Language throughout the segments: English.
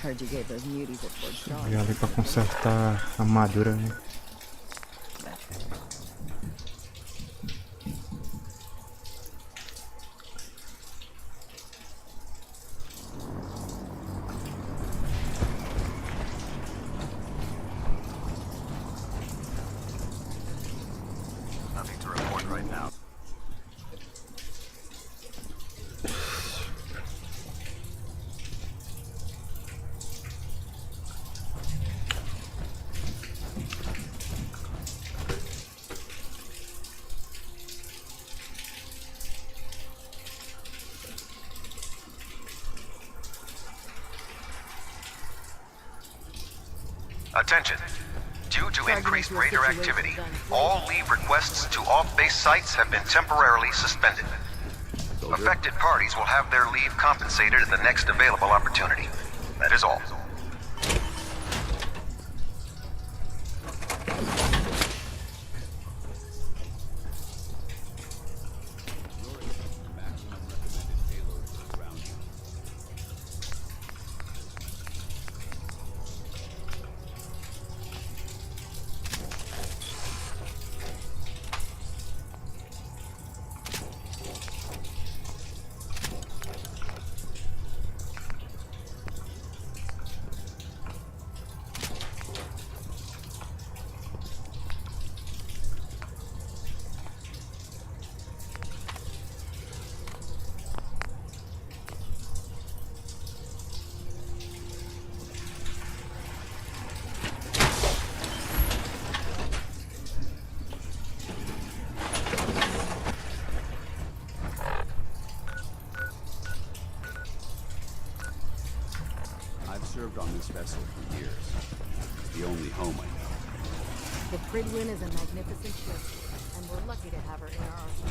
Heard you gave those muties a forged dog. E ali pra consertar a armadura, né? Nothing to report right now. Attention. Due to increased raider activity, all leave requests to off-base sites have been temporarily suspended. Affected parties will have their leave compensated at the next available opportunity. That is all. Served on this vessel for years. It's the only home I know. The Pridwin is a magnificent ship, and we're lucky to have her in our arsenal.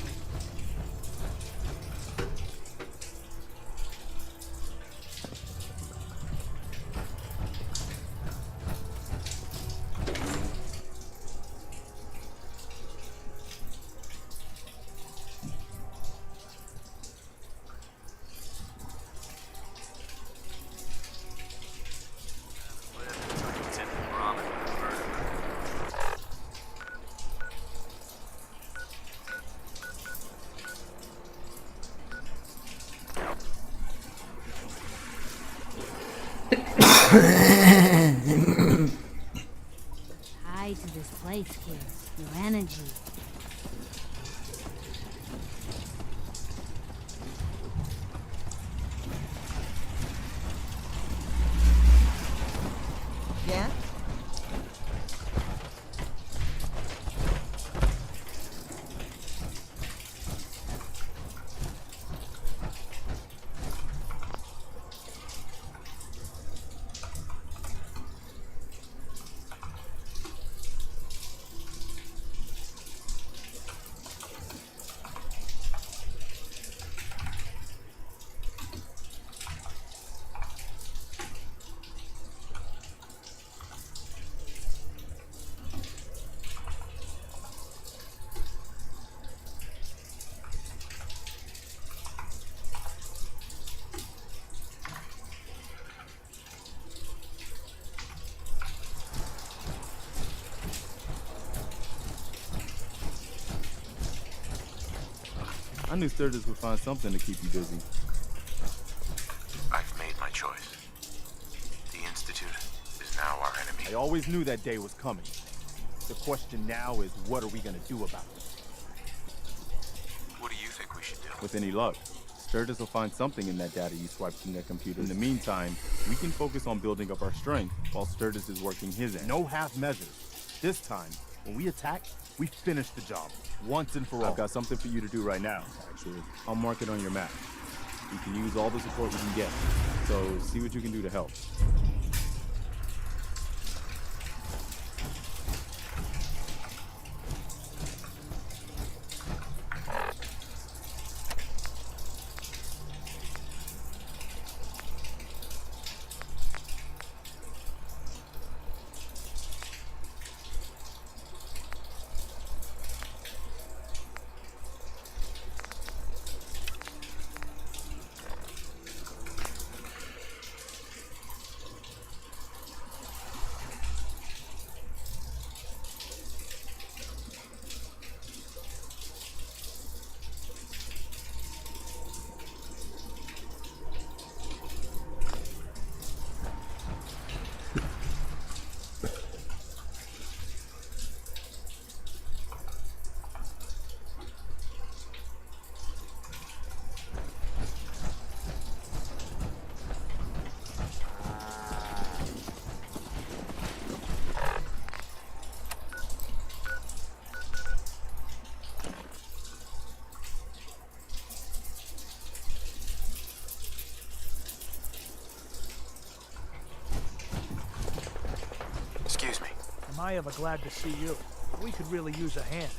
Tied to this place, kid. Your energy. Yeah? I knew Sturgis would find something to keep you busy. I've made my choice. The Institute is now our enemy. I always knew that day was coming. The question now is, what are we gonna do about it? What do you think we should do? With any luck, Sturgis will find something in that data you swiped from that computer. In the meantime, we can focus on building up our strength while Sturgis is working his end. No half measures. This time, when we attack, we finish the job, once and for all. I've got something for you to do right now, actually. I'll mark it on your map. You can use all the support we can get, so see what you can do to help. I'm ever glad to see you. We could really use a hand.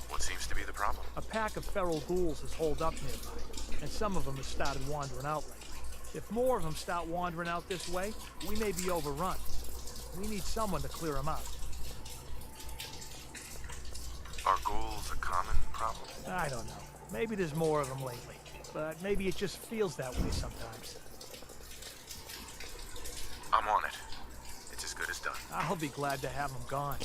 What seems to be the problem? A pack of feral ghouls is holed up nearby, and some of them have started wandering out lately. If more of them start wandering out this way, we may be overrun. We need someone to clear them out. Are ghouls a common problem? I don't know. Maybe there's more of them lately, but maybe it just feels that way sometimes. I'm on it. It's as good as done. I'll be glad to have them gone.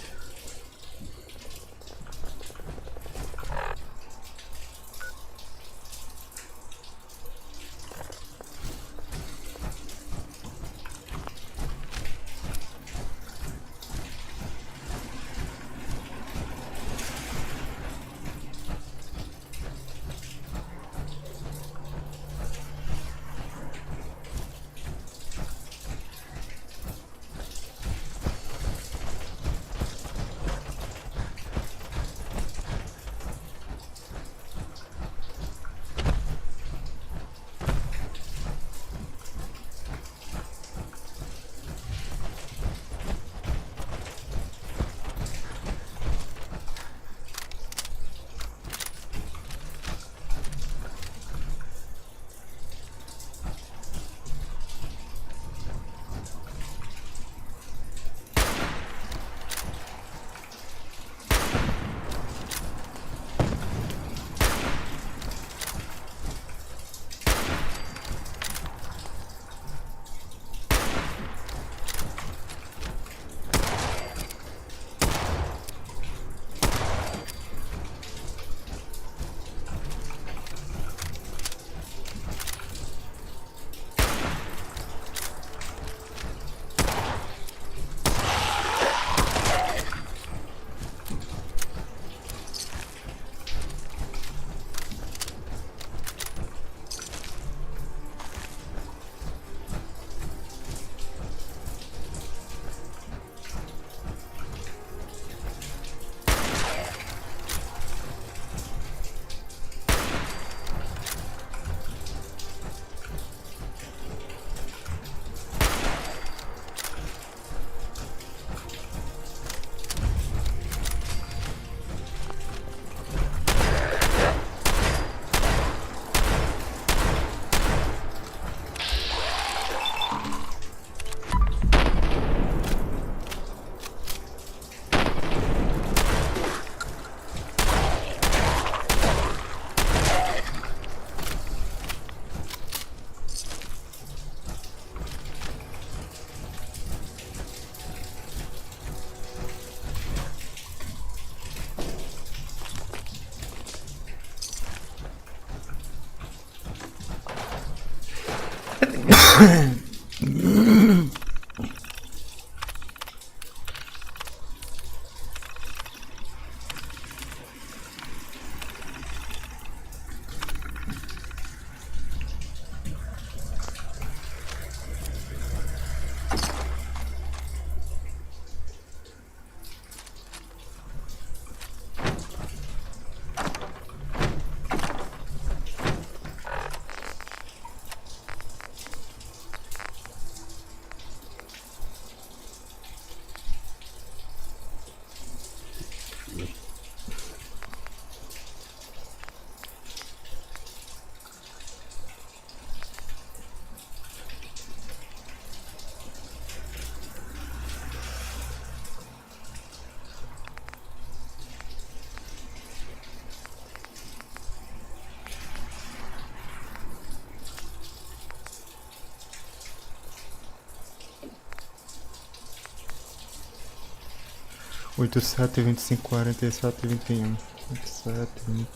Oito, 7, 25, 47, 21. 27, 20.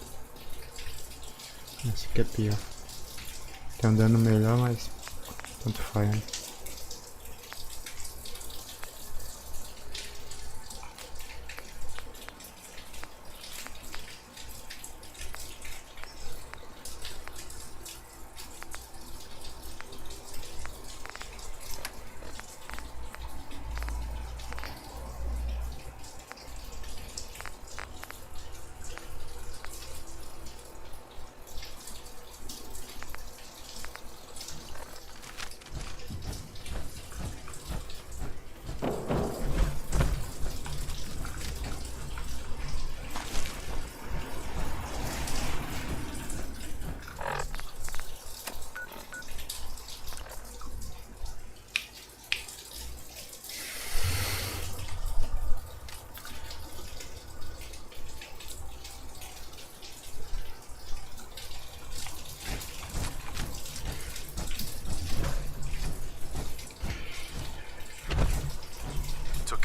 Esse aqui é pior. Tem um dano melhor, mas tanto faz, né?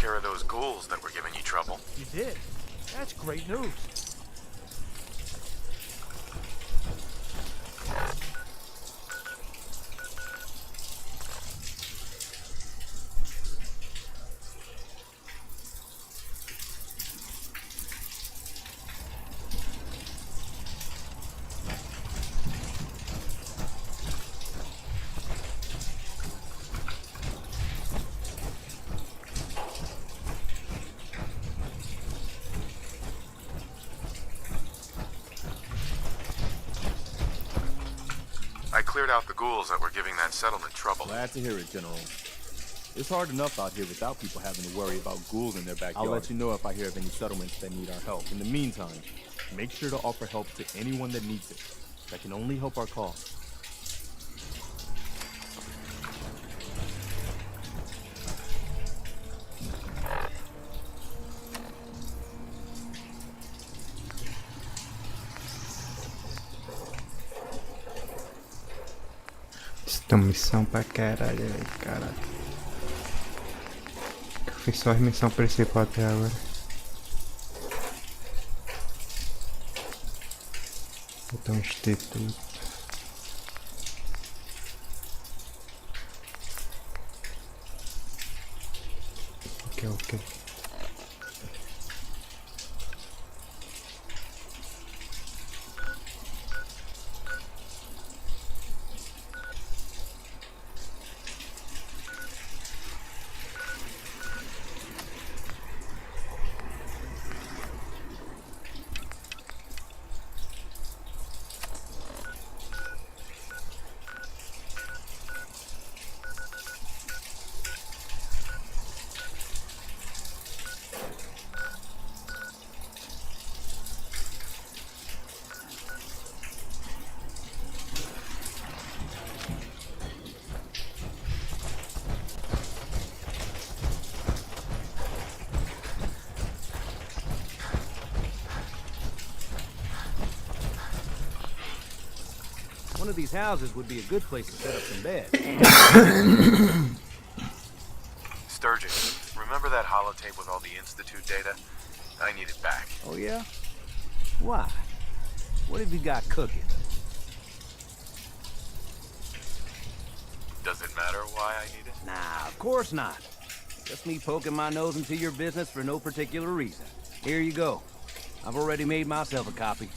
care of those ghouls that were giving you trouble. You did? That's great news. I cleared out the ghouls that were giving that settlement trouble. Glad to hear it, General. It's hard enough out here without people having to worry about ghouls in their backyard. I'll let you know if I hear of any settlements that need our help. In the meantime, make sure to offer help to anyone that needs it. That can only help our cause. Tem missão pra caralho, velho, caralho. Eu fiz só as missões principais até agora. Botar um instituto. Ok. One of these houses would be a good place to set up some beds. Sturgis, remember that holotape with all the Institute data? I need it back. Oh, yeah? Why? What have you got cooking? Does it matter why I need it? Nah, of course not. Just me poking my nose into your business for no particular reason. Here you go. I've already made myself a copy.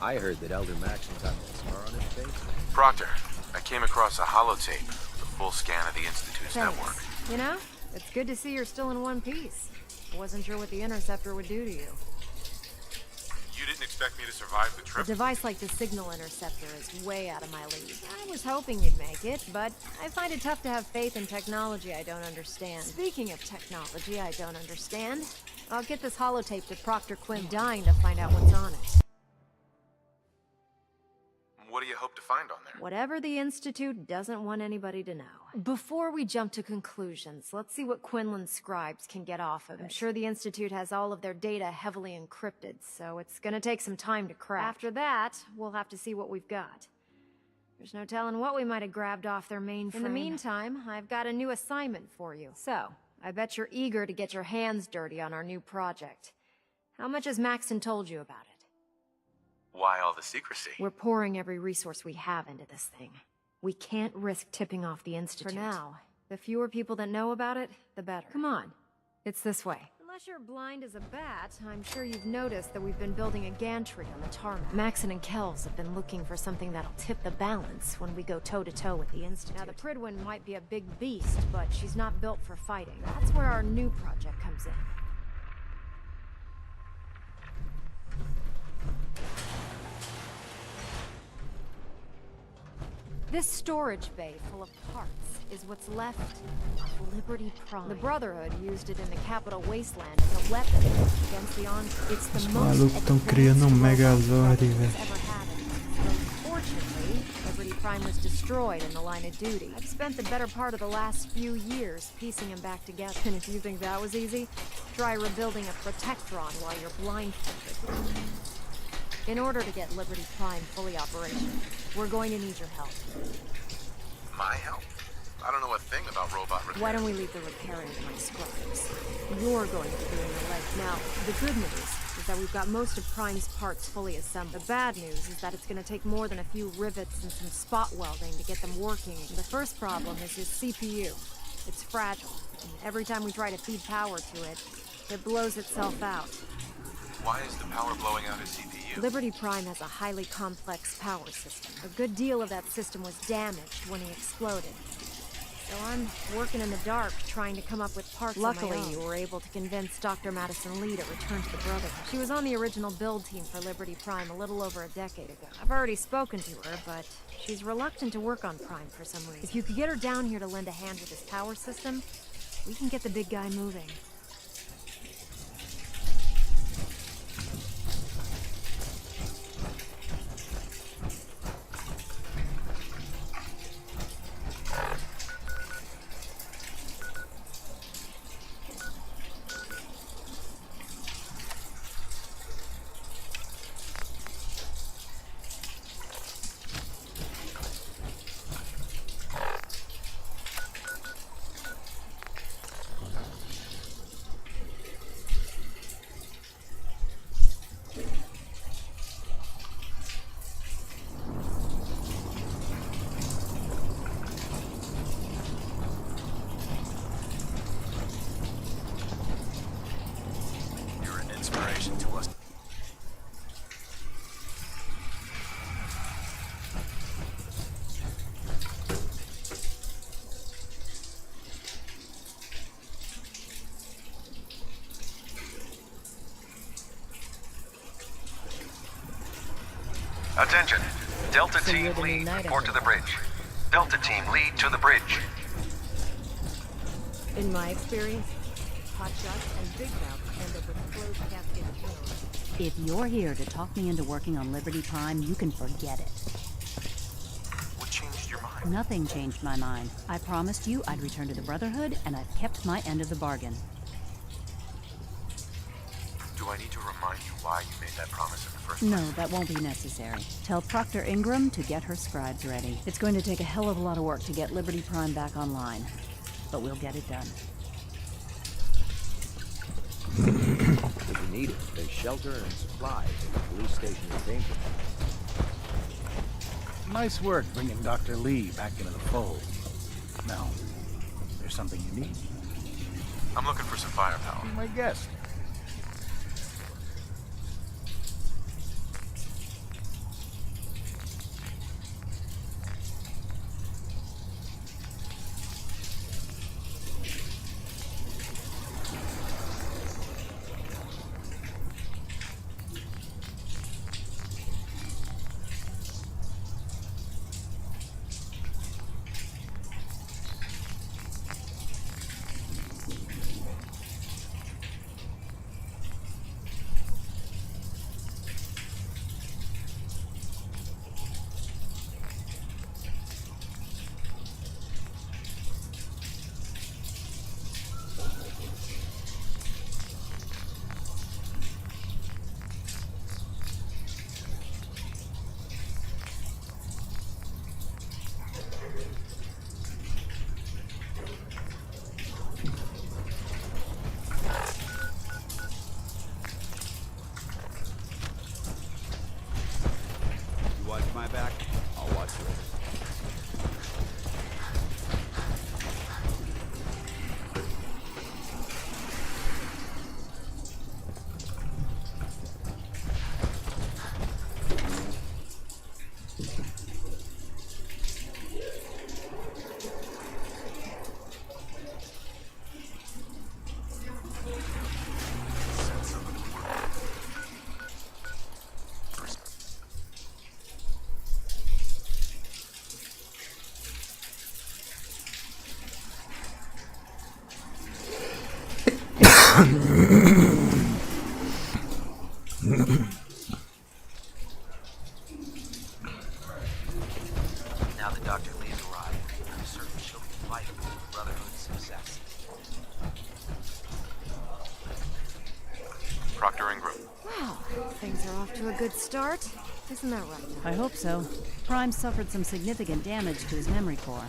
I heard that Elder Maxon's got a scar on his face. Proctor, I came across a holotape with a full scan of the Institute's network. You know, it's good to see you're still in one piece. I wasn't sure what the interceptor would do to you. You didn't expect me to survive the A trip? device like the signal interceptor is way out of my league. I was hoping you'd make it, but I find it tough to have faith in technology I don't understand. Speaking of technology I don't understand, I'll get this holotape to Proctor Quinn, dying to find out what's on it. What do you hope to find on there? Whatever the Institute doesn't want anybody to know. Before we jump to conclusions, let's see what Quinlan's scribes can get off of it. I'm sure the Institute has all of their data heavily encrypted, so it's gonna take some time to crack. After that, we'll have to see what we've got. There's no telling what we might have grabbed off their mainframe. In the meantime, I've got a new assignment for you. So, I bet you're eager to get your hands dirty on our new project. How much has Maxon told you about it? Why all the secrecy? We're pouring every resource we have into this thing. We can't risk tipping off the Institute. For now, the fewer people that know about it, the better. Come on, it's this way. Unless you're blind as a bat, I'm sure you've noticed that we've been building a gantry on the tarmac. Maxon and Kells have been looking for something that'll tip the balance when we go toe-to-toe with the Institute. Now, the Pridwin might be a big beast, but she's not built for fighting. That's where our new project comes in. This storage bay full of parts is what's left of Liberty Prime. The Brotherhood used it in the Capital Wasteland as a weapon against the Enclave. It's the most malucos estão criando Megazord, velho. ever had. Unfortunately, Liberty Prime was destroyed in the line of duty. I've spent the better part of the last few years piecing them back together. And if you think that was easy, try rebuilding a Protectron while you're blindfolded. In order to get Liberty Prime fully operational, we're going to need your help. My help? I don't know a thing about robot repair. Why don't we leave the repairing to my scribes? You're going to be doing the leg. Now, the good news is that we've got most of Prime's parts fully assembled. The bad news is that it's going to take more than a few rivets and some spot welding to get them working. The first problem is his CPU. It's fragile. And every time we try to feed power to it, it blows itself out. Why is the power blowing out his CPU? Liberty Prime has a highly complex power system. A good deal of that system was damaged when he exploded. So I'm working in the dark, trying to come up with parts on my own. Luckily, you were able to convince Dr. Madison Lee to return to the Brotherhood. She was on the original build team for Liberty Prime a little over a decade ago. I've already spoken to her, but she's reluctant to work on Prime for some reason. If you could get her down here to lend a hand with his power system, we can get the big guy moving. Inspiration to us. Attention. Delta Team lead, report to the bridge. Delta Team lead to the bridge. In my experience, hot shots and big mouths end up with closed casket kills. If you're here to talk me into working on Liberty Prime, you can forget it. What changed your mind? Nothing changed my mind. I promised you I'd return to the Brotherhood, and I've kept my end of the bargain. Do I need to remind you why you made that promise in the first place? No, that won't be necessary. Tell Proctor Ingram to get her scribes ready. It's going to take a hell of a lot of work to get Liberty Prime back online, but we'll get it done. If you need it, there's shelter and supplies in the police station in danger. Nice work bringing Dr. Lee back into the fold. Now, there's something you need. I'm looking for some firepower. Be my guest. Now that Dr. Lee's arrived, I'm certain she'll be vital to the Brotherhood's success. Proctor Ingram. Wow, things are off to a good start. Isn't that right? I hope so. Prime suffered some significant damage to his memory core.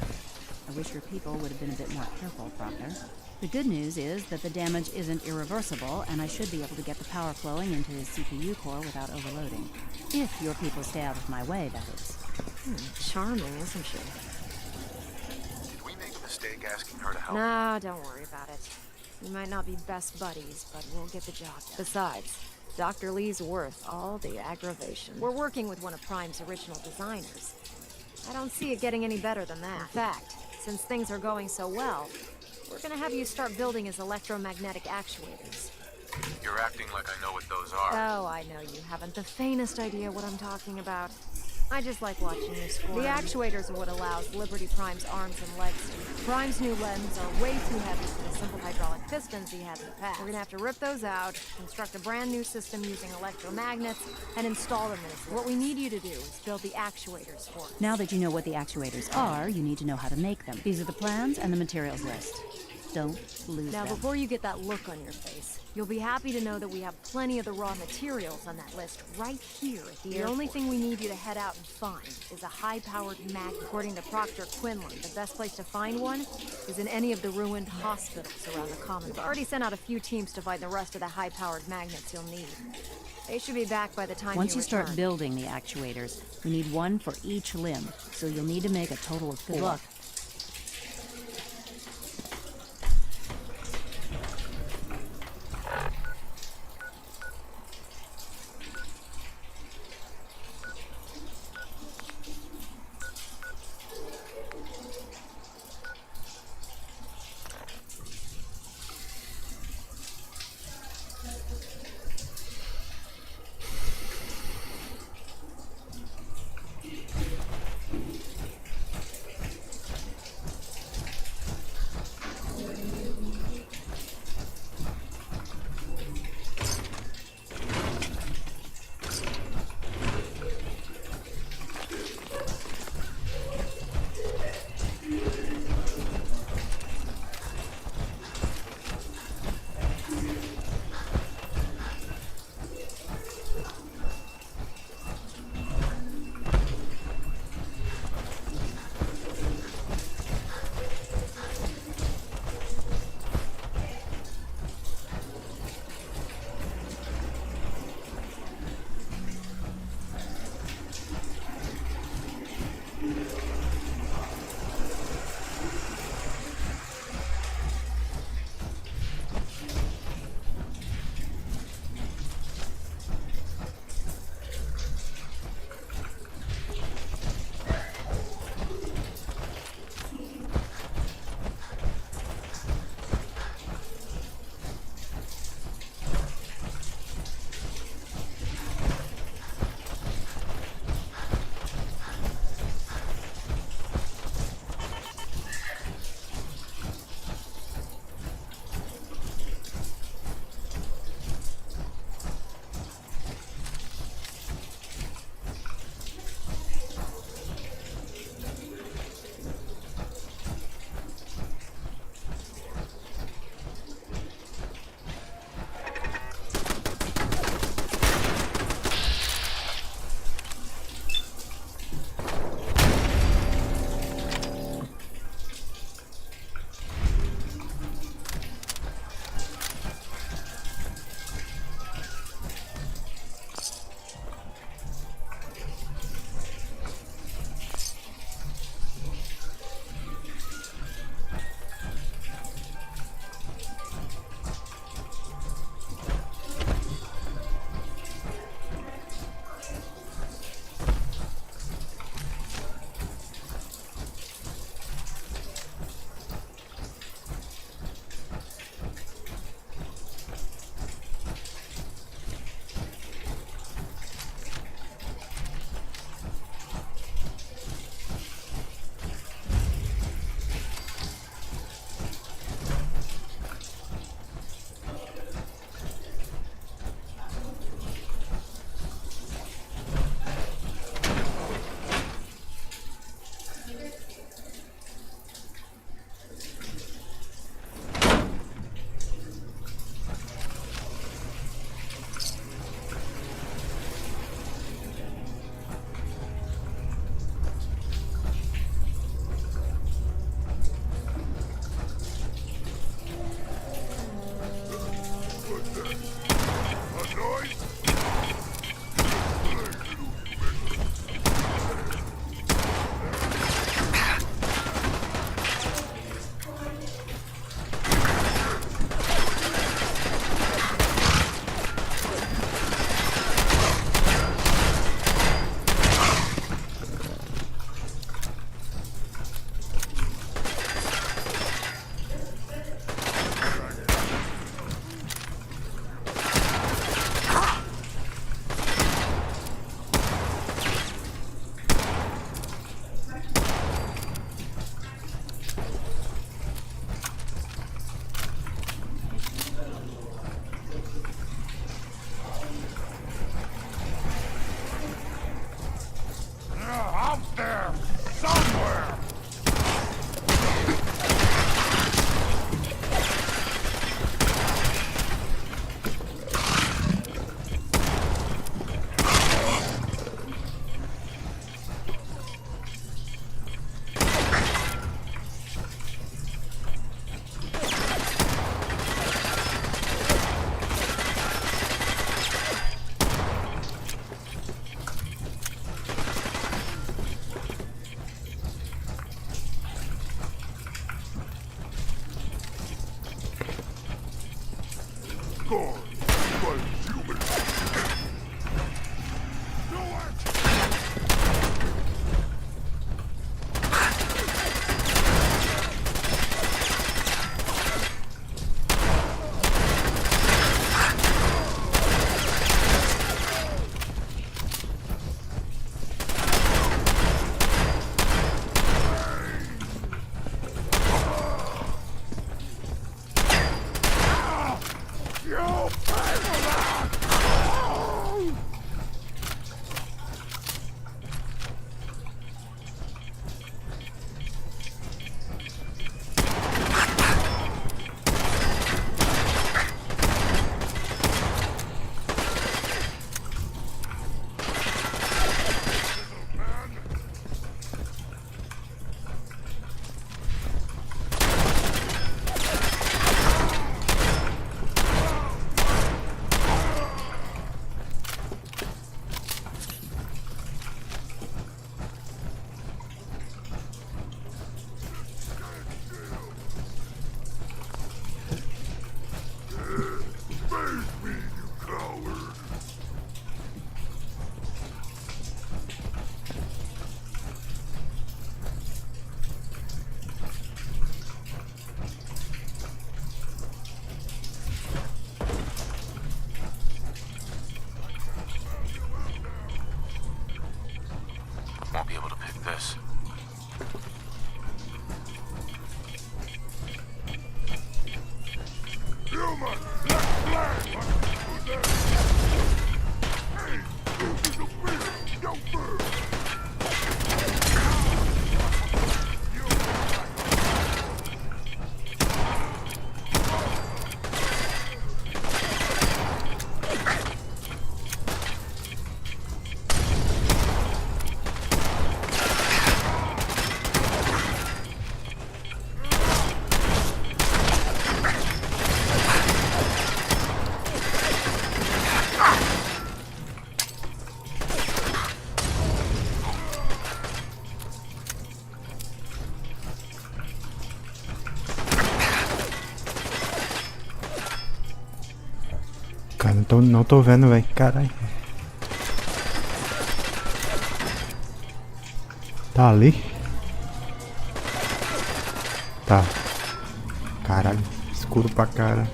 I wish your people would have been a bit more careful, Proctor. The good news is that the damage isn't irreversible, and I should be able to get the power flowing into his CPU core without overloading. If your people stay out of my way, that is. Charming, isn't she? Did we make a mistake asking her to help? No, don't worry about it. We might not be best buddies, but we'll get the job done. Besides, Dr. Lee's worth all the aggravation. We're working with one of Prime's original designers. I don't see it getting any better than that. In fact, since things are going so well, we're gonna have you start building his electromagnetic actuators. You're acting like I know what those are. Oh, I know you haven't the faintest idea what I'm talking about. I just like watching you squirm. The actuators are what allows Liberty Prime's arms and legs to. Prime's new limbs are way too heavy for the simple hydraulic pistons he had in the past. We're gonna have to rip those out, construct a brand new system using electromagnets, and install them in his. What we need you to do is build the actuators for us. Now that you know what the actuators are, you need to know how to make them. These are the plans and the materials list. Don't lose Now, them. before you get that look on your face, you'll be happy to know that we have plenty of the raw materials on that list right here at the airport. The only thing we need you to head out and find is a high-powered magnet. According to Proctor Quinlan, the best place to find one is in any of the ruined hospitals around the Commonwealth. We've already sent out a few teams to find the rest of the high-powered magnets you'll need. They should be back by the time Once you return. start building the actuators, we need one for each limb, so you'll need to make a total of 4. Good luck. Won't be able to pick this. Cara, não tô vendo, velho. Caralho. Tá ali? Tá. Caralho. Escuro pra cara.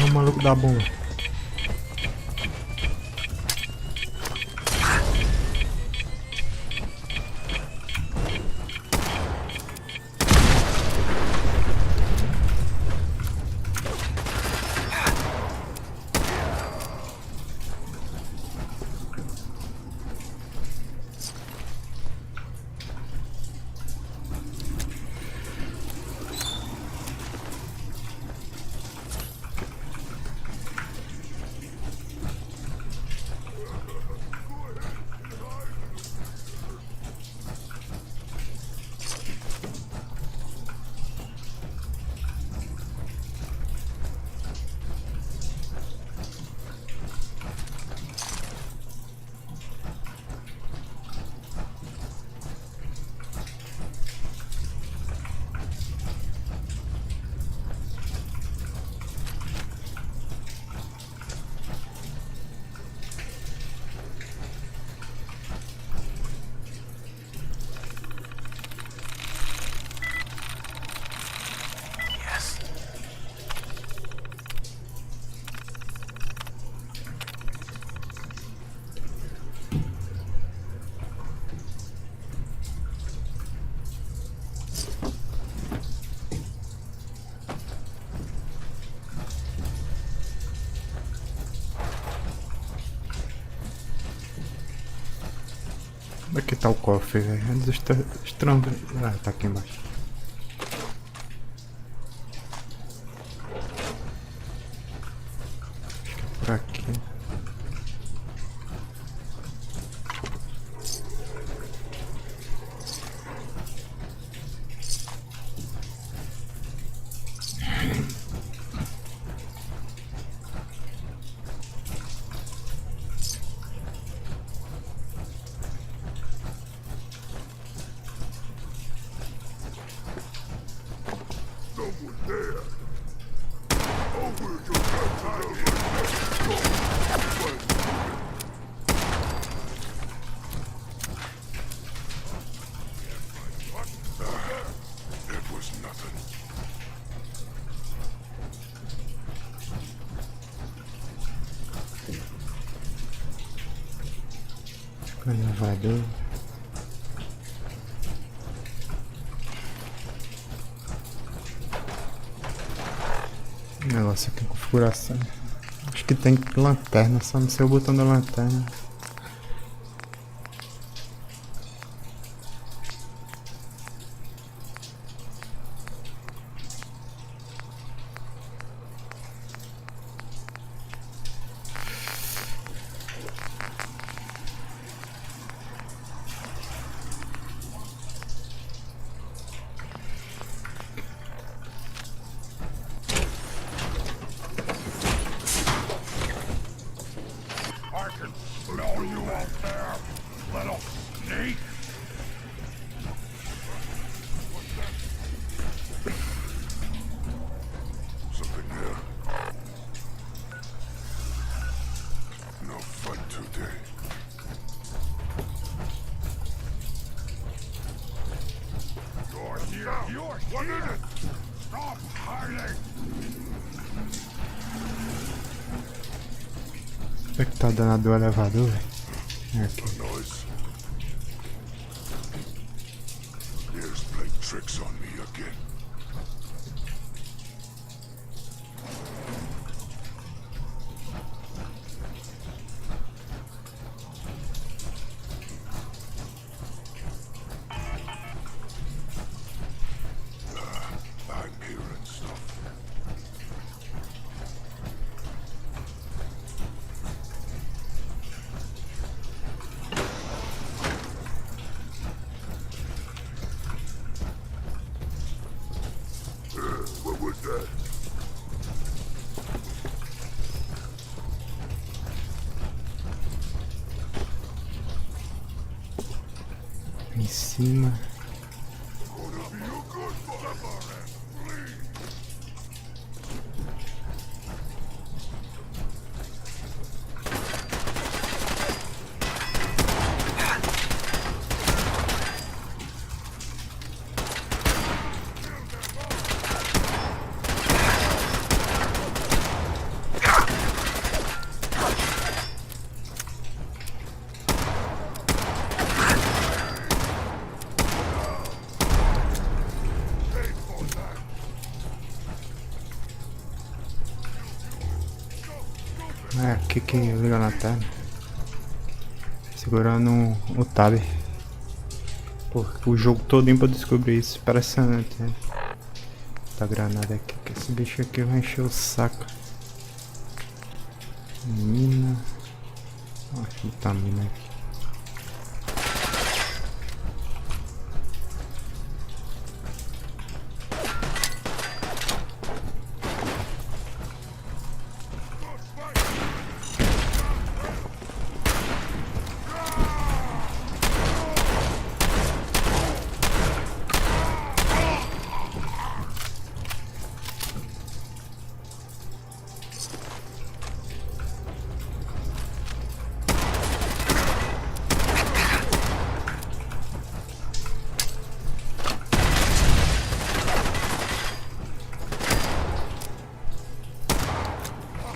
O maluco da bomba. Aqui tá o cofre, velho. Estranho. Ah, tá aqui embaixo. Acho que é por aqui. Elevador. Negócio aqui, configuração. Acho que tem lanterna, só não sei o botão da lanterna. Onde é que tá dando do elevador, velho? É aqui. Em cima. É aqui que liga na tela. Segurando o tab. Porque o jogo todinho pra descobrir isso. Impressionante, né? Tá granada aqui. Que esse bicho aqui vai encher o saco. Mina. Acho que tá mina aqui.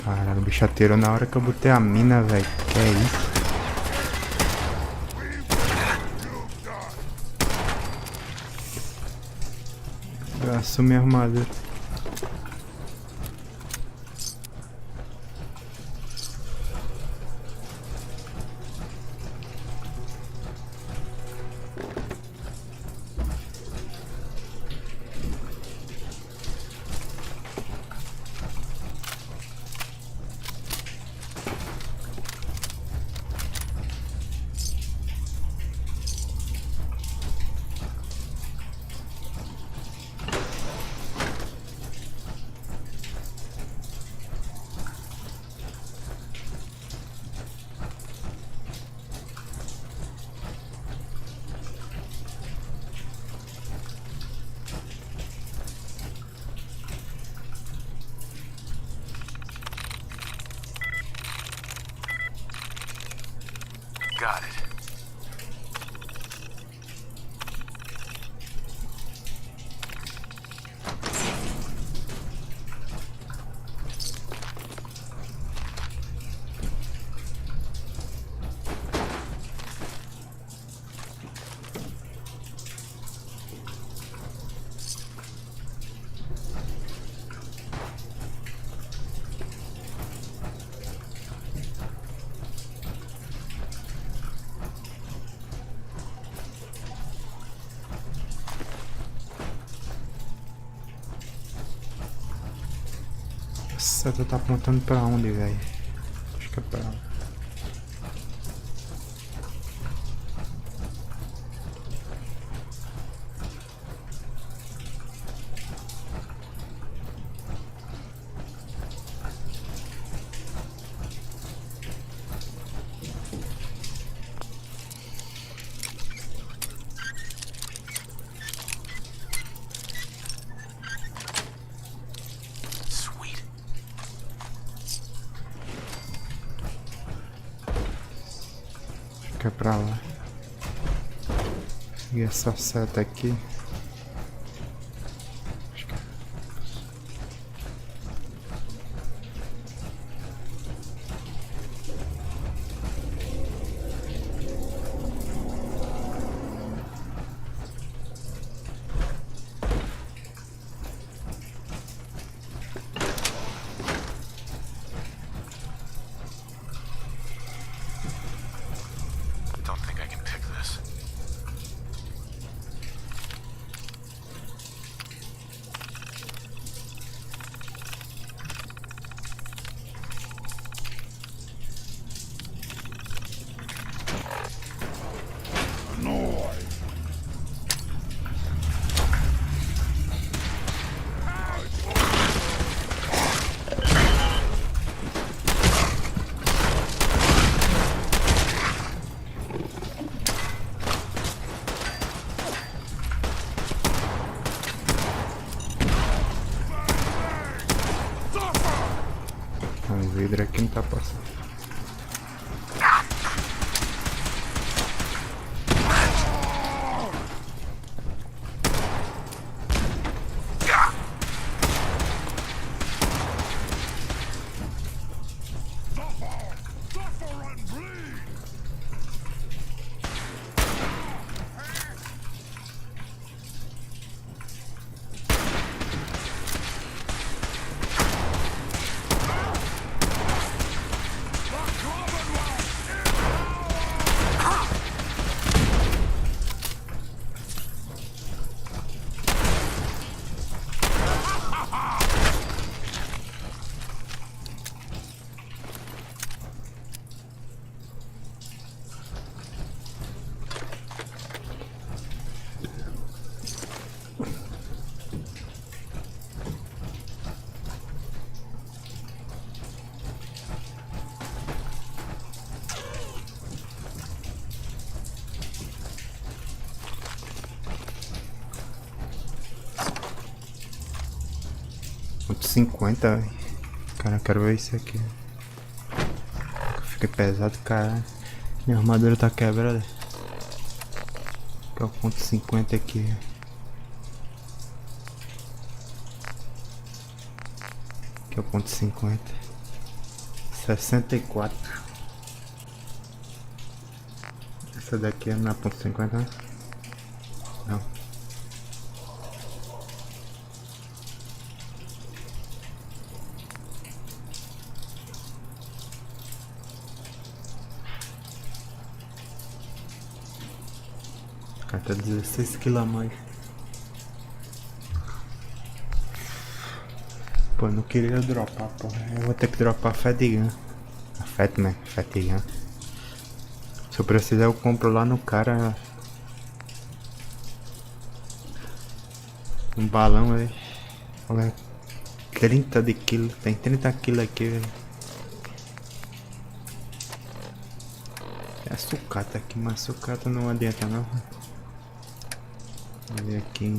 Caralho, o bicho atirou na hora que eu botei a mina, velho. Que é isso? Eu assumi a armadura. got it. Essa seta tá apontando pra onde, velho? Acho que é pra lá. Que é pra lá. E essa seta aqui. Acho que... Don't think I can pick this. O vidro aqui não tá passando. Ponto 50, velho. Cara, eu quero ver isso aqui. Fica pesado, cara. Minha armadura tá quebrada. Que é o ponto 50 aqui. Que é o ponto 50. 64. Essa daqui não é ponto 50, né? Não. Cara, tá 16 kg a mais. Pô, eu não queria dropar, porra. Eu vou ter que dropar Fatigan. Fatigan. Se eu precisar eu compro lá no cara. Um balão, velho. Olha, 30 de quilo. Tem 30 kg aqui, velho. É sucata aqui, mas sucata não adianta não. Vamos ver aqui.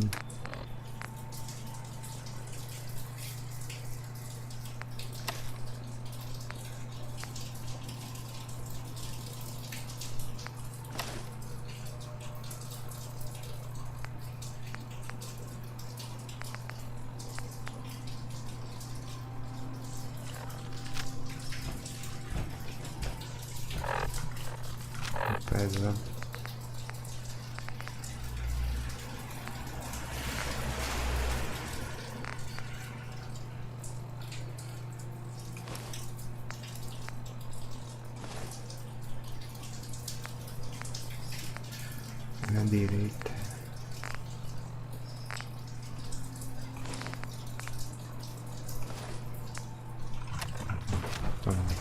pesado. Na direita. Toma.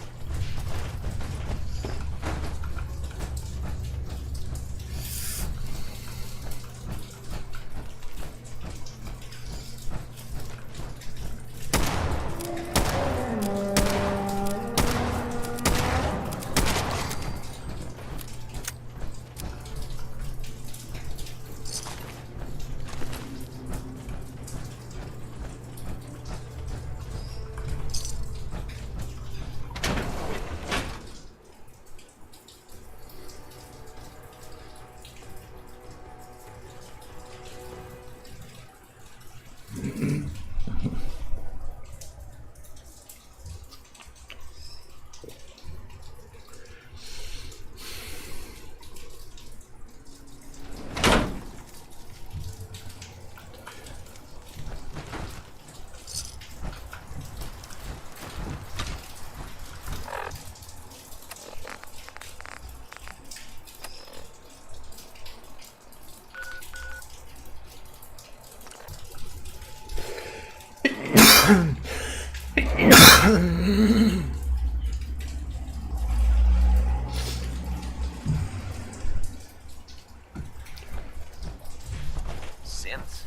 Synths?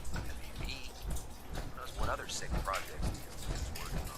MEV? Who knows what other sick projects the Institute's working on?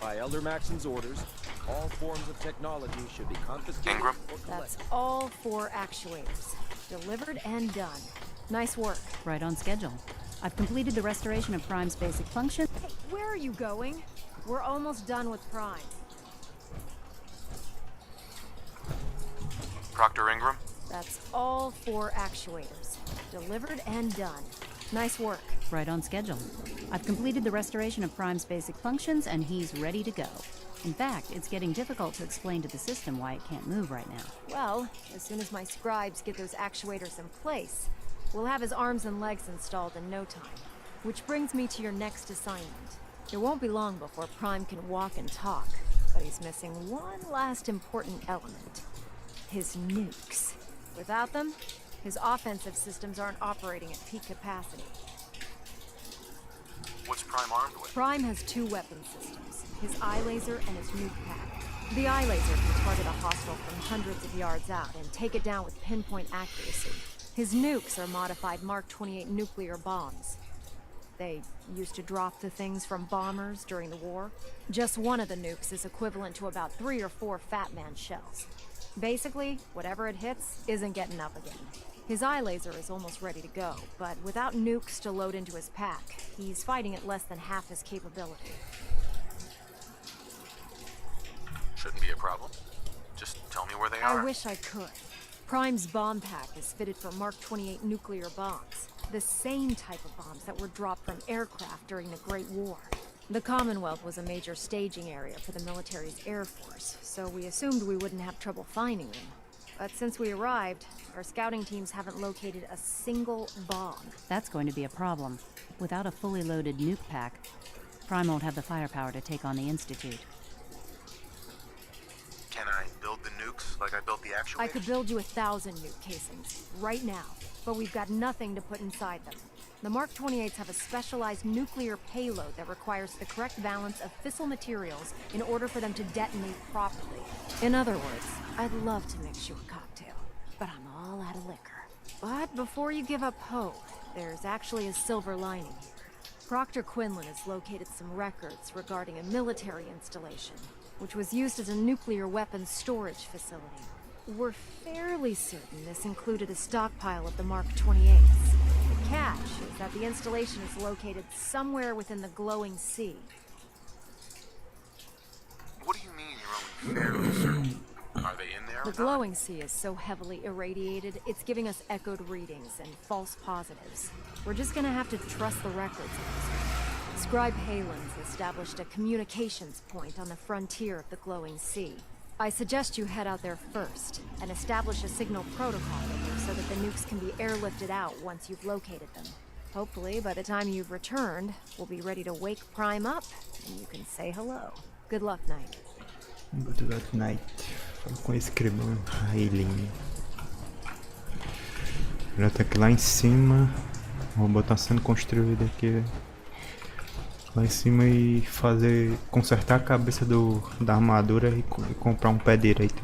By Elder Maxon's orders, all forms of technology should be confiscated Ingram? or That's collected. all 4 actuators. Delivered and done. Nice work. Right on schedule. I've completed the restoration of Prime's basic function. Hey, where are you going? We're almost done with Prime. Proctor Ingram? That's all 4 actuators. Delivered and done. Nice work. Right on schedule. I've completed the restoration of Prime's basic functions, and he's ready to go. In fact, it's getting difficult to explain to the system why it can't move right now. Well, as soon as my scribes get those actuators in place, we'll have his arms and legs installed in no time. Which brings me to your next assignment. It won't be long before Prime can walk and talk, but he's missing one last important element. His nukes. Without them, his offensive systems aren't operating at peak capacity. What's Prime armed with? Prime has 2 weapon systems, his eye laser and his nuke pack. The eye laser can target a hostile from hundreds of yards out and take it down with pinpoint accuracy. His nukes are modified Mark 28 nuclear bombs. They used to drop the things from bombers during the war. Just one of the nukes is equivalent to about 3 or 4 Fat Man shells. Basically, whatever it hits isn't getting up again. His eye laser is almost ready to go, but without nukes to load into his pack, he's fighting at less than half his capability. Shouldn't be a problem. Just tell me where they are. I wish I could. Prime's bomb pack is fitted for Mark 28 nuclear bombs, the same type of bombs that were dropped from aircraft during the Great War. The Commonwealth was a major staging area for the military's air force, so we assumed we wouldn't have trouble finding them. But since we arrived, our scouting teams haven't located a single bomb. That's going to be a problem. Without a fully loaded nuke pack, Prime won't have the firepower to take on the Institute. Can I build the nukes like I built the actual? I could build you 1,000 nuke casings, right now, but we've got nothing to put inside them. The Mark 28s have a specialized nuclear payload that requires the correct balance of fissile materials in order for them to detonate properly. In other words, I'd love to mix you a cocktail, but I'm all out of liquor. But before you give up hope, there's actually a silver lining here. Proctor Quinlan has located some records regarding a military installation, which was used as a nuclear weapons storage facility. We're fairly certain this included a stockpile of the Mark 28s. The catch is that the installation is located somewhere within the glowing sea. What do you mean you're only fairly certain? Are they in there? The glowing sea is so heavily irradiated, it's giving us echoed readings and false positives. We're just gonna have to trust the records. Scribe Halen's established a communications point on the frontier of the glowing sea. I suggest you head out there first and establish a signal protocol with them so that the nukes can be airlifted out once you've located them. Hopefully, by the time you've returned, we'll be ready to wake Prime up and you can say hello. Good luck, Knight. Good luck, Knight. Falo com o escribão Aileen. Já tá aqui lá em cima. Vou botar sendo construído aqui. Lá em cima e fazer. Consertar a cabeça da armadura e comprar um pé direito.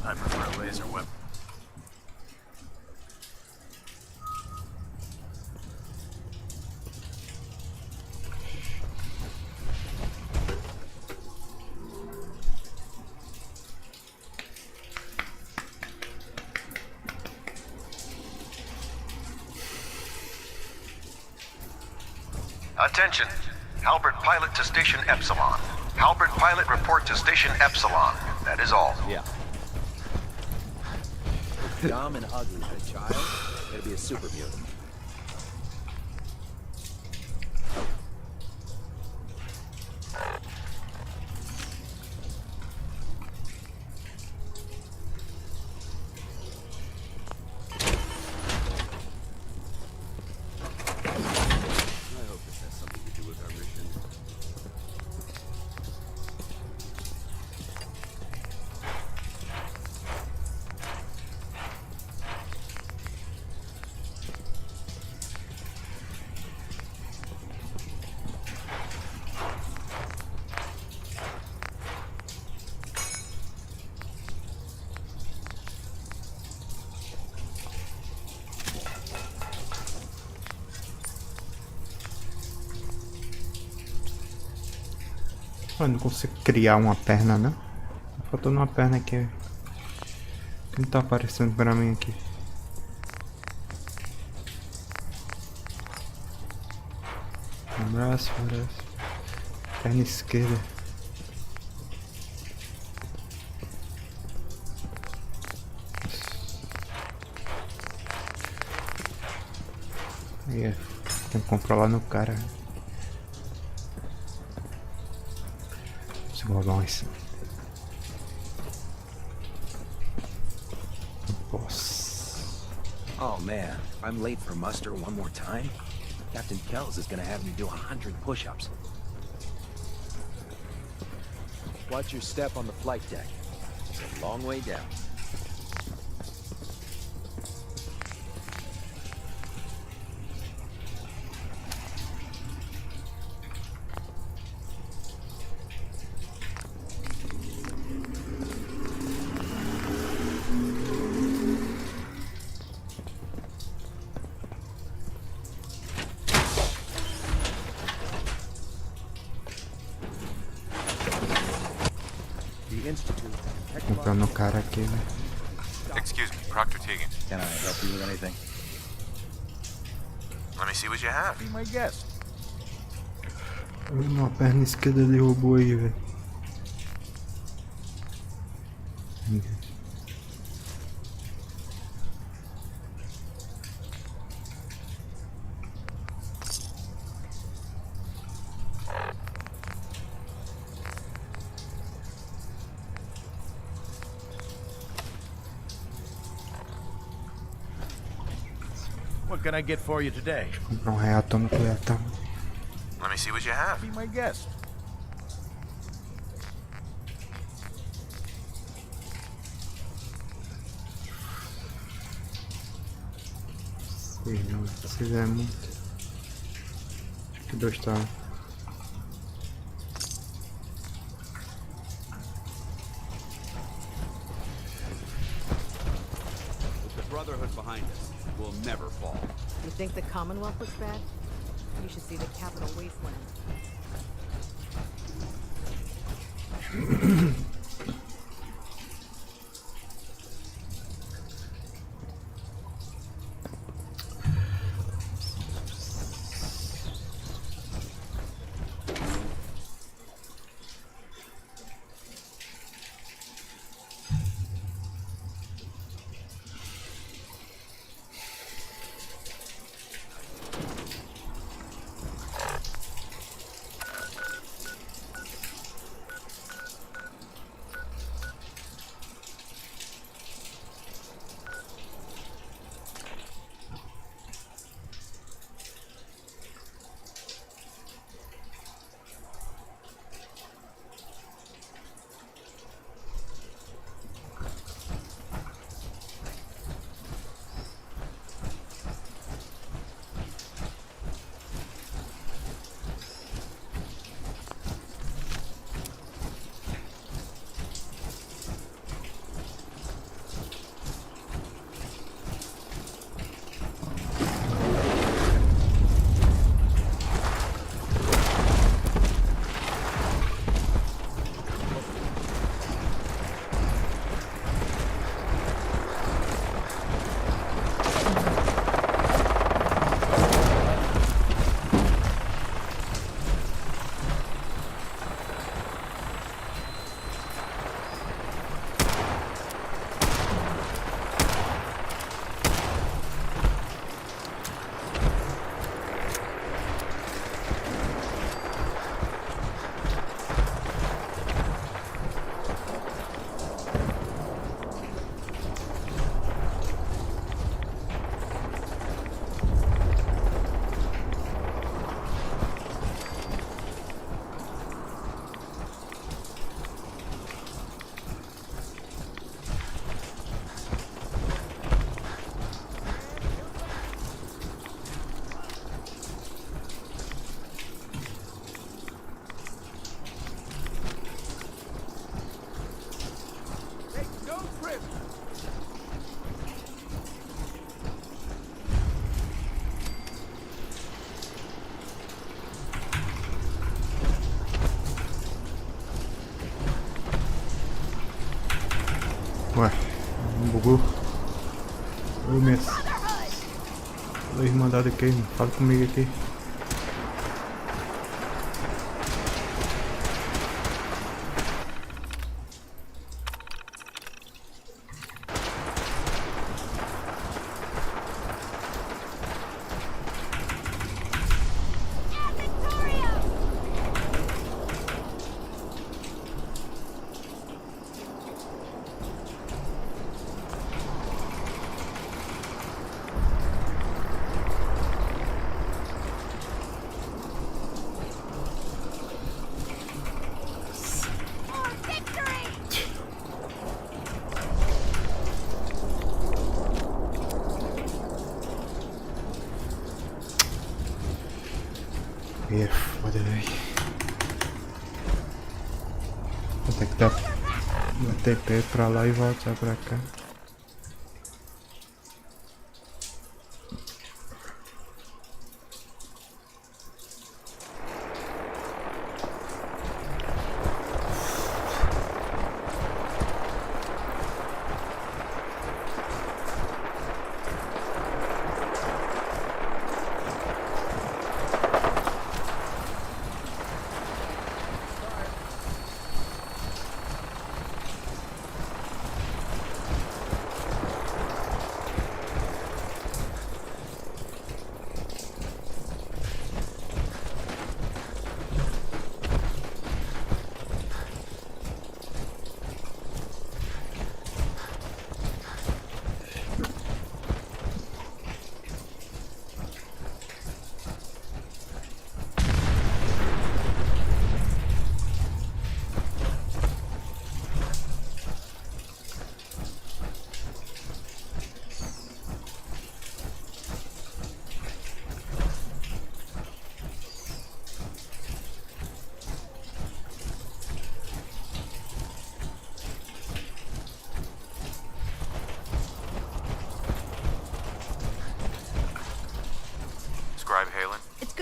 I prefer a laser weapon. Attention. Halbert pilot to station Epsilon. Halbert pilot report to station Epsilon. That is all. Yeah. If Dom and Ugly had a child, it'd be a super mutant. Eu não consigo criar uma perna, não. Tá faltando uma perna aqui. Não tá aparecendo pra mim aqui. Um braço. Perna esquerda. Aí, tem que comprar lá no cara. Nice. Boss. Oh man, I'm late for muster one more time. Captain Kells is gonna have me do 100 push-ups. Watch your step on the flight deck. It's a long way down. Comprando o cara aqui, né? Excuse me, Proctor Tegan. Can I help you with anything? Let me see what you have. Be my guest. Uma perna esquerda derrubou aí, velho. What can I get for you today? Comprar reator nuclear, tá? Let me see what you have. Be my guest. Sei não, se fizer muito. Acho que 2 tá. With the Brotherhood behind us, we'll never fall. You think the Commonwealth looks bad? You should see the capital wasteland. Ué, bugou. Oi, Messi. Oi, Irmandade aqui, fala comigo aqui. É foda, velho. Vou ter que dar TP pra lá e voltar pra cá.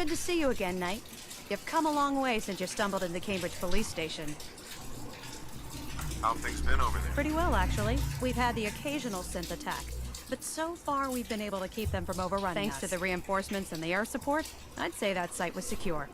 Good to see you again, Knight. You've come a long way since you stumbled into the Cambridge police station. How things been over there? Pretty well, actually. We've had the occasional synth attack, but so far we've been able to keep them from overrunning us. Thanks to the reinforcements and the air support, I'd say that site was secure.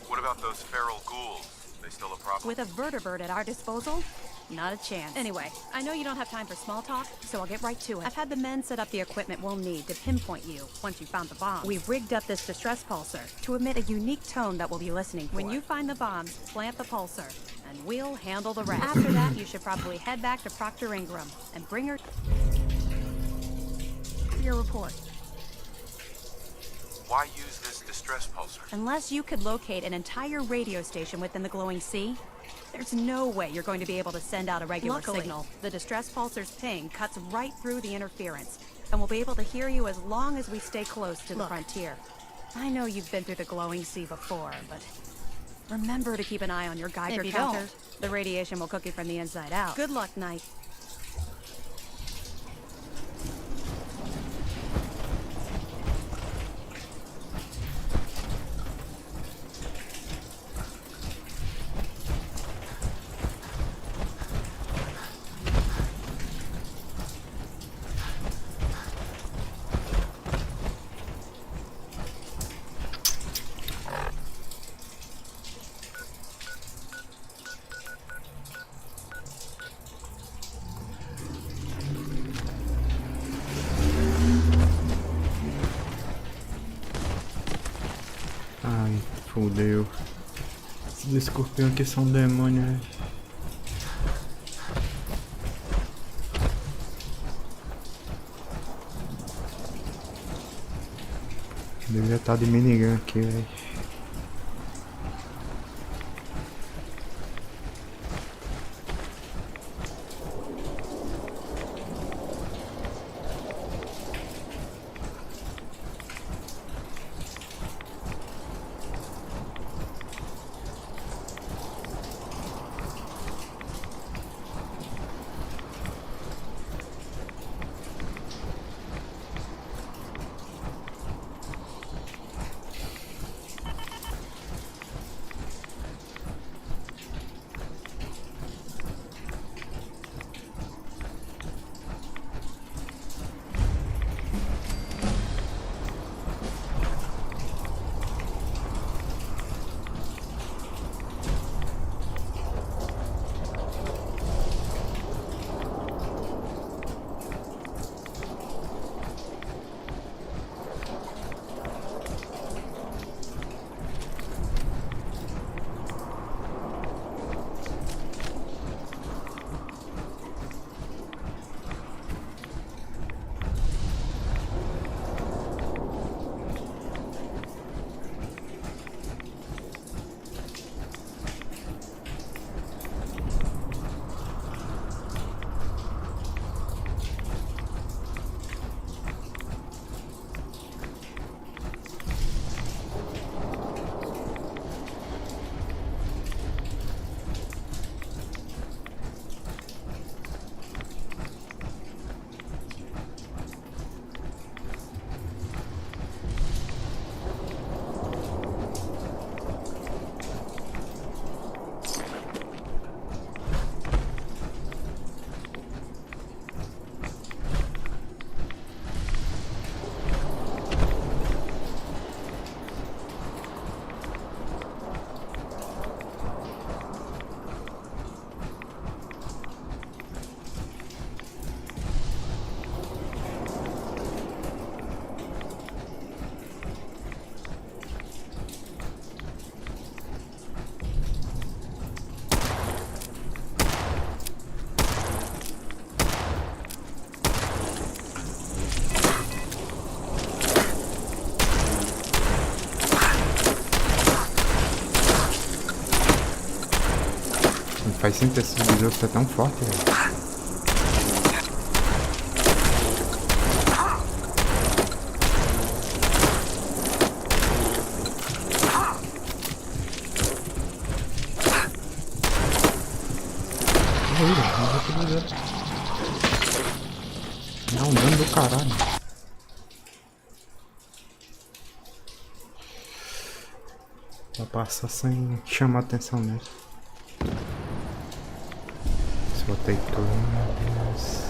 What about those feral ghouls? They still a problem? With a vertibird at our disposal? Not a chance. Anyway, I know you don't have time for small talk, so I'll get right to it. I've had the men set up the equipment we'll need to pinpoint you once you found the bomb. We've rigged up this distress pulsar to emit a unique tone that we'll be listening for. When you find the bombs, plant the pulsar, and we'll handle the rest. After that, you should probably head back to Proctor Ingram and bring her your report. Why use this distress pulsar? Unless you could locate an entire radio station within the glowing sea, there's no way you're going to be able to send out a regular signal. The distress pulsar's ping cuts right through the interference, and we'll be able to hear you as long as we stay close to the frontier. I know you've been through the glowing sea before, but remember to keep an eye on your Geiger counters. The radiation will cook you from the inside out. Good luck, Knight. Ai, fudeu. Esses escorpiões aqui são demônios, velho. Devia estar de minigun aqui, velho. Faz sentido esse jogo ser tão forte, velho. Dá um dano do caralho. Pra passar sem chamar atenção mesmo. Se botei tudo, meu Deus.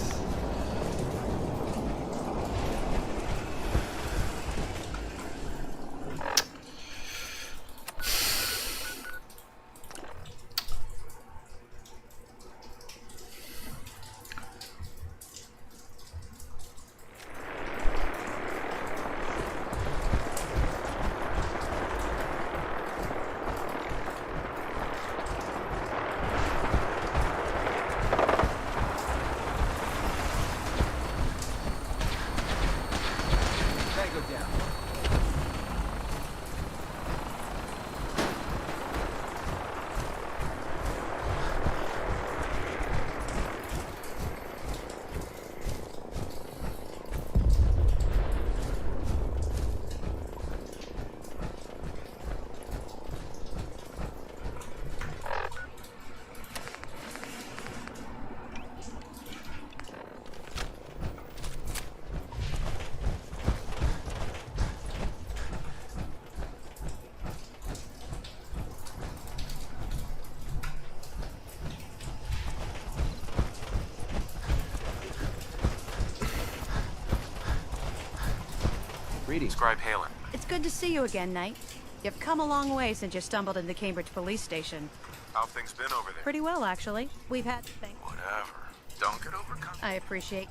Scribe Halen. It's good to see you again, Knight. You've come a long way since you stumbled into the Cambridge police station. How've things been over there? Pretty well, actually. We've had... Whatever. Don't get overcome. I appreciate...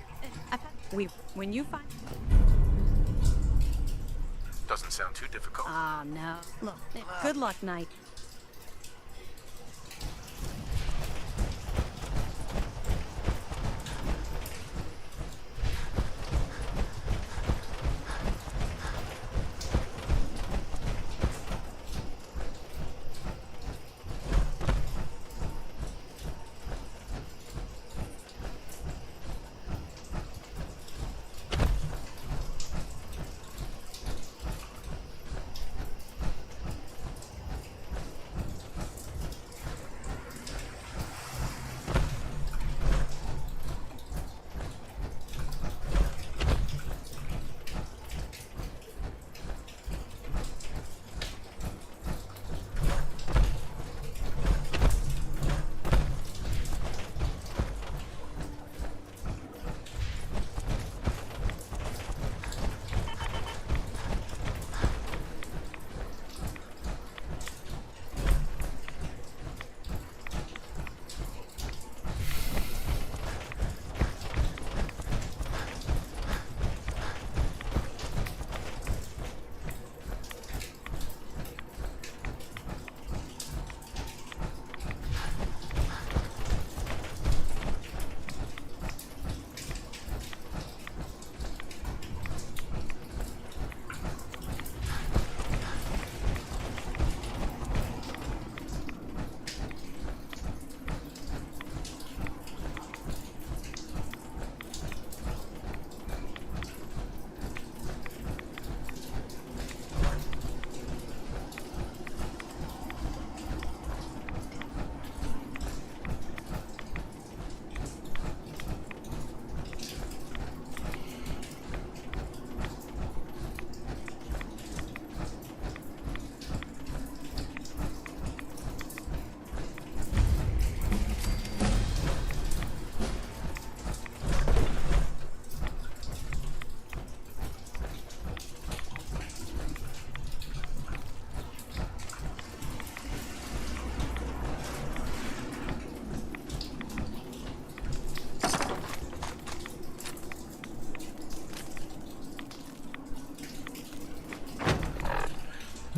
When you find... Doesn't sound too difficult. Oh, no. Look, good luck, Knight.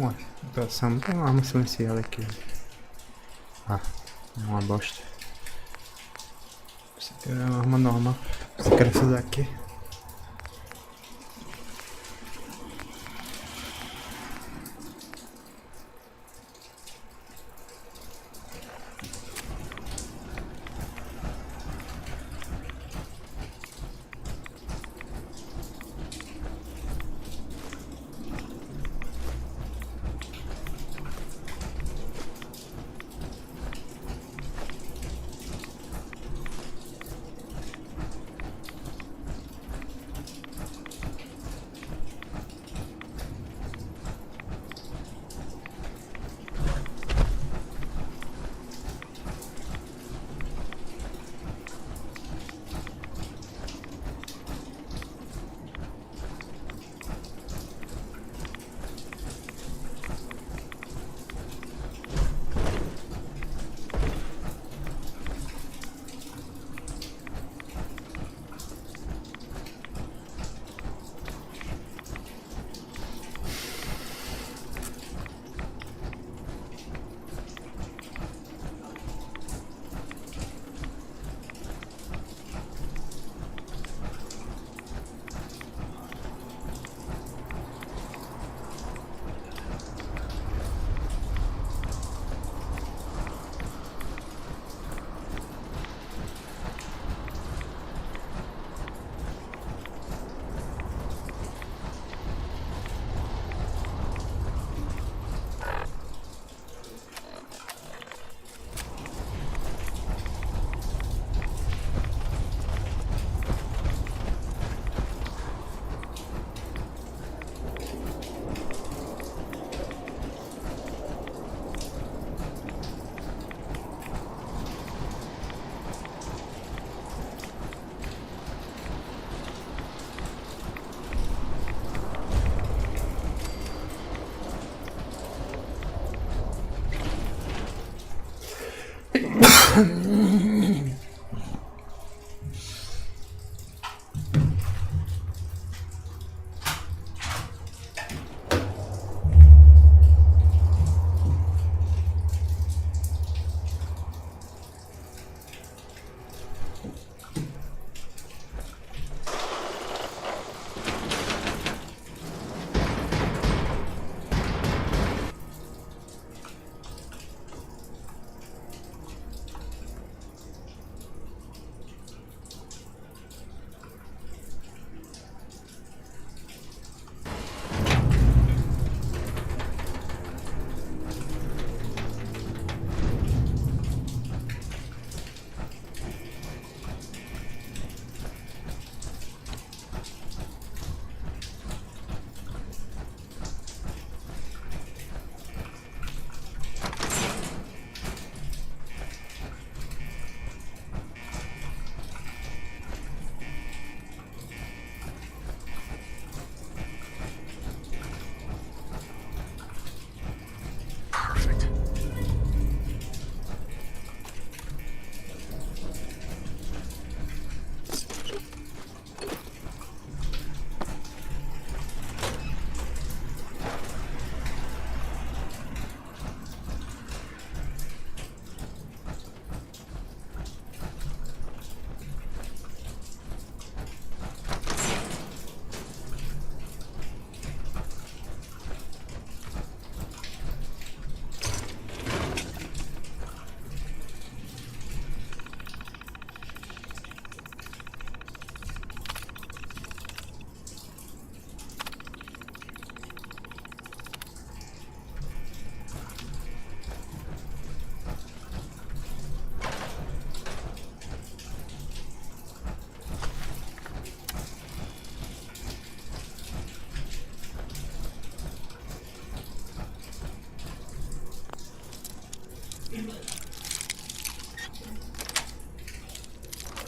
Ué, só não tem uma arma silenciada aqui. Ah, é uma bosta. Você tem uma arma normal. Você quer essa daqui?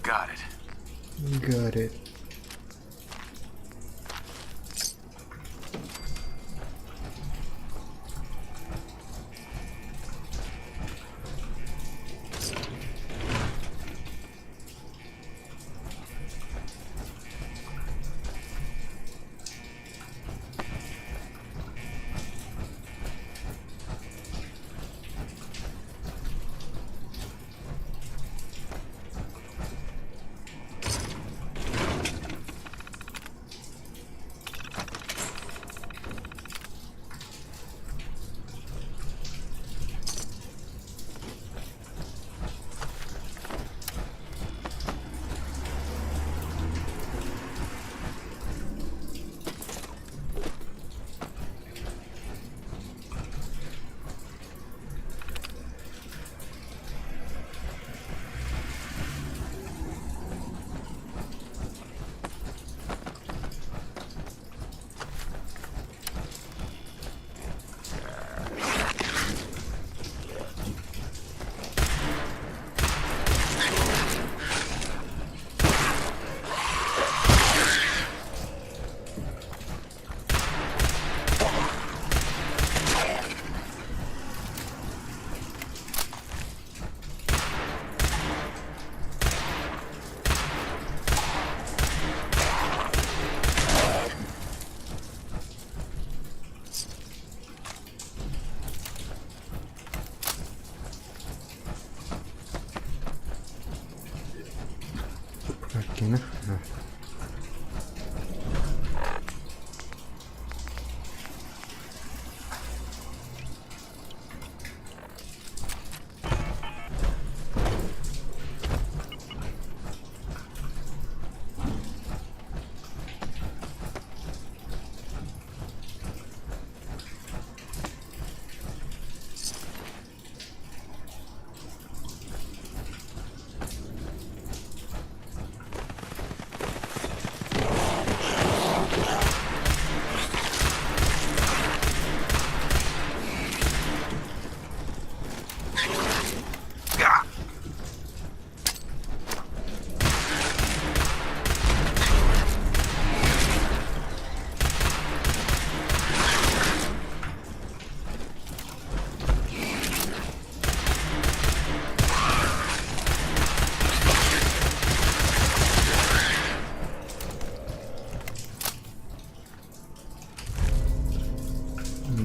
Got it. Got it. Aqui, né?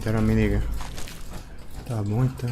Era me liga. Tá bom então.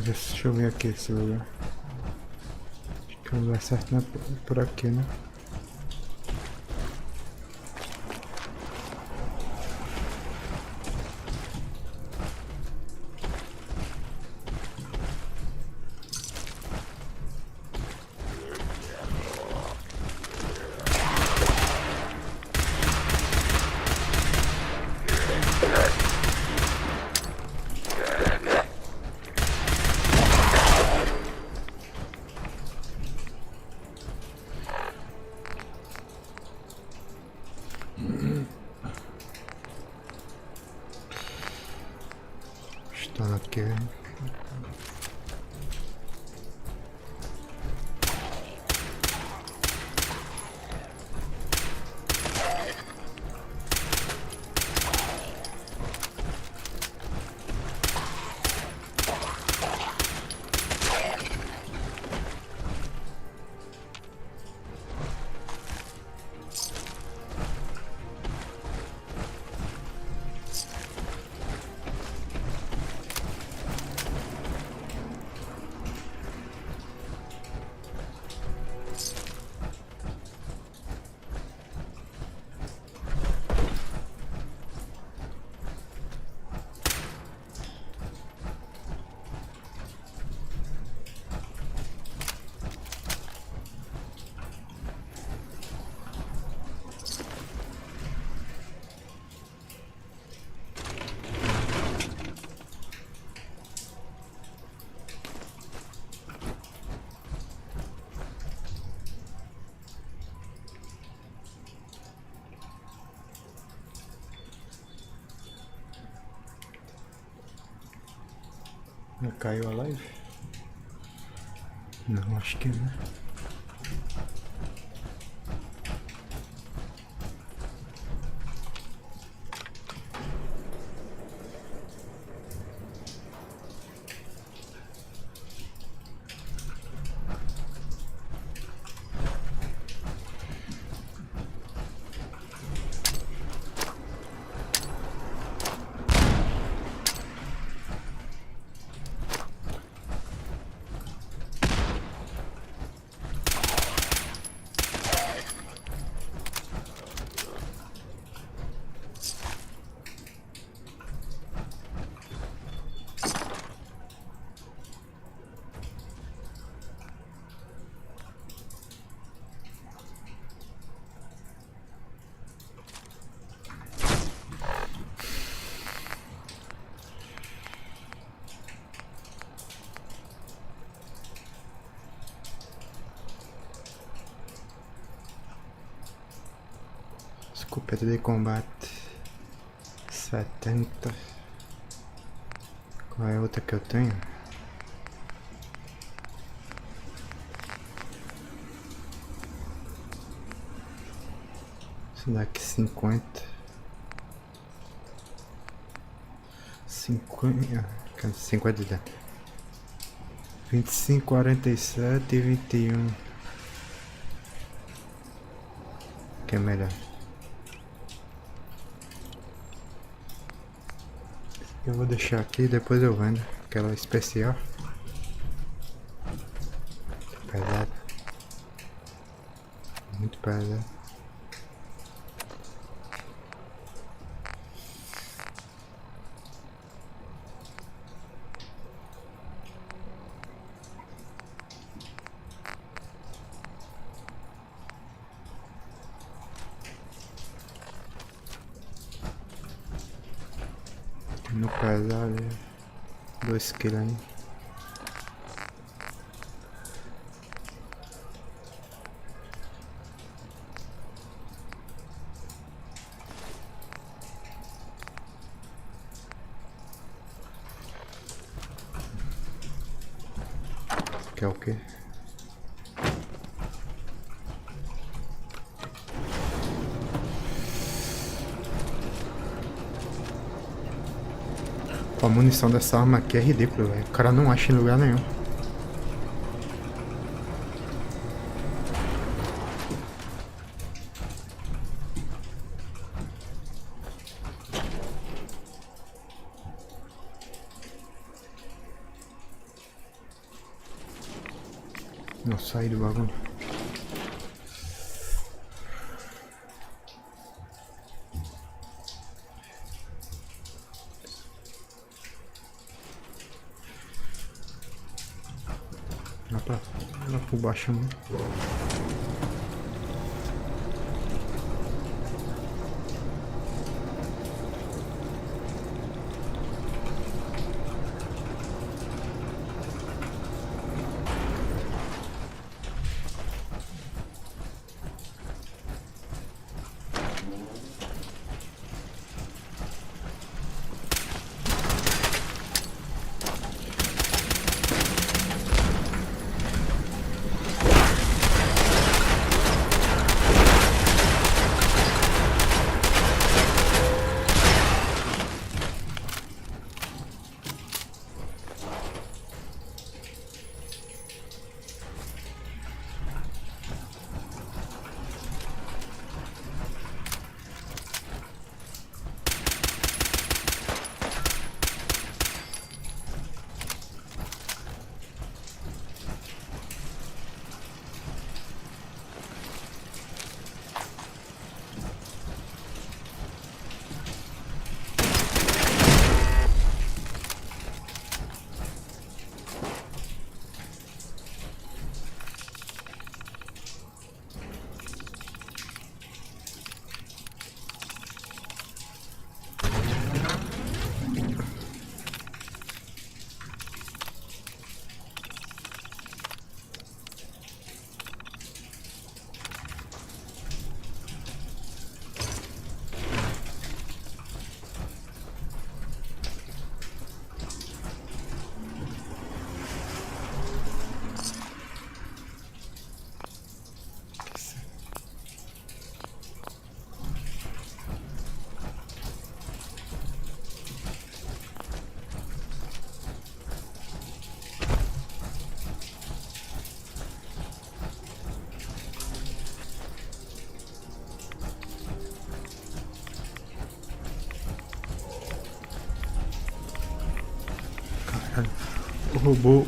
Deixa eu ver aqui esse lugar. Acho que o lugar certo não é por aqui, né? Está aqui. Já caiu a live? Não, acho que não. Escopeta de combate 70. Qual é a outra que eu tenho? Esse daqui 50. 50. 25, 47 e 21. Que é melhor? Eu vou deixar aqui, depois eu vendo aquela especial. Pesado. Muito pesado. No pesado, 2 kg aí. Que é o quê? A munição dessa arma aqui é ridícula, velho. O cara não acha em lugar nenhum. Não saí do bagulho. Lá por baixo, né?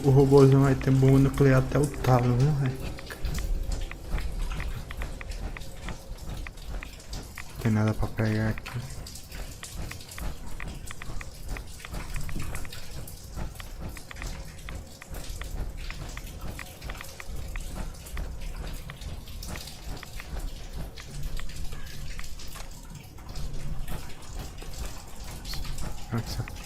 O robôzão vai ter bomba nuclear até o talo, né, velho? Não tem nada pra pegar aqui. Nossa.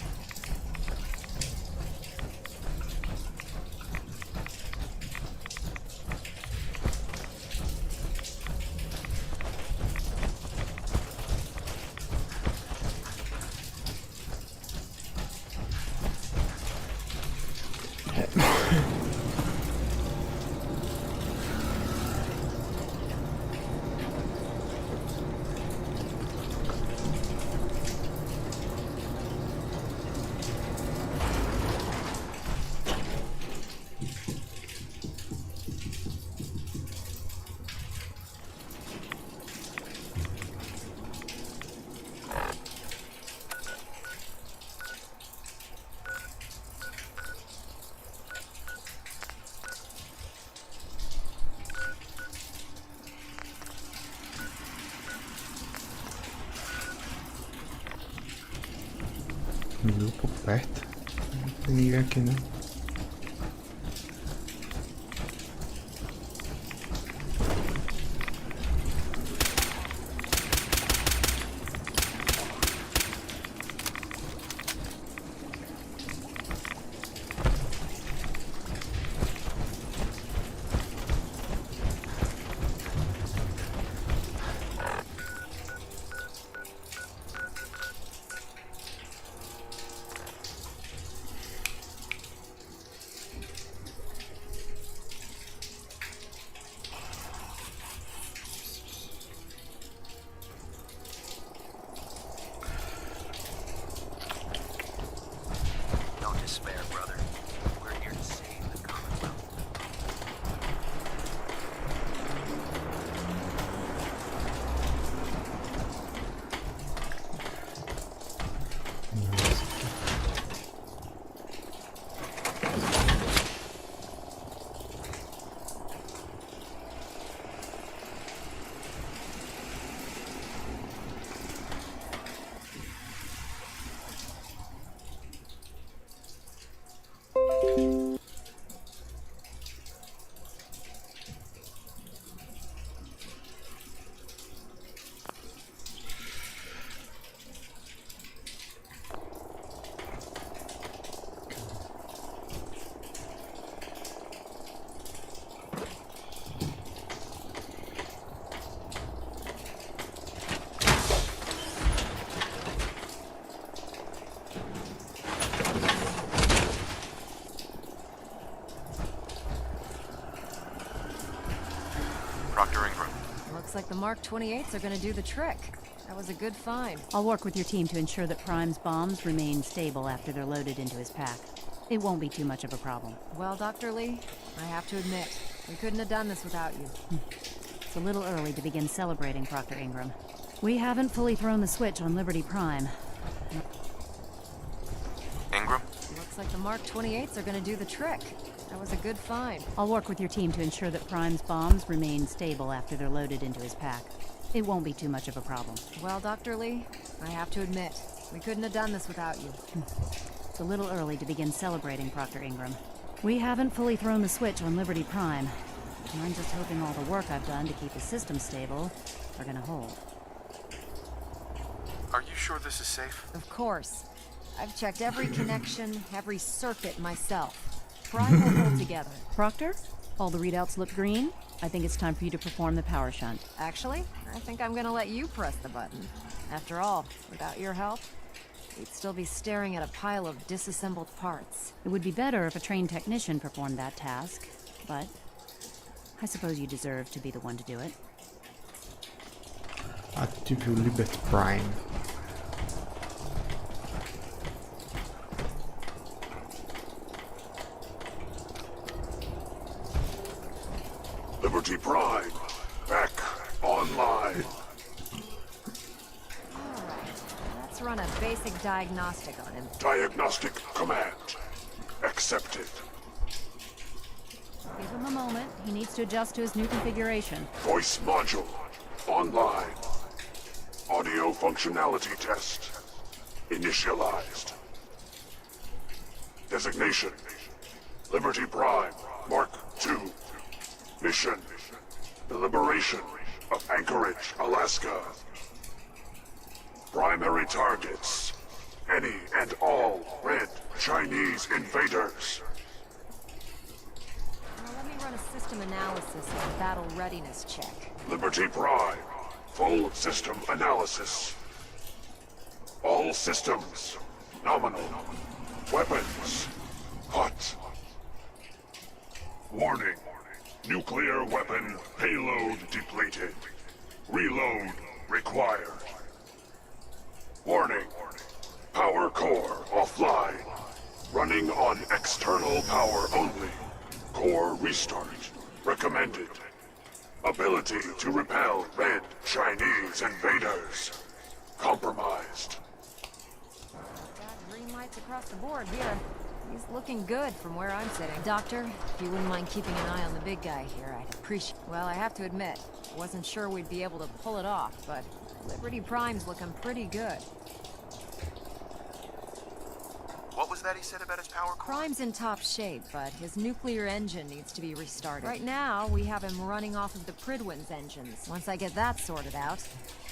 Grupo perto. Não tem ninguém aqui, né? Looks like the Mark 28s are gonna do the trick. That was a good find. I'll work with your team to ensure that Prime's bombs remain stable after they're loaded into his pack. It won't be too much of a problem. Well, Dr. Lee, I have to admit, we couldn't have done this without you. It's a little early to begin celebrating, Proctor Ingram. We haven't fully thrown the switch on Liberty Prime. Ingram? Looks like the Mark 28s are gonna do the trick. That was a good find. I'll work with your team to ensure that Prime's bombs remain stable after they're loaded into his pack. It won't be too much of a problem. Well, Dr. Lee, I have to admit, we couldn't have done this without you. It's a little early to begin celebrating, Proctor Ingram. We haven't fully thrown the switch on Liberty Prime. And I'm just hoping all the work I've done to keep the system stable are gonna hold. Are you sure this is safe? Of course. I've checked every connection, every circuit myself. Prime will hold together. Proctor, all the readouts look green. I think it's time for you to perform the power shunt. Actually, I think I'm gonna let you press the button. After all, without your help, we'd still be staring at a pile of disassembled parts. It would be better if a trained technician performed that task, but I suppose you deserve to be the one to do it. Ative o Liberty Prime. Liberty Prime, back online. Alright, let's run a basic diagnostic on him. Diagnostic command accepted. Give him a moment. He needs to adjust to his new configuration. Voice module online. Audio functionality test initialized. Designation: Liberty Prime Mark II. Mission: the liberation of Anchorage, Alaska. Primary targets: any and all red Chinese invaders. Now let me run a system analysis and battle readiness check. Liberty Prime, full system analysis. All systems nominal. Weapons hot. Warning: nuclear weapon payload depleted. Reload required. Warning: power core offline. Running on external power only. Core restart recommended. Ability to repel red Chinese invaders compromised. Got green lights across the board here. He's looking good from where I'm sitting. Doctor, if you wouldn't mind keeping an eye on the big guy here, I'd appreciate it. Well, I have to admit, wasn't sure we'd be able to pull it off, but Liberty Prime's looking pretty good. What was that he said about his power core? Prime's in top shape, but his nuclear engine needs to be restarted. Right now, we have him running off of the Pridwin's engines. Once I get that sorted out,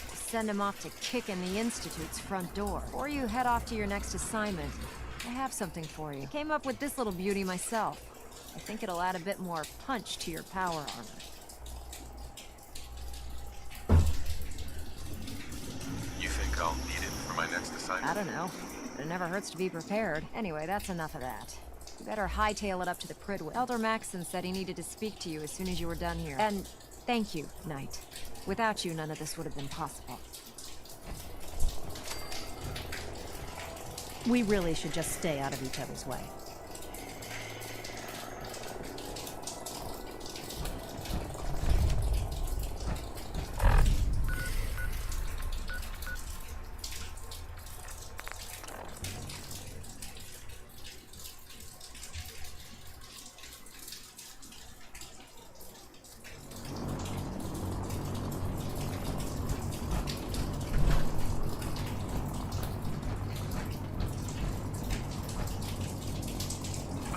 I'll send him off to kick in the Institute's front door. Before you head off to your next assignment, I have something for you. Came up with this little beauty myself. I think it'll add a bit more punch to your power armor. You think I'll need it for my next assignment? I don't know. But it never hurts to be prepared. Anyway, that's enough of that. You better hightail it up to the Pridwin. Elder Maxson said he needed to speak to you as soon as you were done here. And thank you, Knight. Without you, none of this would have been possible. We really should just stay out of each other's way.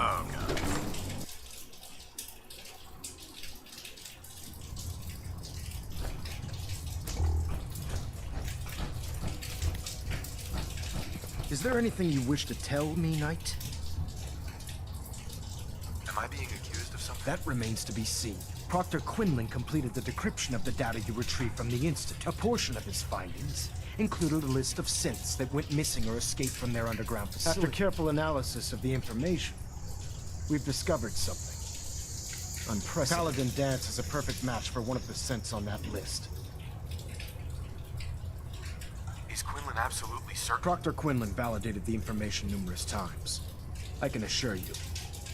Oh, God. Is there anything you wish to tell me, Knight? Am I being accused of something? That remains to be seen. Proctor Quinlan completed the decryption of the data you retrieved from the Institute. A portion of his findings included a list of synths that went missing or escaped from their underground facility. After careful analysis of the information, we've discovered something. unprecedented. Paladin Dance is a perfect match for one of the scents on that list. Is Quinlan absolutely certain? Proctor Quinlan validated the information numerous times. I can assure you,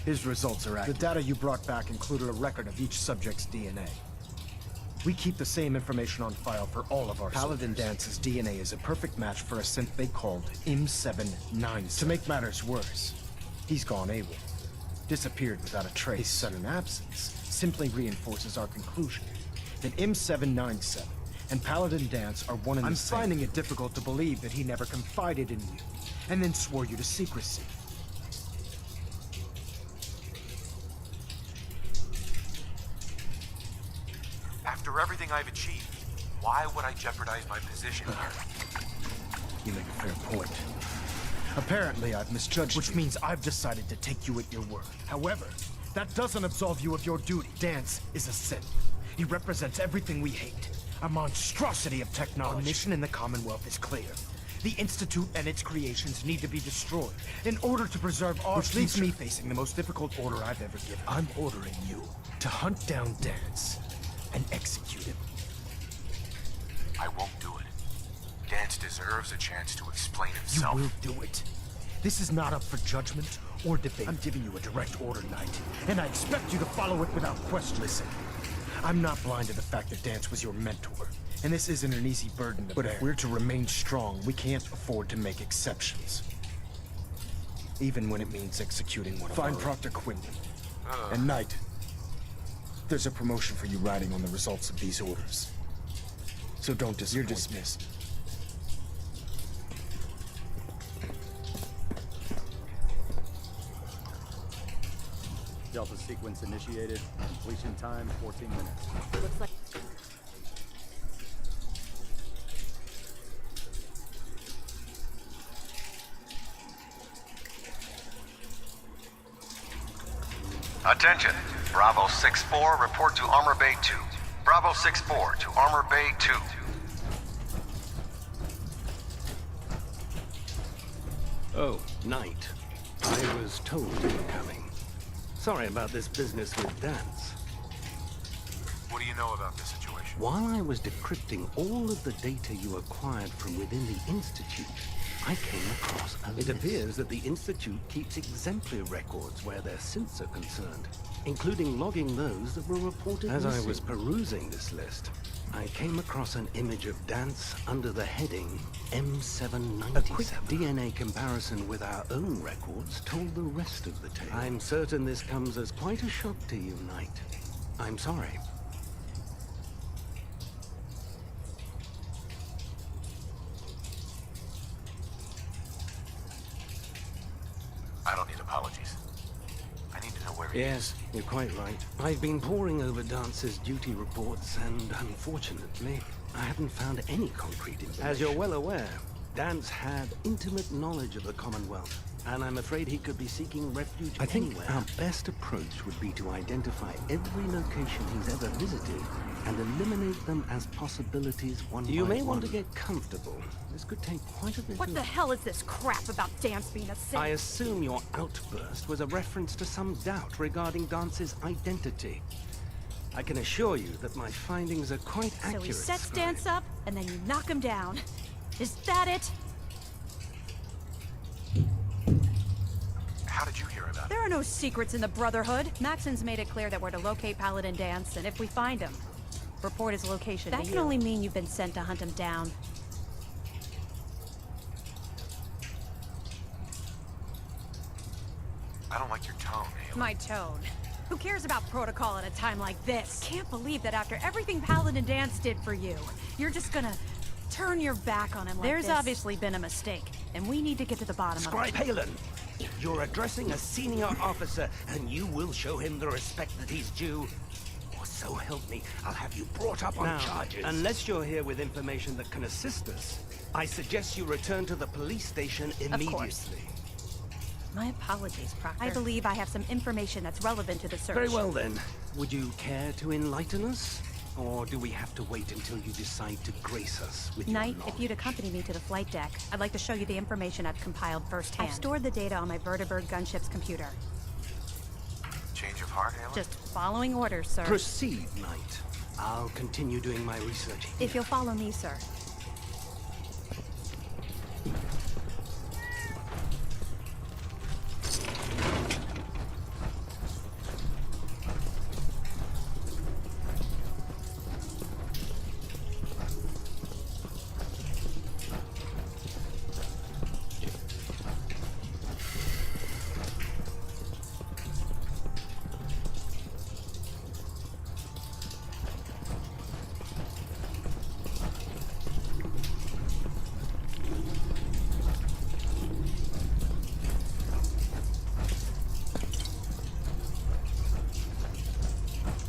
his results are accurate. The data you brought back included a record of each subject's DNA. We keep the same information on file for all of our Paladin Dance's DNA is a perfect match for a synth they called M797. To make matters worse, he's gone AWOL. Disappeared without a trace. His sudden absence simply reinforces our conclusion that M797 and Paladin Dance are one and the same. I'm finding it difficult to believe that he never confided in you, and then swore you to secrecy. After everything I've achieved, why would I jeopardize my position here? You make a fair point. Apparently, I've misjudged you. Which means I've decided to take you at your word. However, that doesn't absolve you of your duty. Dance is a synth. He represents everything we hate. A monstrosity of technology. Our mission in the Commonwealth is clear. The Institute and its creations need to be destroyed in order to preserve our future. Which leaves me facing the most difficult order I've ever given. I'm ordering you to hunt down Dance and execute him. I won't do it. Dance deserves a chance to explain himself. You will do it. This is not up for judgment or debate. I'm giving you a direct order, Knight, and I expect you to follow it without question. Listen, I'm not blind to the fact that Dance was your mentor, and this isn't an easy burden to bear. But if we're to remain strong, we can't afford to make exceptions. Even when it means executing one of our own. Find Proctor Quinlan. And Knight, there's a promotion for you riding on the results of these orders. So don't disappoint. You're dismissed. Delta sequence initiated. Completion time 14 minutes. Looks like... Attention. Bravo 6-4, report to Armor Bay 2. Bravo 6-4 to Armor Bay 2. Oh, Knight. I was told you were coming. Sorry about this business with Dance. What do you know about this situation? While I was decrypting all of the data you acquired from within the Institute, I came across a list. It appears that the Institute keeps exemplary records where their synths are concerned, including logging those that were reported missing. As I was perusing this list, I came across an image of Dance under the heading M797. A quick DNA comparison with our own records told the rest of the tale. I'm certain this comes as quite a shock to you, Knight. I'm sorry. I don't need apologies. I need to know where he is. Yes, you're quite right. I've been poring over Dance's duty reports, and unfortunately, I haven't found any concrete information. As you're well aware, Dance had intimate knowledge of the Commonwealth, and I'm afraid he could be seeking refuge anywhere. I think our best approach would be to identify every location he's ever visited and eliminate them as possibilities one by one. You may want to get comfortable. This could take quite a bit What the hell is this crap about Dance being a synth? I assume your outburst was a reference to some doubt regarding Dance's identity. I can assure you that my findings are quite accurate. So he sets Dance up, and then you knock him down. Is that it? How did you hear about it? There are no secrets in the Brotherhood. Maxon's made it clear that we're to locate Paladin Dance, and if we find him, report his location to you. That can only mean you've been sent to hunt him down. I don't like your tone, Haley. My tone. Who cares about protocol at a time like this? Can't believe that after everything Paladin Dance did for you, you're just gonna turn your back on him like this. There's obviously been a mistake, and we need to get to the bottom of it. Scribe Halen, you're addressing a senior officer, and you will show him the respect that he's due. Or so help me, I'll have you brought up on charges. Unless you're here with information that can assist us, I suggest you return to the police station immediately. Of course. My apologies, Proctor. I believe I have some information that's relevant to the search. Very well then. Would you care to enlighten us? Or do we have to wait until you decide to grace us with Knight, your knowledge? if you'd accompany me to the flight deck, I'd like to show you the information I've compiled firsthand. I've stored the data on my vertibird gunship's computer. Change of part, Halen? Just following orders, sir. Proceed, Knight. I'll continue doing my research here. If you'll follow me, sir.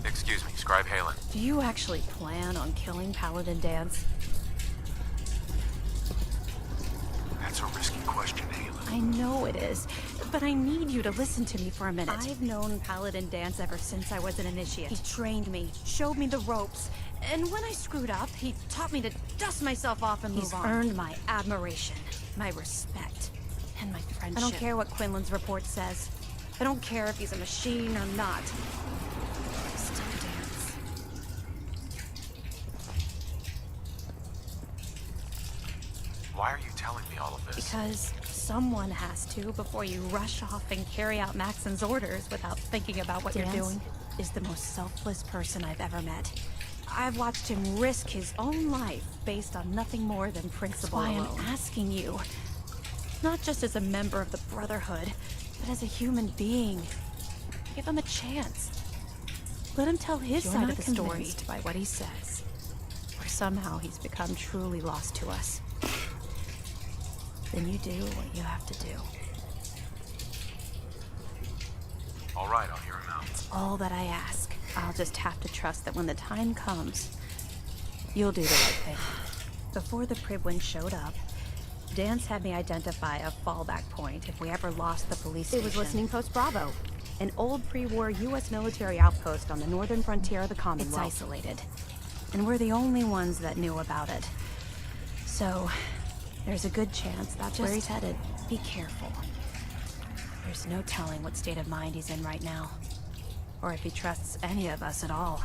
Excuse me, Scribe Halen. Do you actually plan on killing Paladin Dance? That's a risky question, Halen. I know it is, but I need you to listen to me for a minute. I've known Paladin Dance ever since I was an initiate. He trained me, showed me the ropes, and when I screwed up, he taught me to dust myself off and move on. He's earned my admiration, my respect, and my friendship. I don't care what Quinlan's report says. I don't care if he's a machine or not. Still Dance. Why are you telling me all of this? Because someone has to before you rush off and carry out Maxon's orders without thinking about what you're doing. Is the most selfless person I've ever met. I've watched him risk his own life based on nothing more than principle alone. That's why I'm asking you. Not just as a member of the Brotherhood, but as a human being. Give him a chance. Let him tell his side of the story by what he says. Or somehow he's become truly lost to us. Then you do what you have to do. All right, I'll hear him out. It's all that I ask. I'll just have to trust that when the time comes, you'll do the right thing. Before the Pribwin showed up, Dance had me identify a fallback point if we ever lost the police station. It was listening post Bravo. An old pre-war U.S. military outpost on the northern frontier of the Commonwealth. It's isolated, and we're the only ones that knew about it. So, there's a good chance that's where he's headed. Be careful. There's no telling what state of mind he's in right now, or if he trusts any of us at all.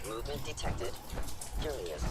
Movement detected. Curious.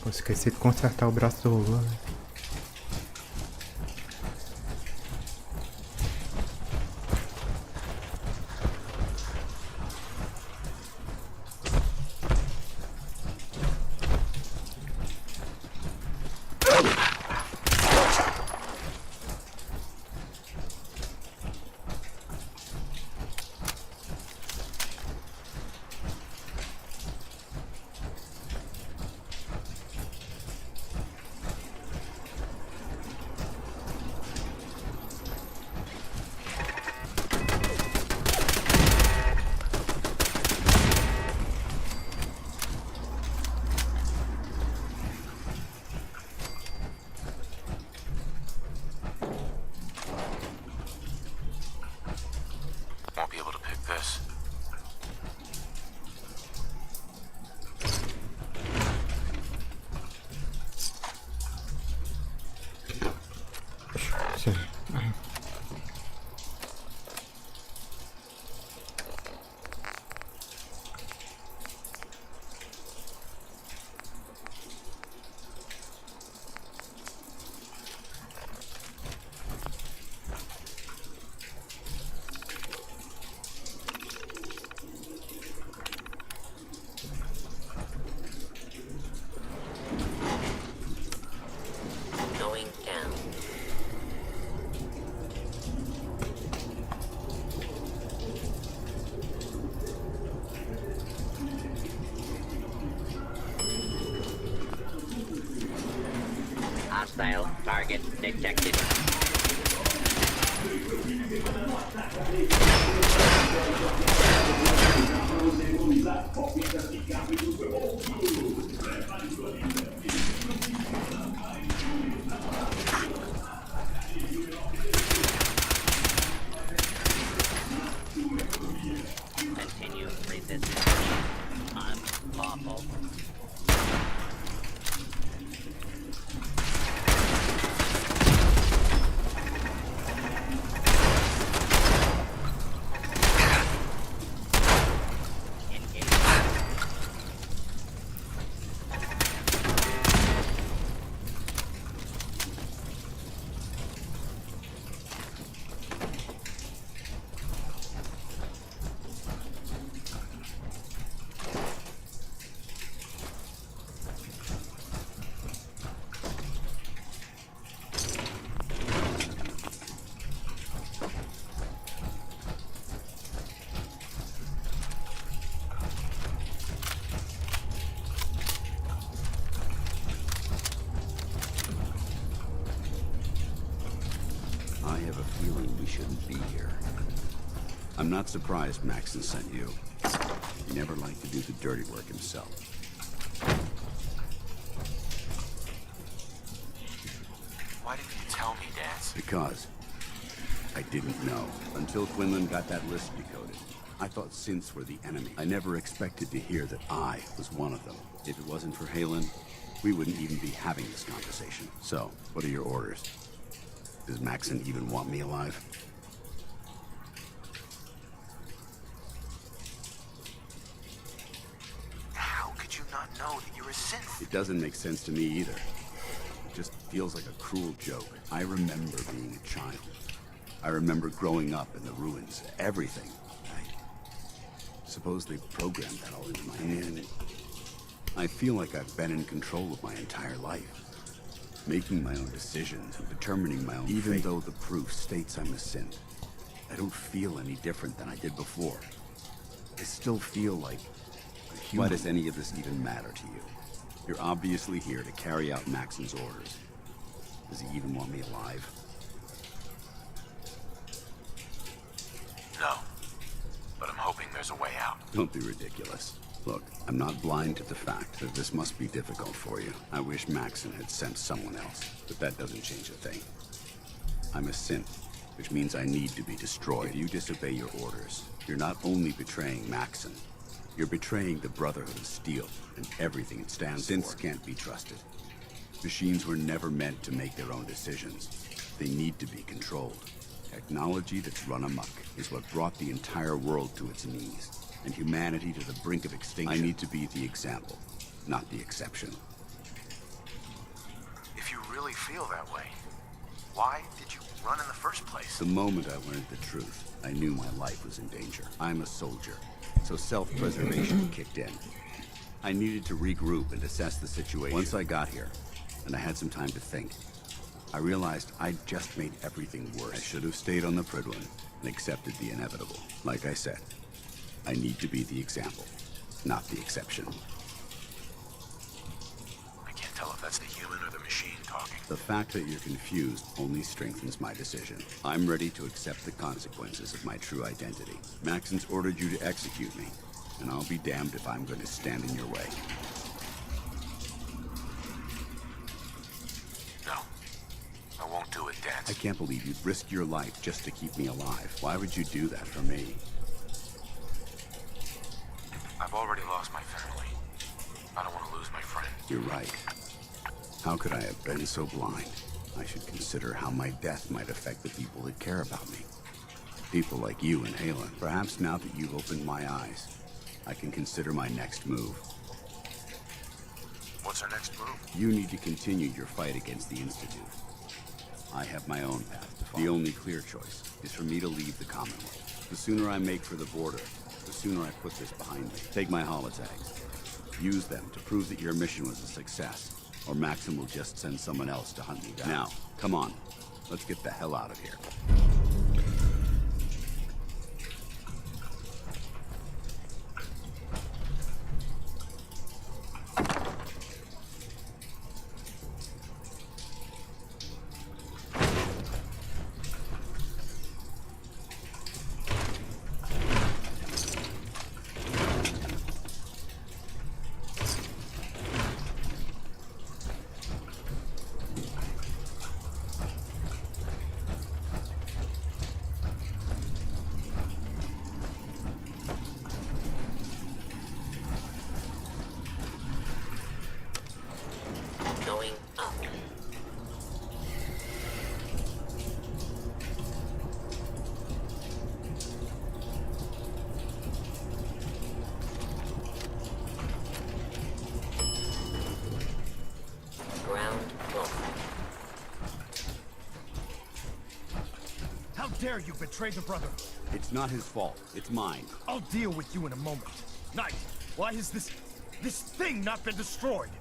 Pô, esqueci de consertar o braço do robô. Hostile target detected. Continue resistance. Unlawful. I have a feeling we shouldn't be here. I'm not surprised Maxon sent you. He never liked to do the dirty work himself. Why didn't you tell me, Dance? Because I didn't know. Until Quinlan got that list decoded. I thought synths were the enemy. I never expected to hear that I was one of them. If it wasn't for Halen, we wouldn't even be having this conversation. So, what are your orders? Does Maxon even want me alive? How could you not know that you're a synth? It doesn't make sense to me either. It just feels like a cruel joke. I remember being a child. I remember growing up in the ruins. Everything. I suppose they programmed that all into my head. I feel like I've been in control of my entire life. Making my own decisions and determining my own fate. Even though the proof states I'm a synth, I don't feel any different than I did before. I still feel like a human. Why does any of this even matter to you? You're obviously here to carry out Maxon's orders. Does he even want me alive? No. But I'm hoping there's a way out. Don't be ridiculous. Look, I'm not blind to the fact that this must be difficult for you. I wish Maxon had sent someone else, but that doesn't change a thing. I'm a synth, which means I need to be destroyed. If you disobey your orders, you're not only betraying Maxon, you're betraying the Brotherhood of Steel and everything it stands for. Synths can't be trusted. Machines were never meant to make their own decisions. They need to be controlled. Technology that's run amok is what brought the entire world to its knees, and humanity to the brink of extinction. I need to be the example, not the exception. If you really feel that way, why did you run in the first place? The moment I learned the truth, I knew my life was in danger. I'm a soldier, so self-preservation kicked in. I needed to regroup and assess the situation. Once I got here, and I had some time to think, I realized I'd just made everything worse. I should have stayed on the Prydwen and accepted the inevitable. Like I said, I need to be the example, not the exception. I can't tell if that's the human or the machine talking. The fact that you're confused only strengthens my decision. I'm ready to accept the consequences of my true identity. Maxon's ordered you to execute me, and I'll be damned if I'm going to stand in your way. No. I won't do it, Dance. I can't believe you'd risk your life just to keep me alive. Why would you do that for me? I've already lost my family. I don't want to lose my friend. You're right. How could I have been so blind? I should consider how my death might affect the people that care about me. People like you and Halen. Perhaps now that you've opened my eyes, I can consider my next move. What's our next move? You need to continue your fight against the Institute. I have my own path to follow. The only clear choice is for me to leave the Commonwealth. The sooner I make for the border, the sooner I put this behind me. Take my holotags. Use them to prove that your mission was a success, or Maxon will just send someone else to hunt me down. Now, come on. Let's get the hell out of here. dare you betray the Brotherhood? It's not his fault. It's mine. I'll deal with you in a moment. Knight, why has this thing not been destroyed?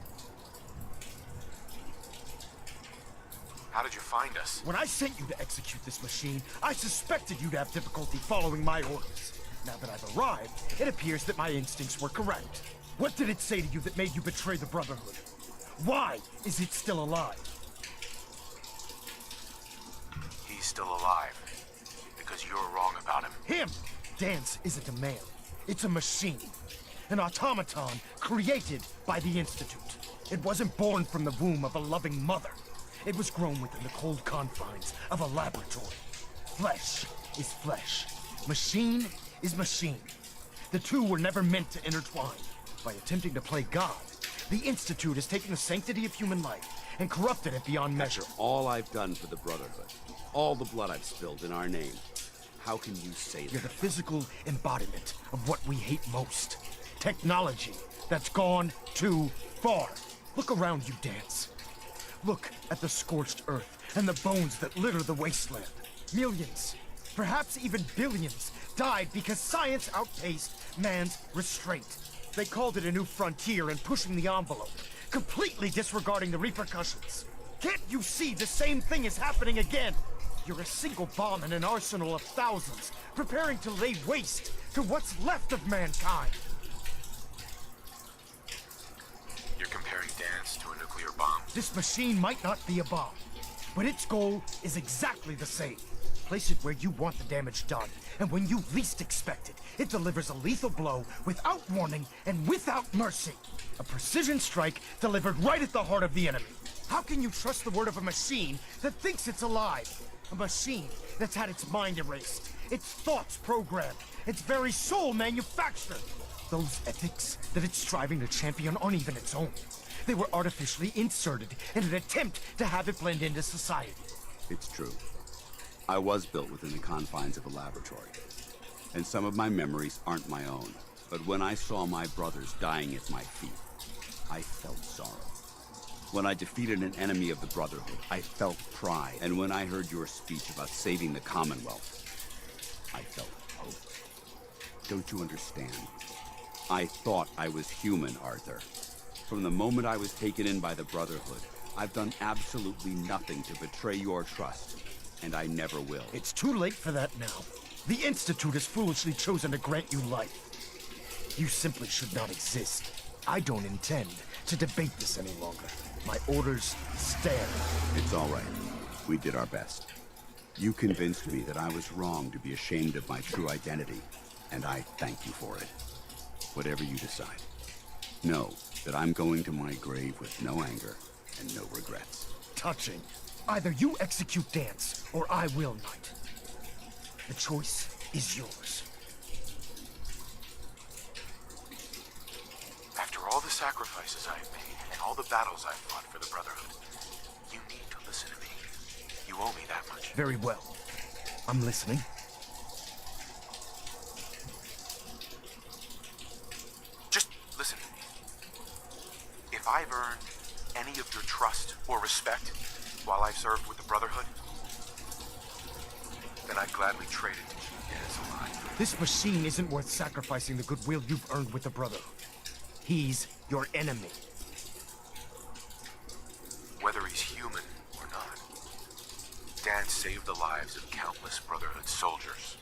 How did you find us? When I sent you to execute this machine, I suspected you'd have difficulty following my orders. Now that I've arrived, it appears that my instincts were correct. What did it say to you that made you betray the Brotherhood? Why is it still alive? He's still alive. Because you're wrong about him. Him! Dance isn't a man. It's a machine. An automaton created by the Institute. It wasn't born from the womb of a loving mother. It was grown within the cold confines of a laboratory. Flesh is flesh. Machine is machine. The two were never meant to intertwine. By attempting to play God, the Institute has taken the sanctity of human life and corrupted it beyond measure. After all I've done for the Brotherhood, all the blood I've spilled in our name, how can you say You're that? the physical embodiment of what we hate most. Technology that's gone too far. Look around you, Dance. Look at the scorched earth and the bones that litter the wasteland. Millions, perhaps even billions, died because science outpaced man's restraint. They called it a new frontier and pushing the envelope, completely disregarding the repercussions. Can't you see the same thing is happening again? You're a single bomb in an arsenal of thousands, preparing to lay waste to what's left of mankind. You're comparing Dance to a nuclear bomb. This machine might not be a bomb, but its goal is exactly the same. Place it where you want the damage done, and when you least expect it, it delivers a lethal blow without warning and without mercy. A precision strike delivered right at the heart of the enemy. How can you trust the word of a machine that thinks it's alive? A machine that's had its mind erased, its thoughts programmed, its very soul manufactured. Those ethics that it's striving to champion aren't even its own. They were artificially inserted in an attempt to have it blend into society. It's true. I was built within the confines of a laboratory. And some of my memories aren't my own. But when I saw my brothers dying at my feet, I felt sorrow. When I defeated an enemy of the Brotherhood, I felt pride. And when I heard your speech about saving the Commonwealth, I felt hope. Don't you understand? I thought I was human, Arthur. From the moment I was taken in by the Brotherhood, I've done absolutely nothing to betray your trust, and I never will. It's too late for that now. The Institute has foolishly chosen to grant you life. You simply should not exist. I don't intend to debate this any longer. My orders stand. It's all right. We did our best. You convinced me that I was wrong to be ashamed of my true identity, and I thank you for it. Whatever you decide. Know that I'm going to my grave with no anger and no regrets. Touching. Either you execute Dance, or I will, Knight. The choice is yours. After all the sacrifices I've made and all the battles I've fought for the Brotherhood, you need to listen to me. You owe me that much. Very well. I'm listening. Just listen to me. If I've earned any of your trust or respect while I've served with the Brotherhood, then I'd gladly trade it to keep Dance alive. This machine isn't worth sacrificing the goodwill you've earned with the Brotherhood. He's your enemy. Whether he's human or not, Dance saved the lives of countless Brotherhood soldiers.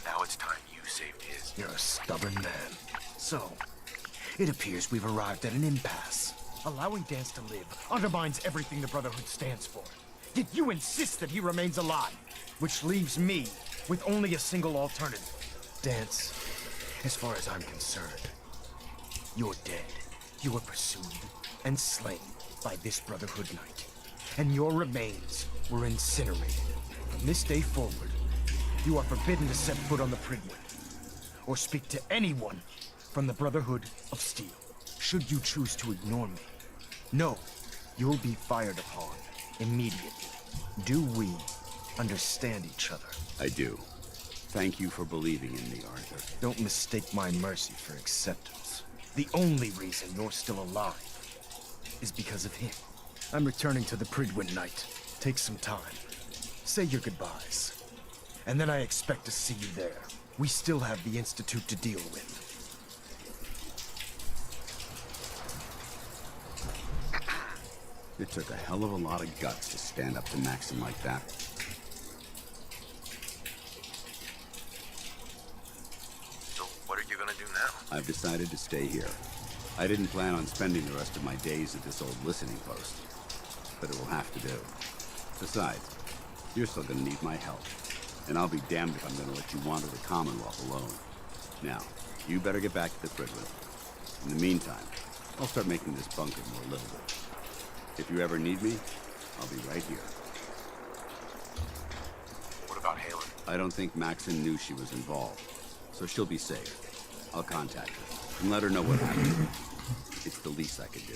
Now it's time you saved his. You're a stubborn man. So, it appears we've arrived at an impasse. Allowing Dance to live undermines everything the Brotherhood stands for. Yet you insist that he remains alive, which leaves me with only a single alternative. Dance, as far as I'm concerned, you're dead. You were pursued and slain by this Brotherhood Knight, and your remains were incinerated. From this day forward, you are forbidden to set foot on the Prydwen, or speak to anyone from the Brotherhood of Steel. Should you choose to ignore me, know you'll be fired upon immediately. Do we understand each other? I do. Thank you for believing in me, Arthur. Don't mistake my mercy for acceptance. The only reason you're still alive is because of him. I'm returning to the Prydwen Knight. Take some time. say your goodbyes. And then I expect to see you there. We still have the Institute to deal with. It took a hell of a lot of guts to stand up to Maxim like that. So what are you gonna do now? I've decided to stay here. I didn't plan on spending the rest of my days at this old listening post, but it will have to do. Besides, you're still gonna need my help, and I'll be damned if I'm gonna let you wander the Commonwealth alone. Now, you better get back to the Prison. In the meantime, I'll start making this bunker more livable. If you ever need me, I'll be right here. What about Halen? I don't think Maxim knew she was involved, so she'll be safe. I'll contact her and let her know what happened. It's the least I could do.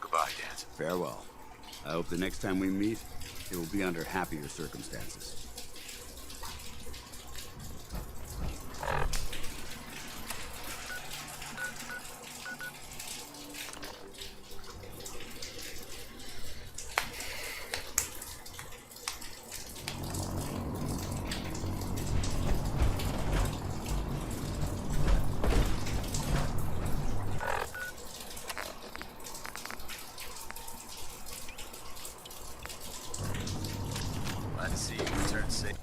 Goodbye, Dance. Farewell. I hope the next time we meet, it will be under happier circumstances. Let's see you return safe.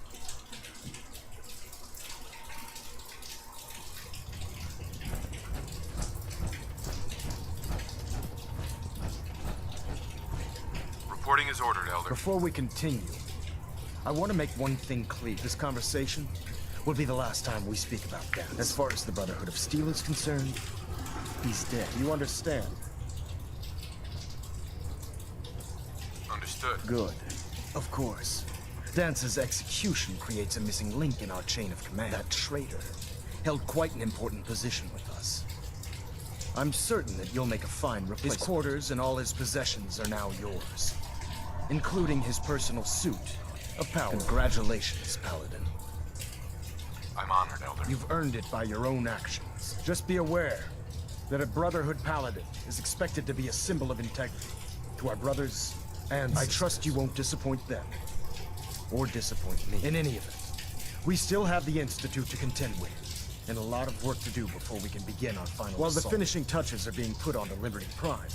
Reporting is ordered, Elder. Before we continue, I want to make one thing clear. This conversation will be the last time we speak about Dan. As far as the Brotherhood of Steel is concerned, he's dead. You understand? Understood. Good. Of course. Dance's execution creates a missing link in our chain of command. That traitor held quite an important position with us. I'm certain that you'll make a fine replacement. His quarters and all his possessions are now yours, including his personal suit of power. Congratulations, Paladin. I'm honored, Elder. You've earned it by your own actions. Just be aware that a Brotherhood Paladin is expected to be a symbol of integrity to our brothers and I trust you won't disappoint them. Or disappoint me. In any event, we still have the Institute to contend with, and a lot of work to do before we can begin our final While assault. The finishing touches are being put onto Liberty Prime,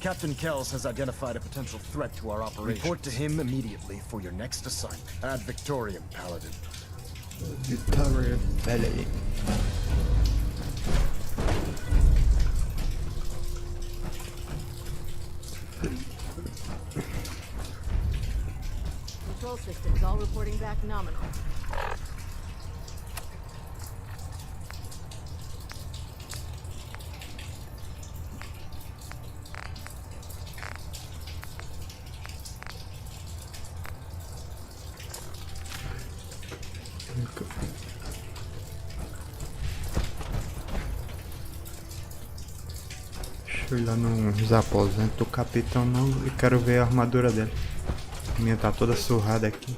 Captain Kells has identified a potential threat to our operation. Report to him immediately for your next assignment. Ad Victoriam, Paladin. Victoria Valley. Control systems all reporting back nominal. Deixa eu ir lá nos aposentos do capitão não e quero ver a armadura dele. A minha tá toda surrada aqui.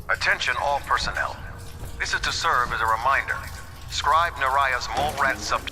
Attention all personnel. This is to serve as a reminder. Scribe Naraya's mole rat sub...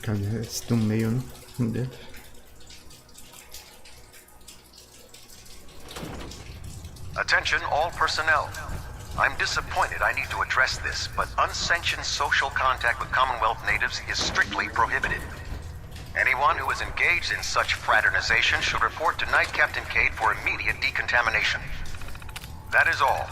Cadê esse do meio, né? Um deles. Attention all personnel. I'm disappointed I need to address this, but unsanctioned social contact with Commonwealth natives is strictly prohibited. Anyone who is engaged in such fraternization should report to Knight Captain Cade for immediate decontamination. That is all.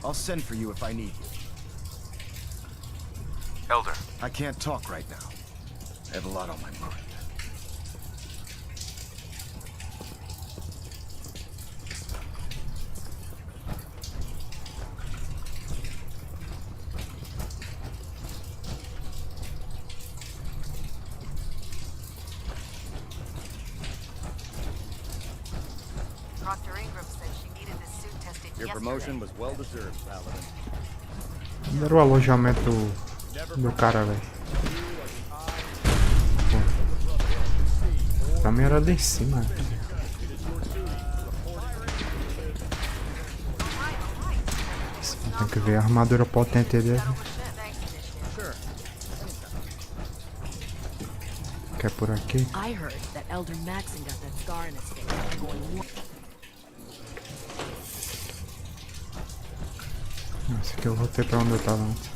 I'll send for you if I need you. Elder. I can't talk right now. I have a lot on my mind. Dr. Ingram said she needed this suit tested Your yesterday. promotion was well deserved, Paladin. Era o alojamento do cara, velho. Pra mim era lá em cima. Tem que ver a armadura potente dele. Que é por aqui. I heard that Elder Maxon got that scar in his face. Esse aqui eu voltei pra onde eu tava antes.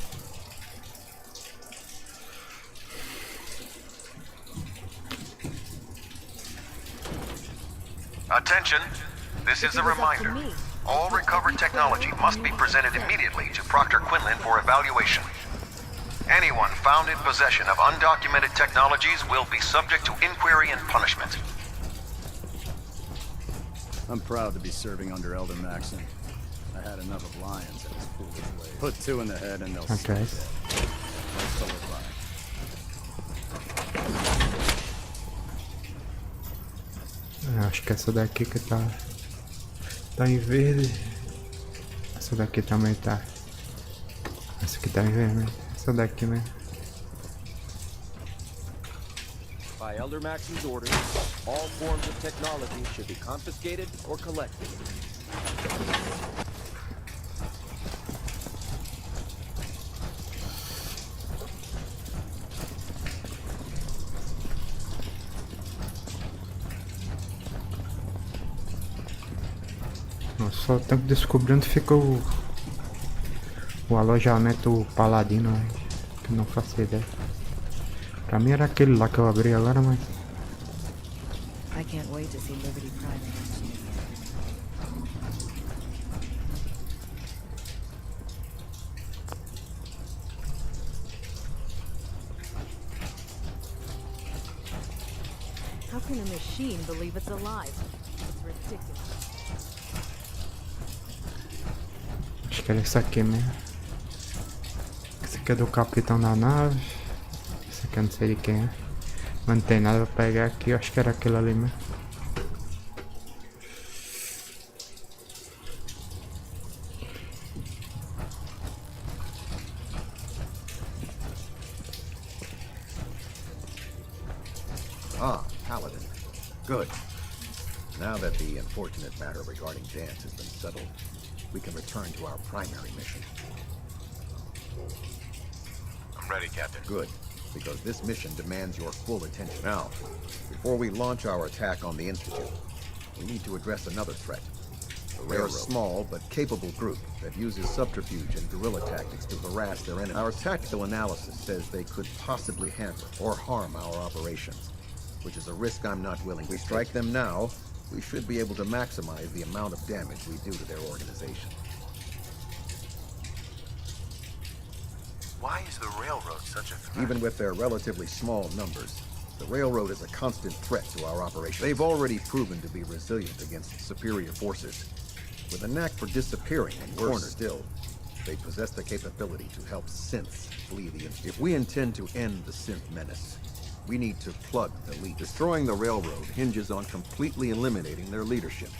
Attention, this is a reminder. All recovered technology must be presented immediately to Proctor Quinlan for evaluation. Anyone found in possession of undocumented technologies will be subject to inquiry and punishment. I'm proud to be serving under Elder Maxon. I had enough of lions and his foolish ways. Put two in the head and they'll see Okay. Let's solidify. Acho que essa daqui que tá em verde. Essa daqui também tá. Essa aqui tá em vermelho. Essa daqui mesmo. By Elder Maxon's orders, all forms of technology should be confiscated or collected. Eu só tenho que descobrir onde fica o alojamento paladino, né? Que eu não faço ideia. Pra mim era aquele lá que eu abri agora, mas... I can't wait to see Liberty Prime in action again. How can a machine believe it's alive? It's ridiculous. Acho que era esse aqui mesmo. Esse aqui é do capitão da nave. Esse aqui eu não sei de quem é. Mas não tem nada pra pegar aqui. Eu acho que era aquilo ali mesmo. Ah, Paladin. Good. Now that the unfortunate matter regarding Dance has been settled, we can return to our primary mission. I'm ready, Captain. Good, because this mission demands your full attention. Now, before we launch our attack on the Institute, we need to address another threat. They're a small but capable group that uses subterfuge and guerrilla tactics to harass their enemies. Our tactical analysis says they could possibly hamper or harm our operations, which is a risk I'm not willing to take. If we strike them now, we should be able to maximize the amount of damage we do to their organization. Why is the railroad such a threat? Even with their relatively small numbers, the railroad is a constant threat to our operation. They've already proven to be resilient against superior forces. With a knack for disappearing and worse still, they possess the capability to help synths flee the Institute. If we intend to end the synth menace, we need to plug the lead. Destroying the railroad hinges on completely eliminating their leadership.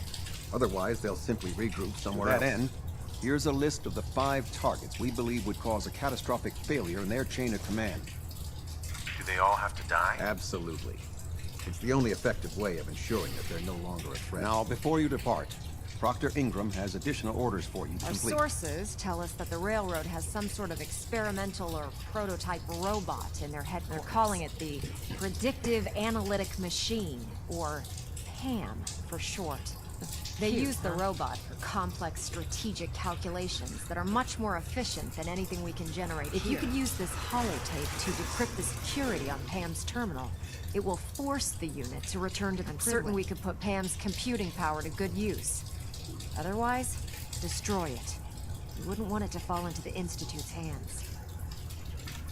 Otherwise, they'll simply regroup somewhere else. To that end, Here's a list of the 5 targets we believe would cause a catastrophic failure in their chain of command. Do they all have to die? Absolutely. It's the only effective way of ensuring that they're no longer a threat. Now, before you depart, Proctor Ingram has additional orders for you to Our complete. sources tell us that the railroad has some sort of experimental or prototype robot in their headquarters. They're calling it the Predictive Analytic Machine, or PAM for short. They use the robot for complex strategic calculations that are much more efficient than anything we can generate. If you could use this holotape to decrypt the security on Pam's terminal, it will force the unit to return to the prison. I'm certain we could put Pam's computing power to good use. Otherwise, destroy it. You wouldn't want it to fall into the Institute's hands.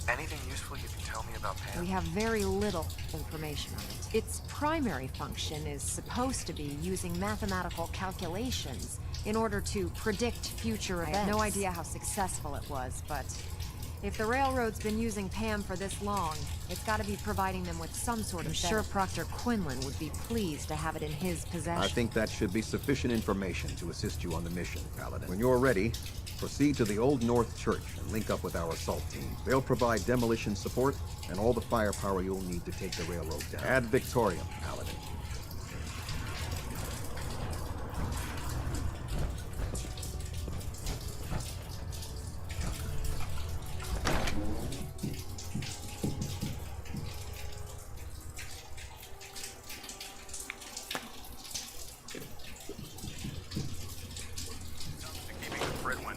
Anything useful you can tell me about Pam? We have very little information on it. Its primary function is supposed to be using mathematical calculations in order to predict future events. I have no idea how successful it was, but if the railroad's been using Pam for this long, it's got to be providing them with some sort of I'm sure Proctor Quinlan would be pleased to have it in his possession. I think that should be sufficient information to assist you on the mission, Paladin. When you're ready, proceed to the Old North Church and link up with our assault team. They'll provide demolition support and all the firepower you'll need to take the railroad down. Ad Victoriam, Paladin.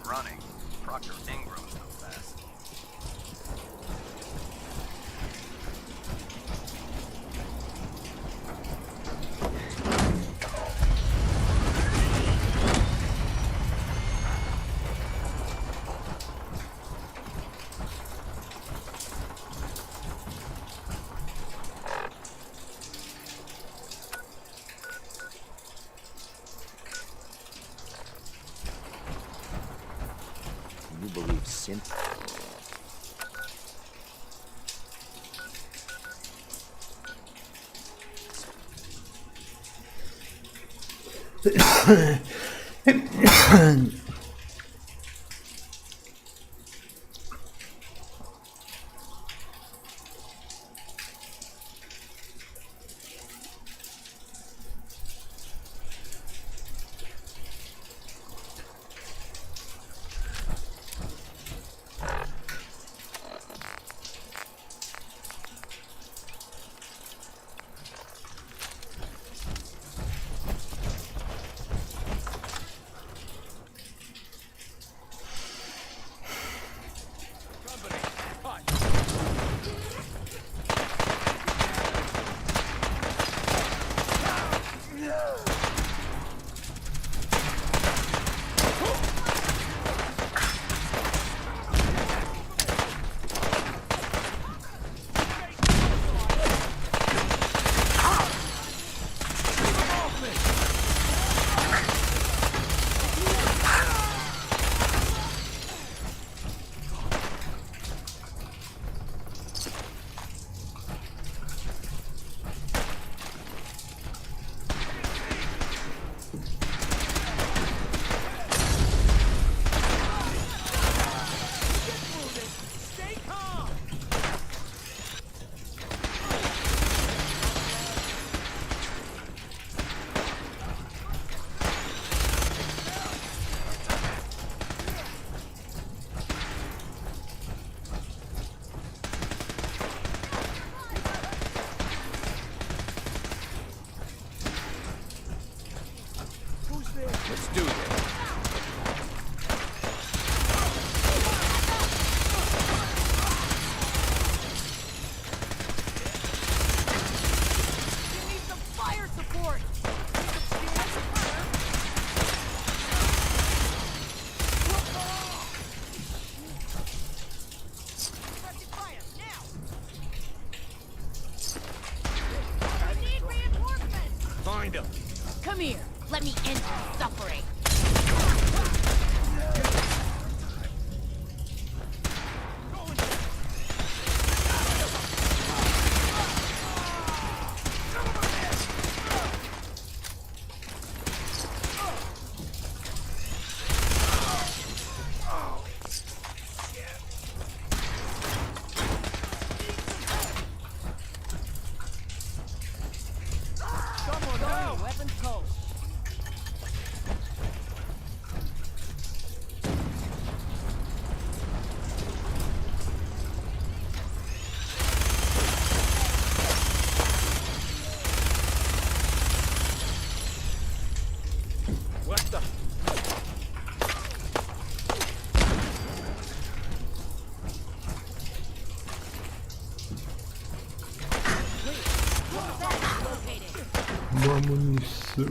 Running. Proctor Ingram's no fast. You believe synth? Let's do this. Fire support! Find him. Come here, let me end your suffering. Weapons cold. What the? Boa munição.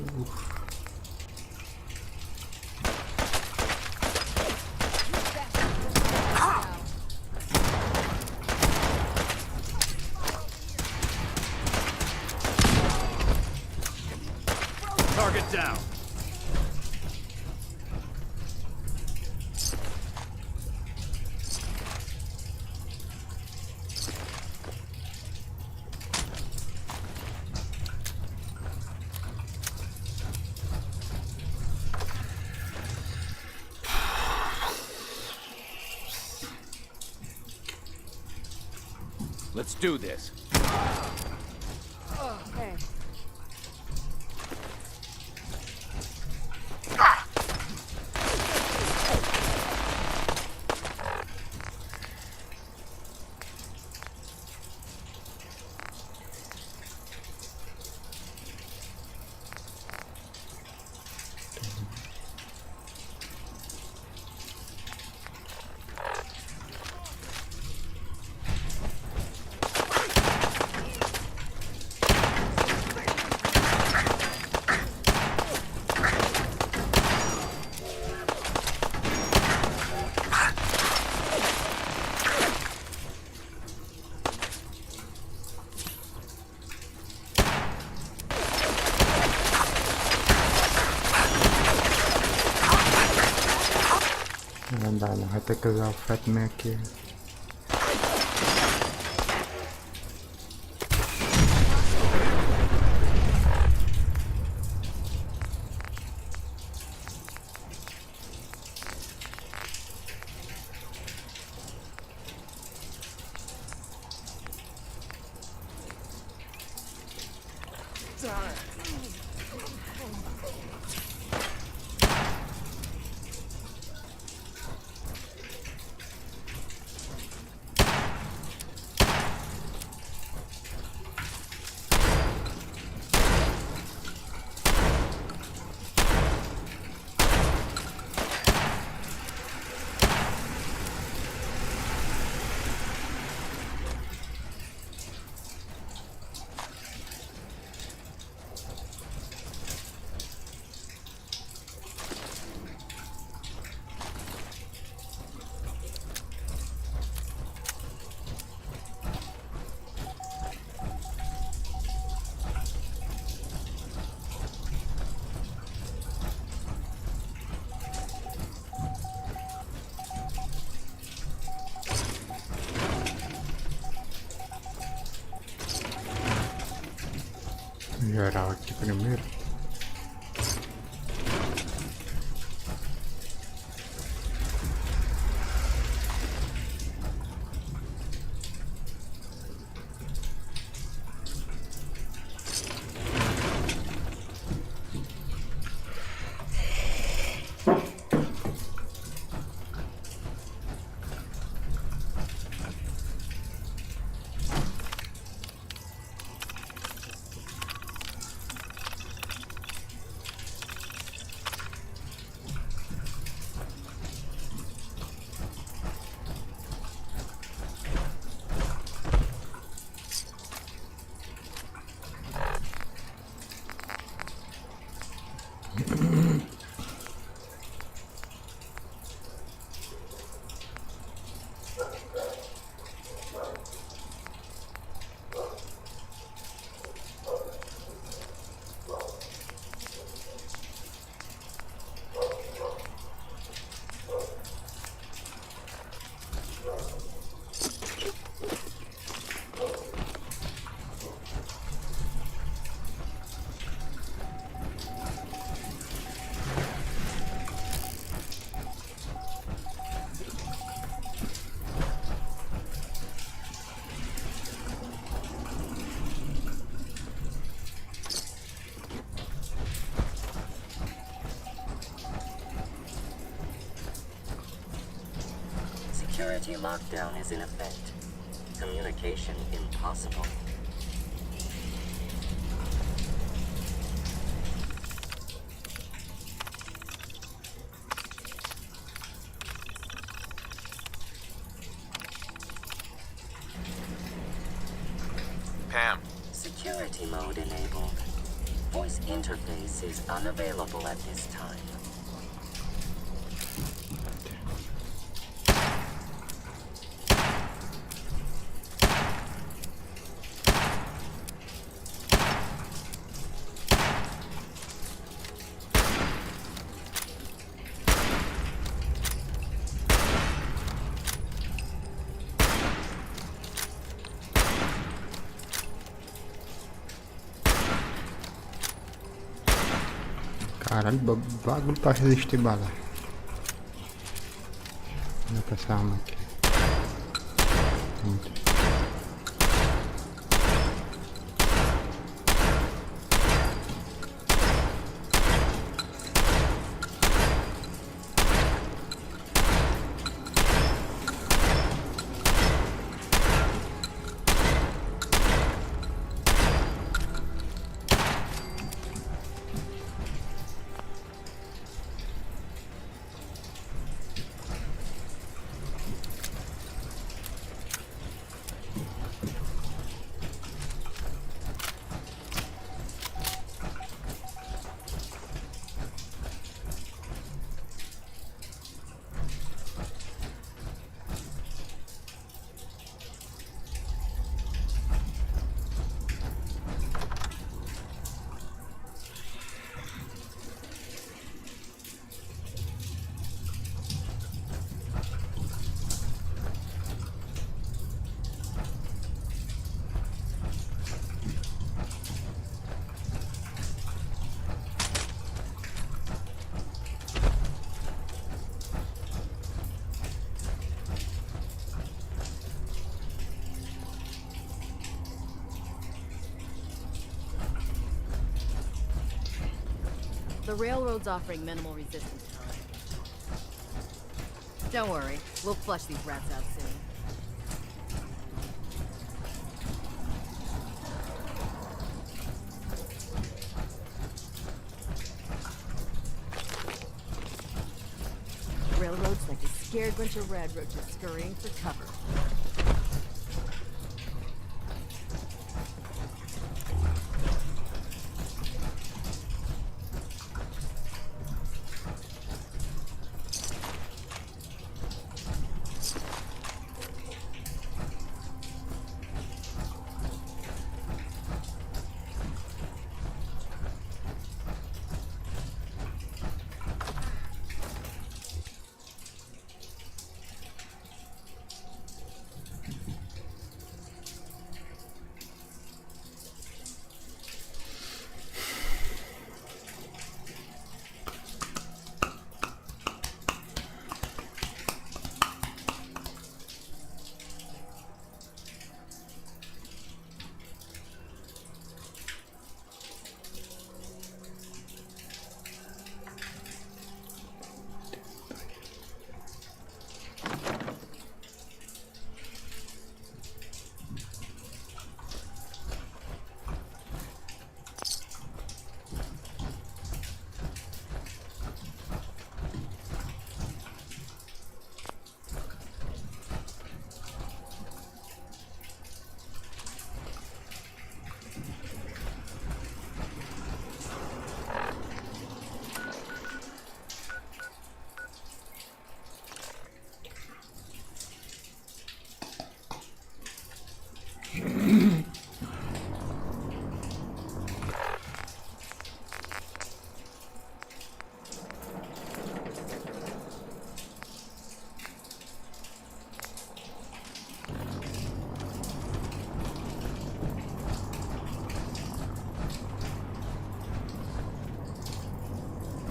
Target down. Let's do this. Oh, hey. Não dá, não. Vai ter que usar o Fatman aqui. Geral aqui primeiro. Security lockdown is in effect. Communication impossible. Pam. Security mode enabled. Voice interface is unavailable at this time. Caralho, bagulho pra resistir bala. Olha pra essa arma aqui. Muito. The railroad's offering minimal resistance time. Don't worry, we'll flush these rats out soon. Railroad's like a scared bunch of red roaches scurrying for cover.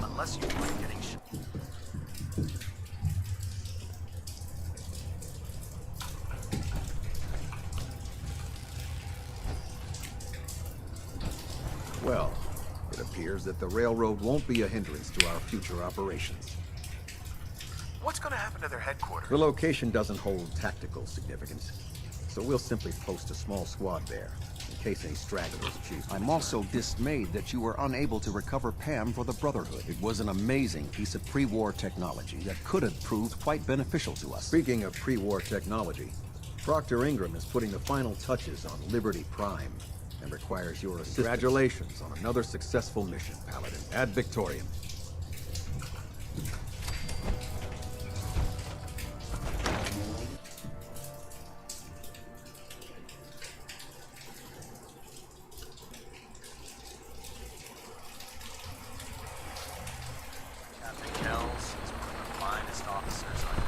Unless you mind getting shot. Well, it appears that the railroad won't be a hindrance to our future operations. What's gonna happen to their headquarters? The location doesn't hold tactical significance, so we'll simply post a small squad there, in case any stragglers choose to I'm return. also dismayed that you were unable to recover Pam for the Brotherhood. It was an amazing piece of pre-war technology that could have proved quite beneficial to us. Speaking of pre-war technology, Proctor Ingram is putting the final touches on Liberty Prime and requires your assistance. Congratulations on another successful mission, Paladin. Ad Victoriam. Captain Kells is one of the finest officers I've ever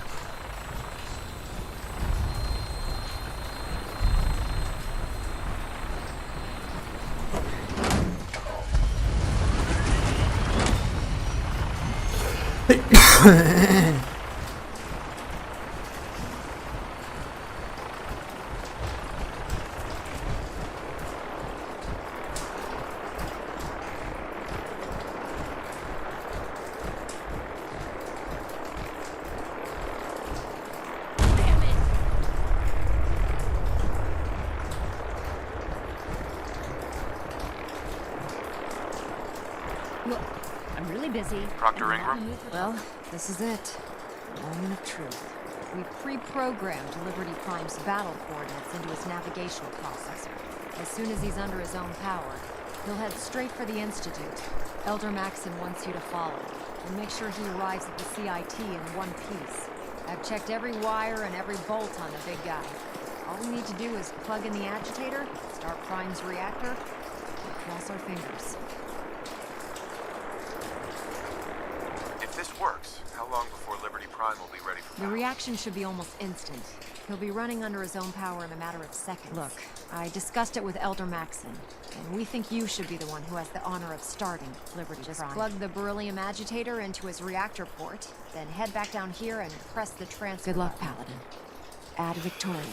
Look, I'm really busy. Proctor Ingram? Well, this is it. Moment of truth. We pre-programmed Liberty Prime's battle coordinates into his navigational processor. As soon as he's under his own power, he'll head straight for the Institute. Elder Maxon wants you to follow, and make sure he arrives at the CIT in one piece. I've checked every wire and every bolt on the big guy. All we need to do is plug in the agitator, start Prime's reactor, and cross our fingers. If this works, how long before Liberty Prime will be ready for The reaction should be almost instant. He'll be running under his own power in a matter of seconds. Look, I discussed it with Elder Maxon, and we think you should be the one who has the honor of starting Liberty Prime. Just plug the beryllium agitator into his reactor port, then head back down here and press the transfer. Good luck, Paladin. Ad Victoriam.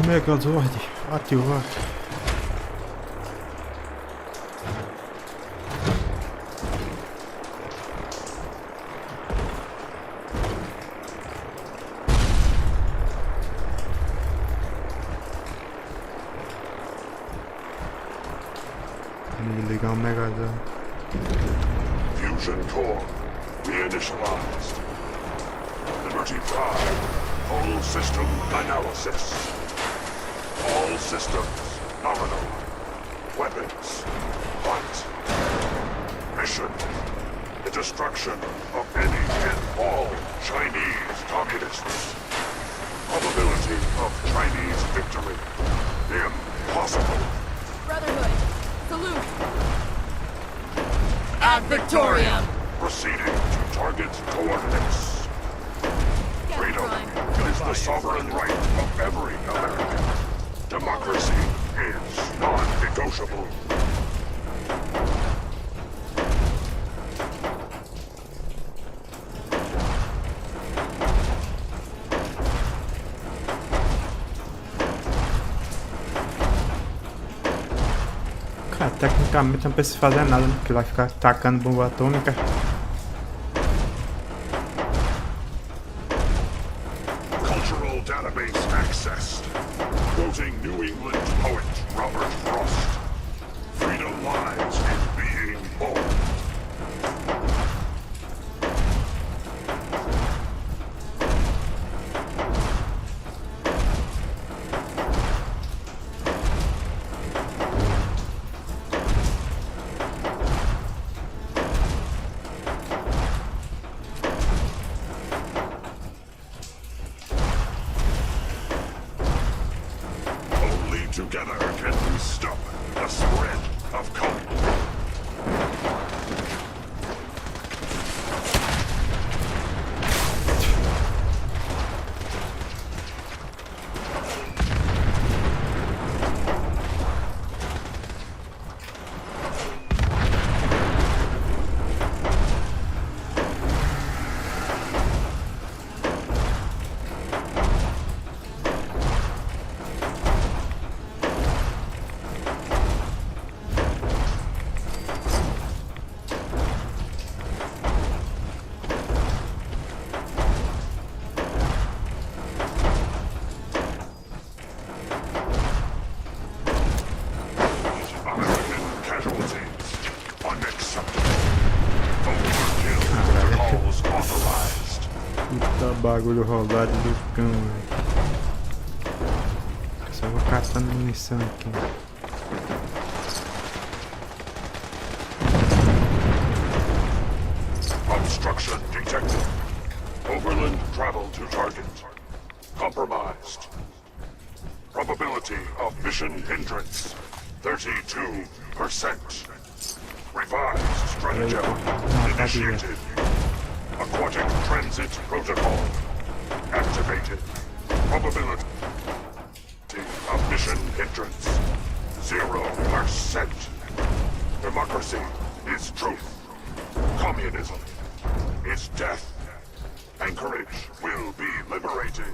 Megazord, ativar. Ligar o Megazord. Fusion core reinitialized. Liberty Prime. Whole system analysis. All systems nominal. Weapons hot. Mission: the destruction of any and all Chinese communists. Probability of Chinese victory: impossible. Brotherhood, salute! Ad Victoriam! Proceeding to target coordinates. Freedom is the sovereign right of every American. Democracy is non-negotiable. Cara, tecnicamente não precisa fazer nada, né? Porque vai ficar tacando bomba atômica. Cultural database accessed. Quoting New England poet Robert Frost. Freedom lies in being bold. Only together can we stop the spread of conflict. bagulho roubado do cão, velho. Só vou caçando munição aqui. Obstruction detected. Overland travel to target. Compromised. Probability of mission hindrance, 32%. Revised stratagem initiated. Aquatic transit protocol activated. Probability of mission hindrance, 0%. Democracy is truth. Communism is death. Anchorage will be liberated.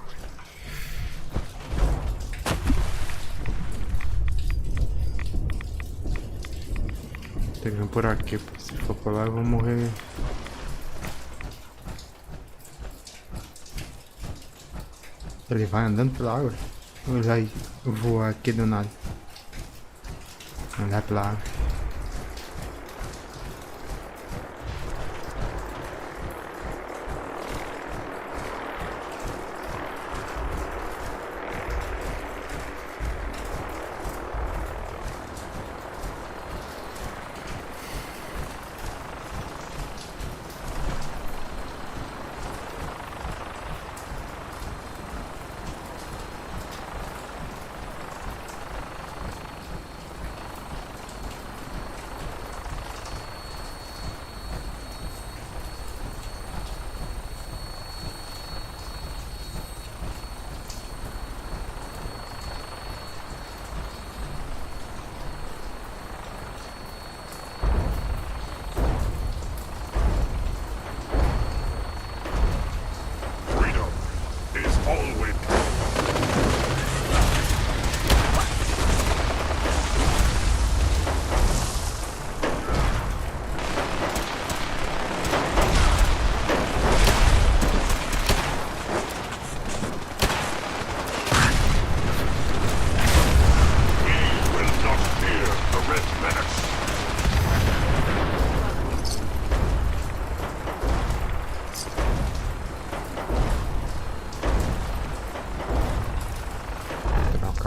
Tem que vir por aqui, porque se for por lá eu vou morrer. Ele vai andando pela água? Ou ele vai voar aqui do nada? Andar pela água.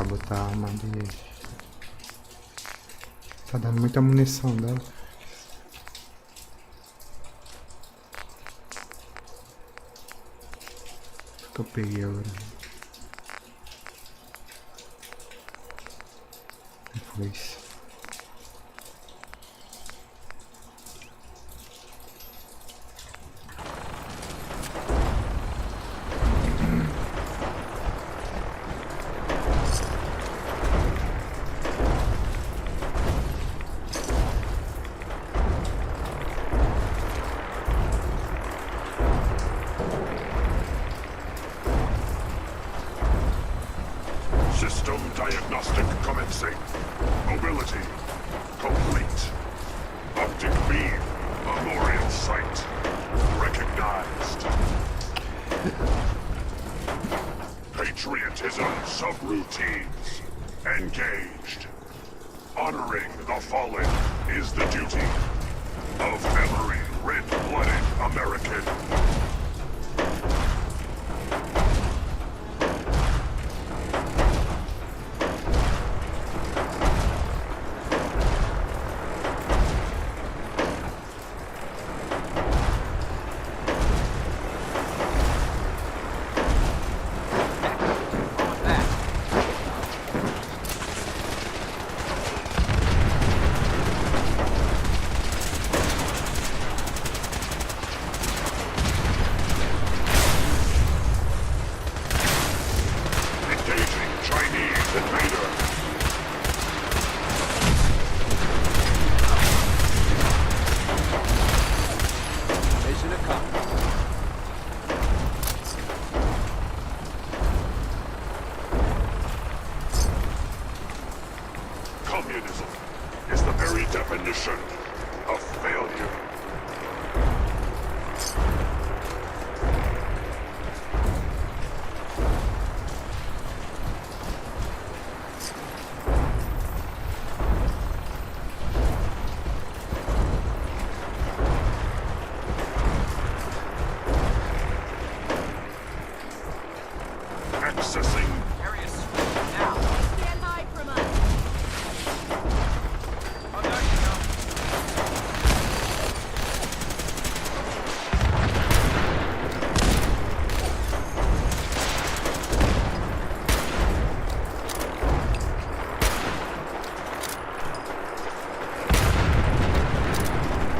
Botar a arma dele. Tá dando muita munição dela. Que eu peguei agora. Foi isso. System diagnostic commencing. Mobility complete. Optic beam memorial site recognized. Patriotism subroutines engaged. Honoring the fallen is the duty of every red-blooded American. Accessing. Area sweet now. Stand high from us. Oh, there you go.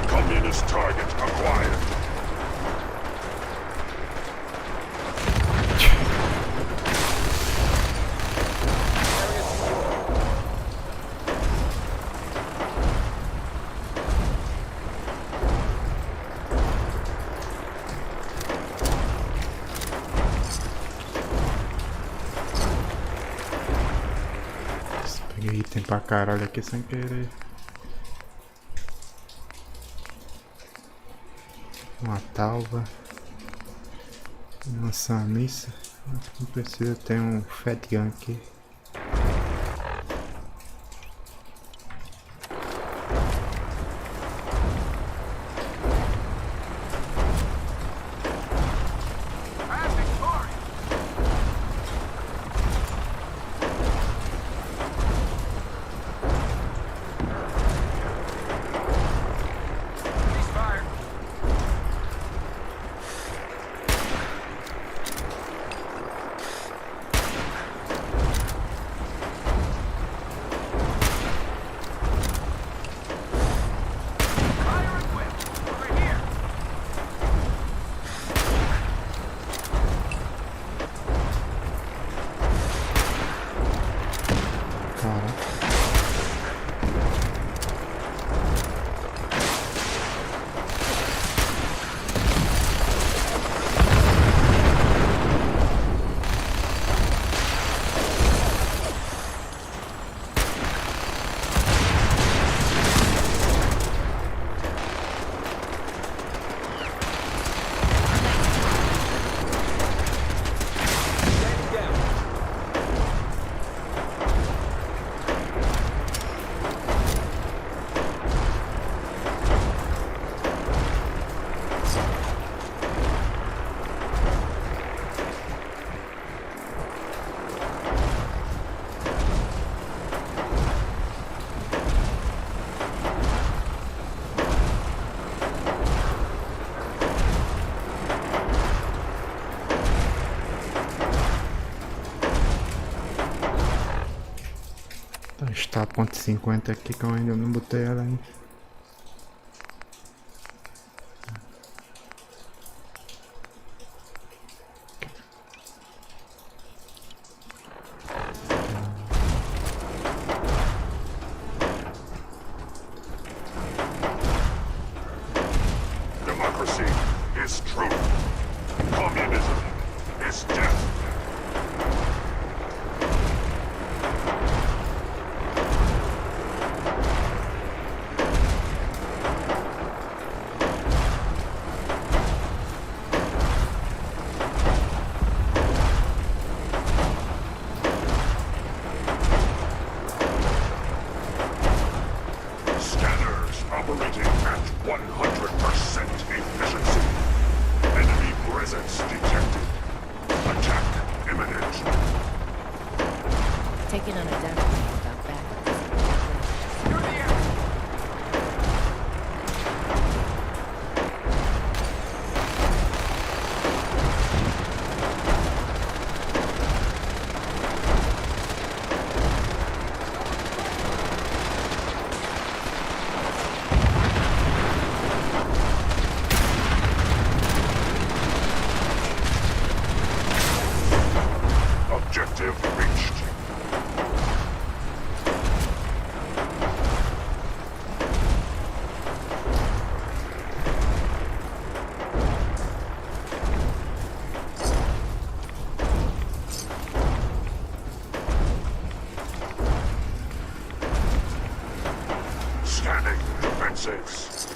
Communist target acquired. Peguei item pra caralho aqui sem querer. Uma talva. Uma samissa. Não precisa ter um fat gun aqui. Está a ponto 50 aqui que eu ainda não botei ela ainda. Democracy is truth. Communism is death. Scanners operating at 100% efficiency. Enemy presence detected. Attack imminent. Taking on a death without backup. You're the air. Objective reached. Scanning defenses.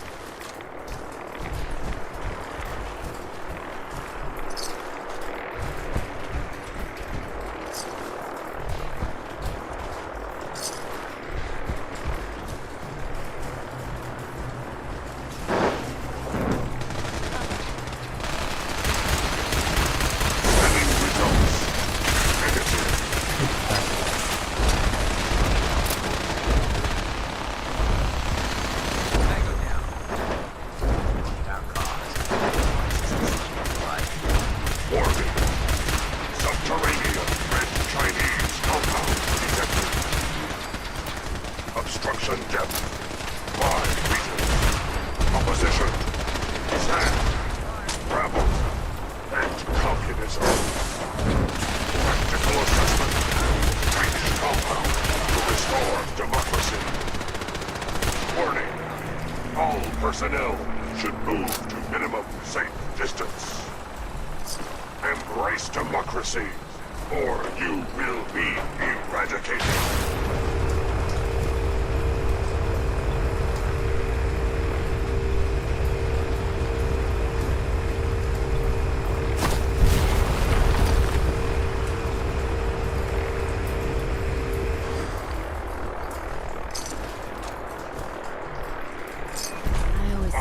Subterranean red Chinese compound detected. Obstruction depth 5 meters. Opposition. Sand. Gravel. And communism. Practical assessment. Chinese compound to restore democracy. Warning. All personnel should move to minimum safe distance. Embrace democracy, or you will be eradicated.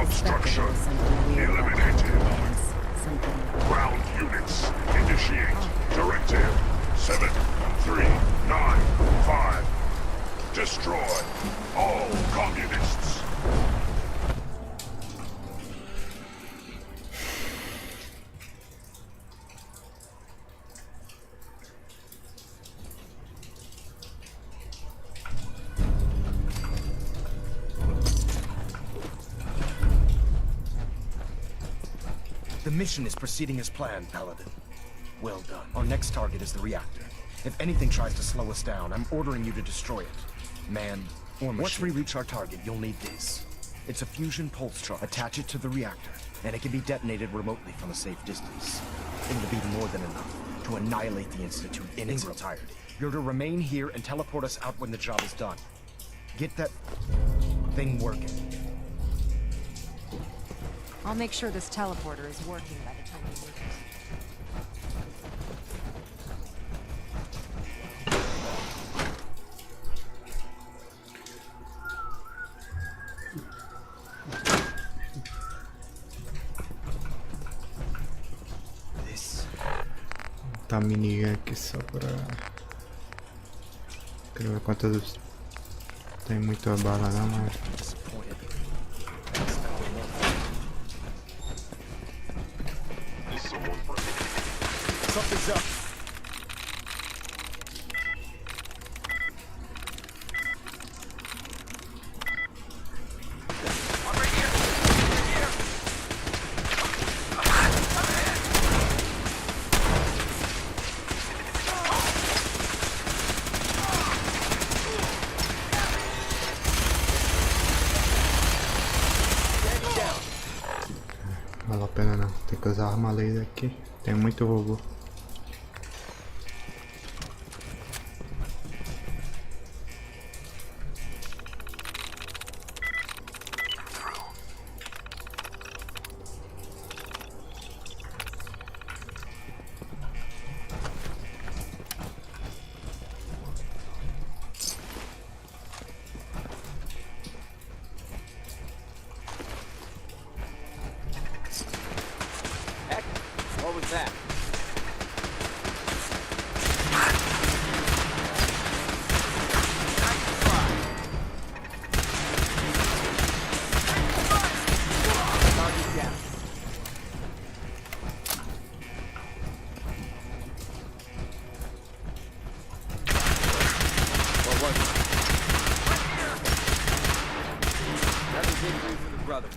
Obstruction eliminated. Ground units initiate. Directive 7395. Destroy all communists. The mission is proceeding as planned, Paladin. Well done. Our next target is the reactor. If anything tries to slow us down, I'm ordering you to destroy it. Man or machine. Once we reach our target, you'll need this. It's a fusion pulse charge. Attach it to the reactor, and it can be detonated remotely from a safe distance. It'll be more than enough to annihilate the Institute in its entirety. You're to remain here and teleport us out when the job is done. Get that thing working. I'll make sure this teleporter is working by the time we leave it. Tá minigun aqui só pra... Quero ver quantas... Tem muita bala não, mas... Something's up. Não vale a pena não, tem que usar arma laser aqui, tem muito robô. What was that? Brother.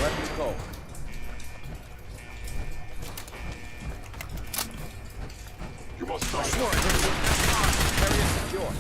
Weapons cold. You must not. Area secure.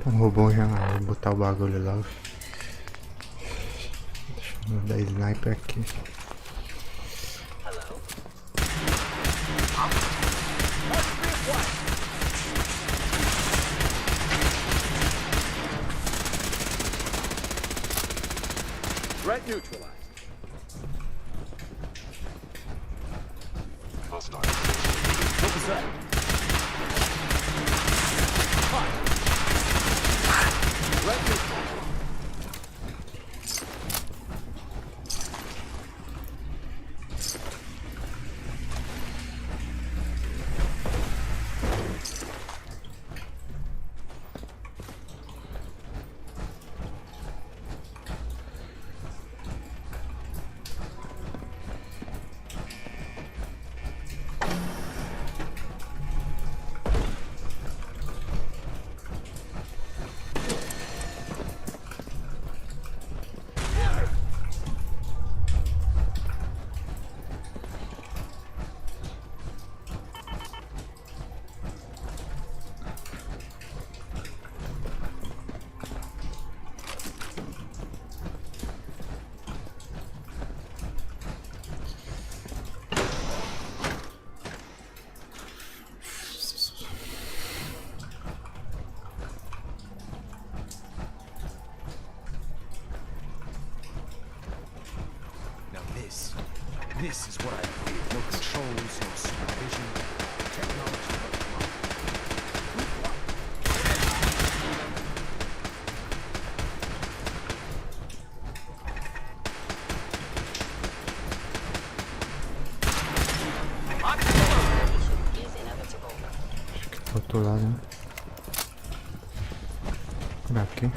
Um robô já, vou botar o bagulho lá. Deixa eu da sniper aqui. Threat neutralized. What was that? Threat neutralized. This is what I fear. No controls, no supervision. Technology. Pro outro lado, né? Por aqui.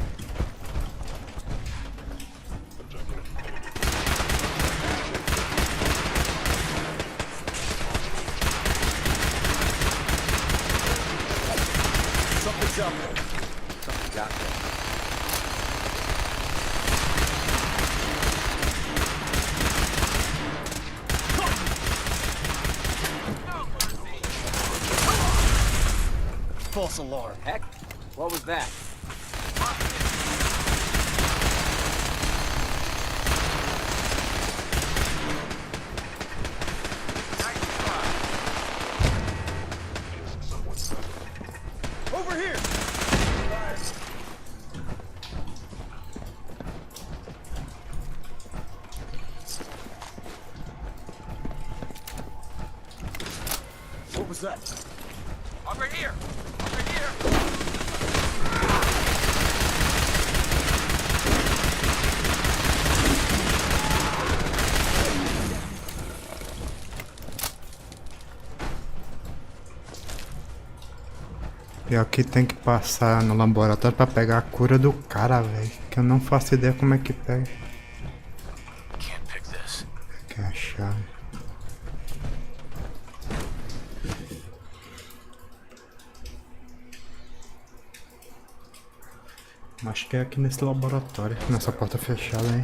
Something's up there. Something got there. False alarm. Heck, what was that? Over here! What was that? Over here! Over here! Pior que tem que passar no laboratório pra pegar a cura do cara, velho. Que eu não faço ideia como é que pega. Que é a chave. Acho que é aqui nesse laboratório, nessa porta fechada aí.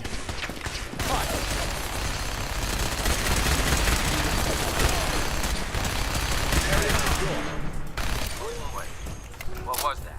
What was that?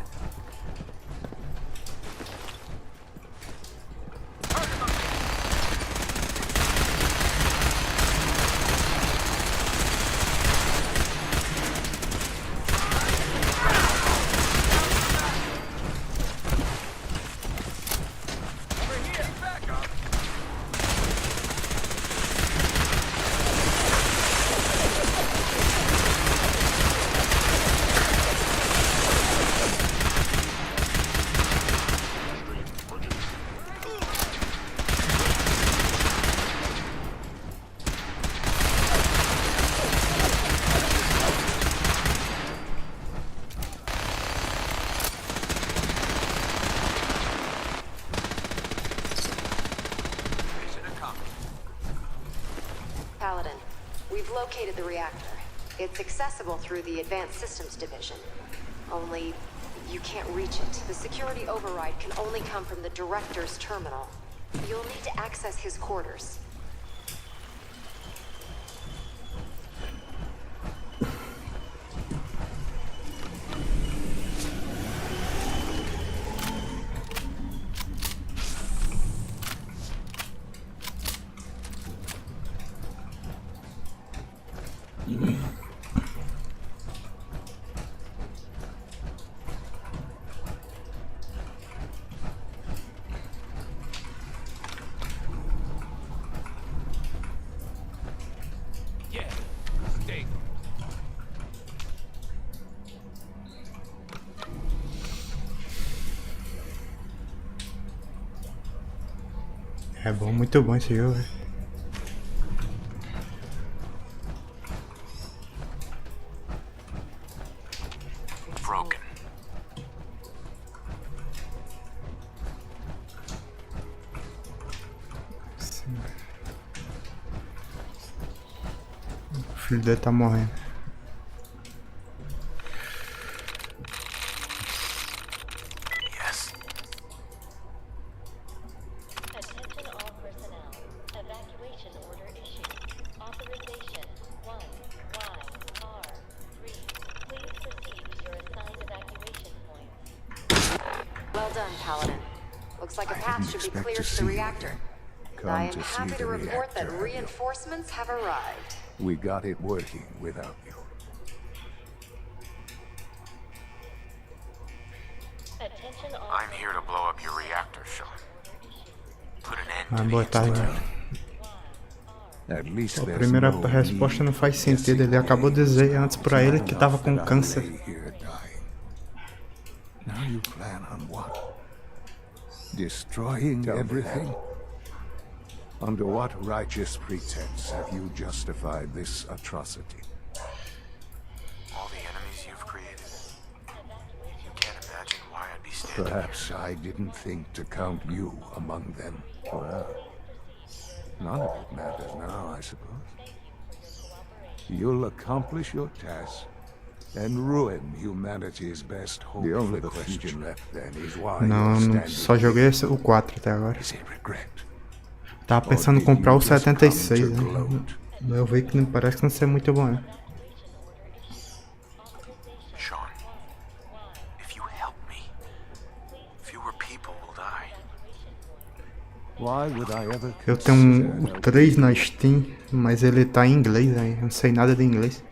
Paladin, we've located the reactor. It's accessible through the Advanced Systems Division. Only, you can't reach it. The security override can only come from the Director's terminal. You'll need to access his quarters. Yeah, stay. É bom, muito bom esse jogo, velho. Broken. O filho dele tá morrendo. Yes. Attention all personnel. Evacuation order issued. Authorization 1YR3. Please proceed to your assigned evacuation points. Well done, Paladin. Looks like a path should be clear to the reactor. I am happy to report that reinforcements have arrived. We got it working without you. Attention all. I'm here to blow up your reactor, Sean. Put an end Vai to the botar institute. At least A there's primeira no resposta não need faz sentido. Ele acabou de dizer antes pra ele que tava com câncer. here dying. Now you plan on what? Destroying everything? Under what righteous pretense have you justified this atrocity? All the enemies you've created. You can't imagine why I'd be standing Perhaps I didn't think to count you among them. Well, none of it matters now, I suppose. You'll accomplish your task and ruin humanity's best hope. The only question left then is why Não, you're não, só standing joguei here. esse, o 4 até agora. Is it regret? Tava pensando em comprar o 76, né? Eu vi que não parece que não ser muito bom, né? Sean, if you help me, fewer people will die. Why would I ever Eu tenho o 3 na Steam, mas ele tá em inglês, né? Eu não sei nada de inglês.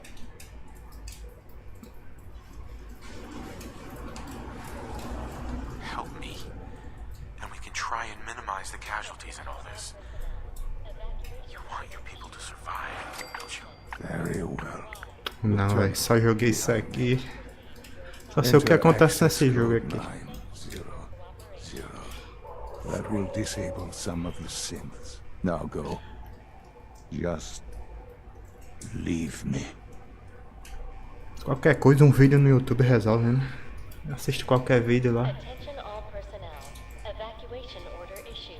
Help me, and we can try and minimize the casualties in all this. You want your people to survive, don't you? Very well. Não, velho, só joguei isso aqui. Só sei o que acontece nesse jogo aqui. 0, 0. That will disable some of the synths. Now go. Just leave me. Qualquer coisa, um vídeo no YouTube resolve, né? Assiste qualquer vídeo lá. Attention all personnel. Evacuation order issued.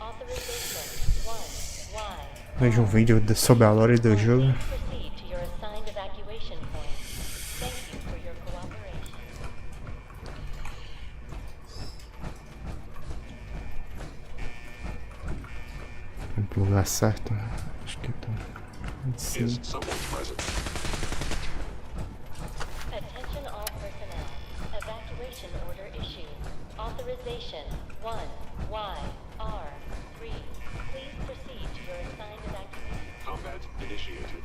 Authorization 1Y. Veja um vídeo sobre a lore do jogo. Proceed to your assigned evacuation points. Thank you for your cooperation. Vamos pro lugar certo. Acho que tá. Sim. Is someone present? Attention all personnel. Evacuation order issued. Authorization 1YR3. Please proceed to your assigned evacuation. Combat initiated.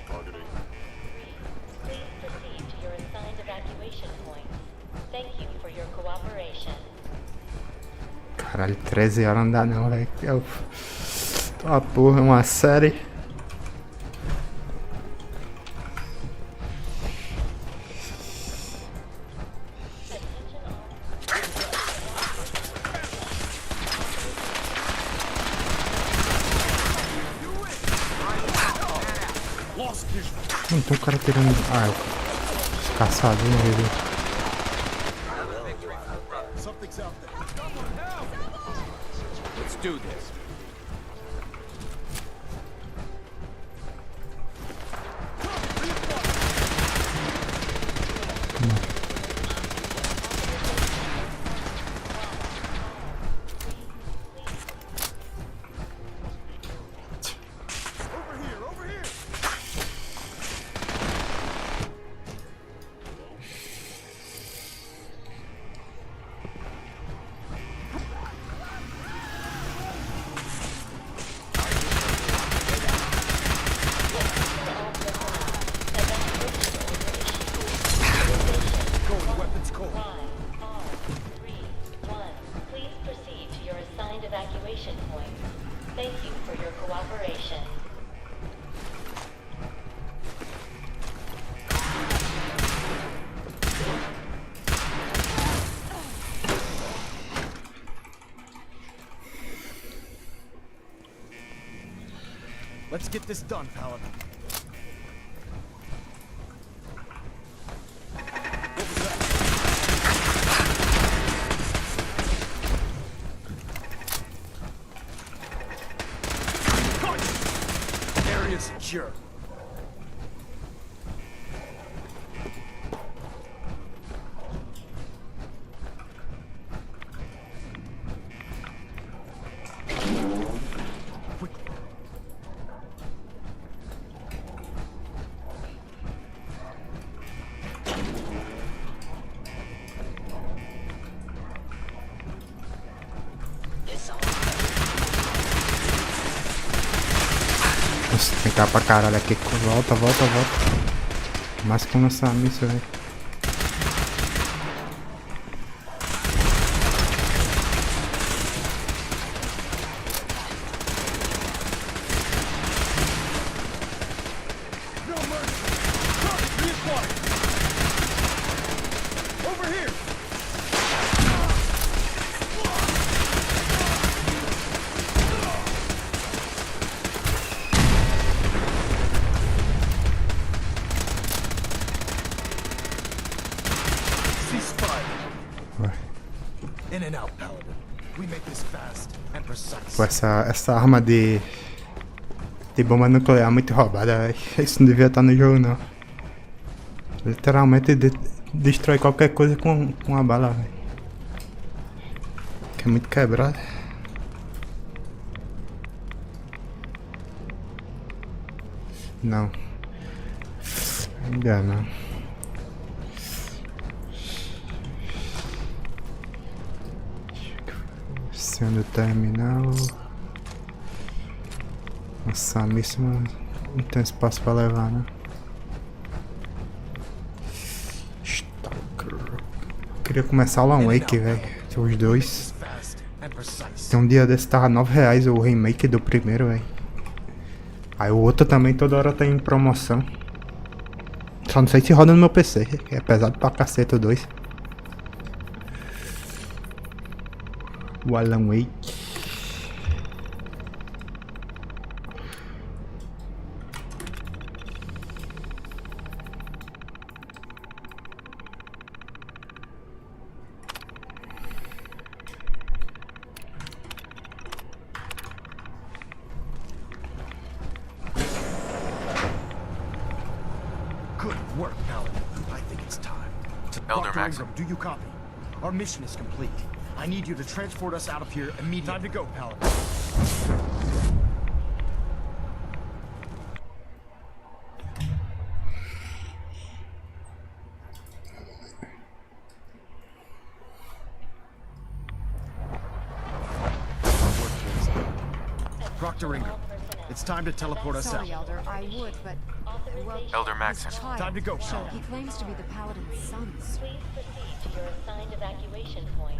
Targeting. Please proceed to your assigned evacuation points. Thank you for your cooperation. Caralho, 13 horas não dá não, velho. Ah, porra, uma série. Não tem um cara tirando. Ah, os caçadores ali. Let's do this. cooperation. Let's get this done, Paladin. Area secure. Nossa, tem cara pra caralho aqui. Volta, volta, volta. Mais que um lança-míssil, velho. Pô, essa arma de bomba nuclear é muito roubada, véio. Isso não devia estar no jogo, não. Literalmente destrói qualquer coisa com uma bala, véio. Que é muito quebrada. Não. Ainda não. Sendo terminal. Nossa, míssil não tem espaço pra levar, né? Queria começar o Alan Wake, velho. Os dois. Tem um dia desse tava R$9 o remake do primeiro, velho. Aí o outro também toda hora tá em promoção. Só não sei se roda no meu PC. É pesado pra caceta o 2. O Alan Wake. Good work, Paladin. I think it's time. Elder Dr. Maxim. Ingram, do you copy? Our mission is complete. I need you to transport us out of here immediately. Time to go, Paladin. Dr. Ingram, it's time to teleport us out. Sorry, Elder, I would, but... Well, Elder Maxim. this child, Time to go, so Paladin. he claims to be the Paladin's son. Please proceed to your assigned evacuation point.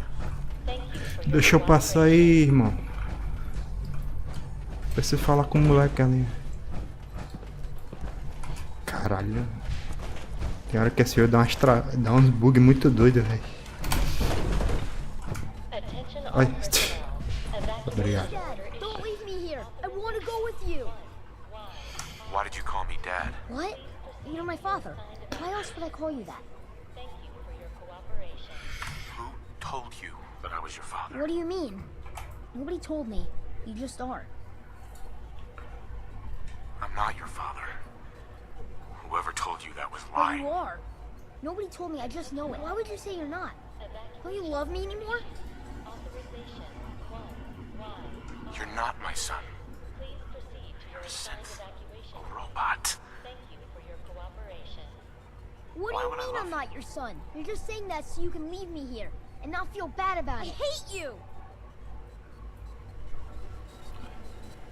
Thank you for your Deixa eu passar aí, irmão. Preciso falar com o moleque ali. Caralho. Tem hora que esse jogo dá uns bugs muito doidos, velho. Ai. Obrigado. Don't leave me here. I want to go with you. Why did you call me Dad? What? You're my father. Why else would I call you that? Who told you that I was your father? What do you mean? Nobody told me. You just are. I'm not your father. Whoever told you that was But lying. you are. Nobody told me. I just know it. Why would you say you're not? Don't you love me anymore? You're not my son. You're a synth. A robot. What Why do would I you mean love I'm not your son? You're just saying that so you can leave me here and not feel bad about it. I hate you!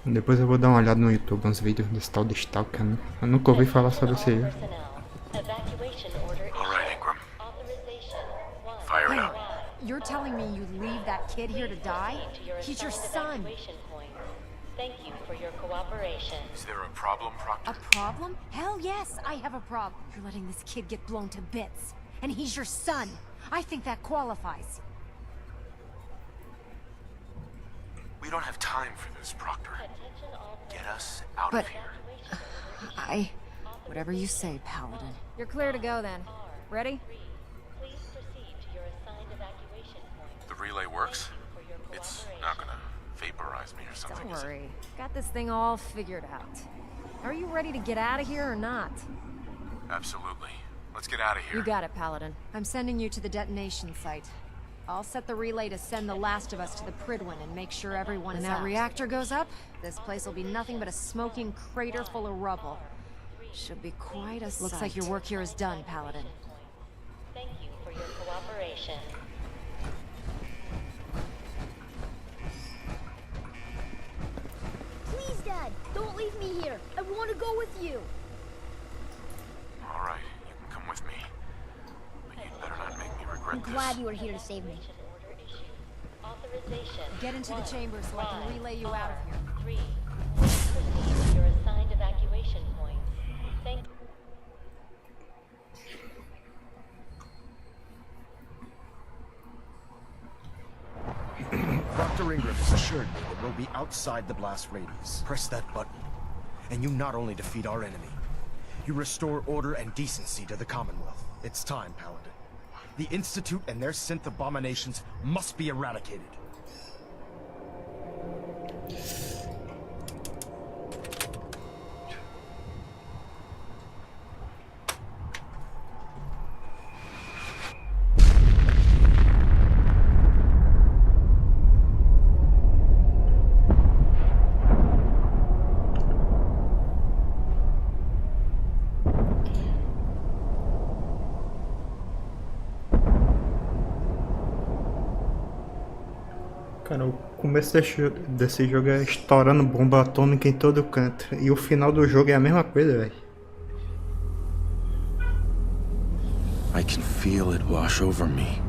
Depois eu vou dar uma olhada no YouTube, uns vídeos desse tal de Stalker, né? Eu nunca ouvi falar sobre esse jogo. Alright, Ingram. Fire it up. You're telling me you leave that kid here to die? He's your son. Thank you for your cooperation. Is there a problem, Proctor? A problem? Hell yes, I have a problem. You're letting this kid get blown to bits. And he's your son. I think that qualifies. We don't have time for this, Proctor. Get us out But of here. Whatever you say, Paladin. You're clear to go then. Ready? Please proceed to your assigned evacuation point. The relay works? It's not gonna vaporize me or something, Don't is it? worry. Got this thing all figured out. Are you ready to get out of here or not? Absolutely. Let's get out of here. You got it, Paladin. I'm sending you to the detonation site. I'll set the relay to send the last of us to the Pridwin and make sure everyone is out. When that reactor goes up, this place will be nothing but a smoking crater full of rubble. Should be quite a sight. Looks like your work here is done, Paladin. Thank you for your cooperation. Please, Dad, don't leave me here. I want to go with you. All right, you can come with me. But you'd better not make me regret I'm this. glad you were here to save me. Authorization. Get into the chamber so I can relay you out of here. 3. Please proceed to your assigned evacuation point. Thank Dr. Ingram has assured me that we'll be outside the blast radius. Press that button, and you not only defeat our enemy, you restore order and decency to the Commonwealth. It's time, Paladin. The Institute and their synth abominations must be eradicated. Cara, o começo desse jogo é estourando bomba atômica em todo canto. E o final do jogo é a mesma coisa, velho. I can feel it wash over me.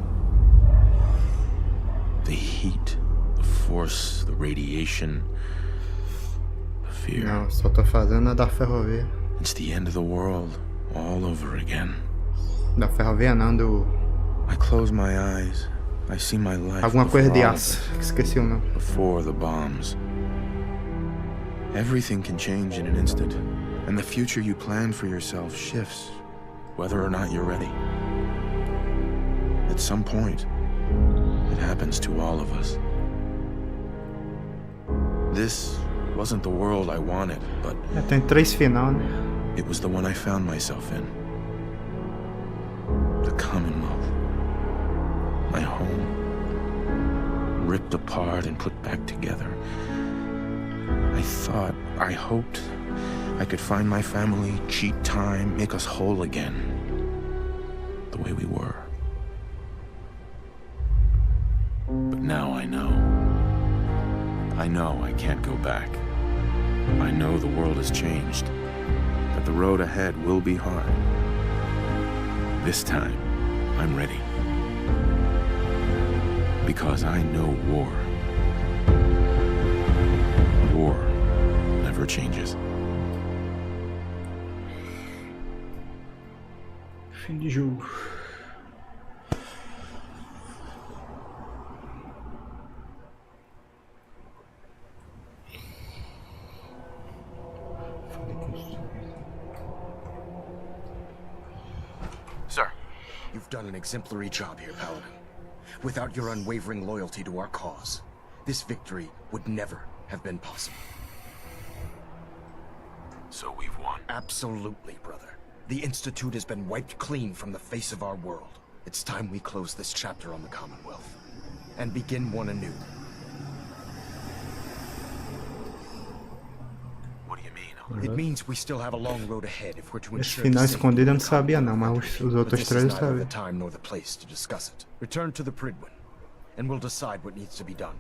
The heat, the force, the radiation, the fear. Não, só tô fazendo a da ferrovia. It's the end of the world all over again. Da ferrovia não, do... I close my eyes. I see my life. Alguma coisa de aço, esqueci o nome. Before the bombs. Everything can change in an instant, and the future you plan for yourself shifts, whether or not you're ready. At some point, it happens to all of us. This wasn't the world I wanted, but tem 3 final, né? It was the one I found myself in. The Commonwealth. My home. Ripped apart and put back together. I hoped I could find my family, cheat time, make us whole again. The way we were. But now I know. I know I can't go back. I know the world has changed. That the road ahead will be hard. This time, I'm ready. Because I know war. War never changes. Fim de jogo. Sir. You've done an exemplary job here, Paladin. Without your unwavering loyalty to our cause, this victory would never have been possible. So we've won? Absolutely, brother. The Institute has been wiped clean from the face of our world. It's time we close this chapter on the Commonwealth and begin one anew. What do you mean? It means we still have a long road ahead if we're to Esse ensure final the safety escondido eu of não the sabia não, mas os But outros this 3 eu is neither the sabia. time nor the place to discuss it. Return to the Pridwin, and we'll decide what needs to be done.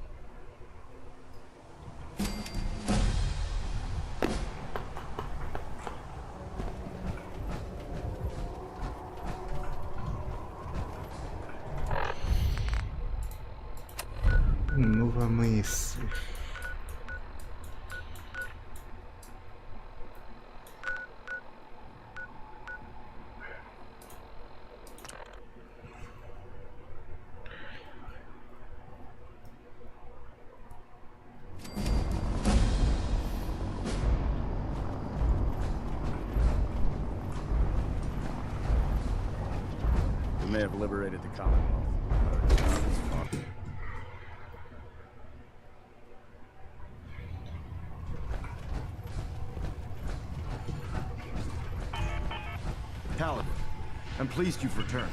Novo amanhecer. may have liberated the Commonwealth, but our job is far. Paladin, I'm pleased you've returned.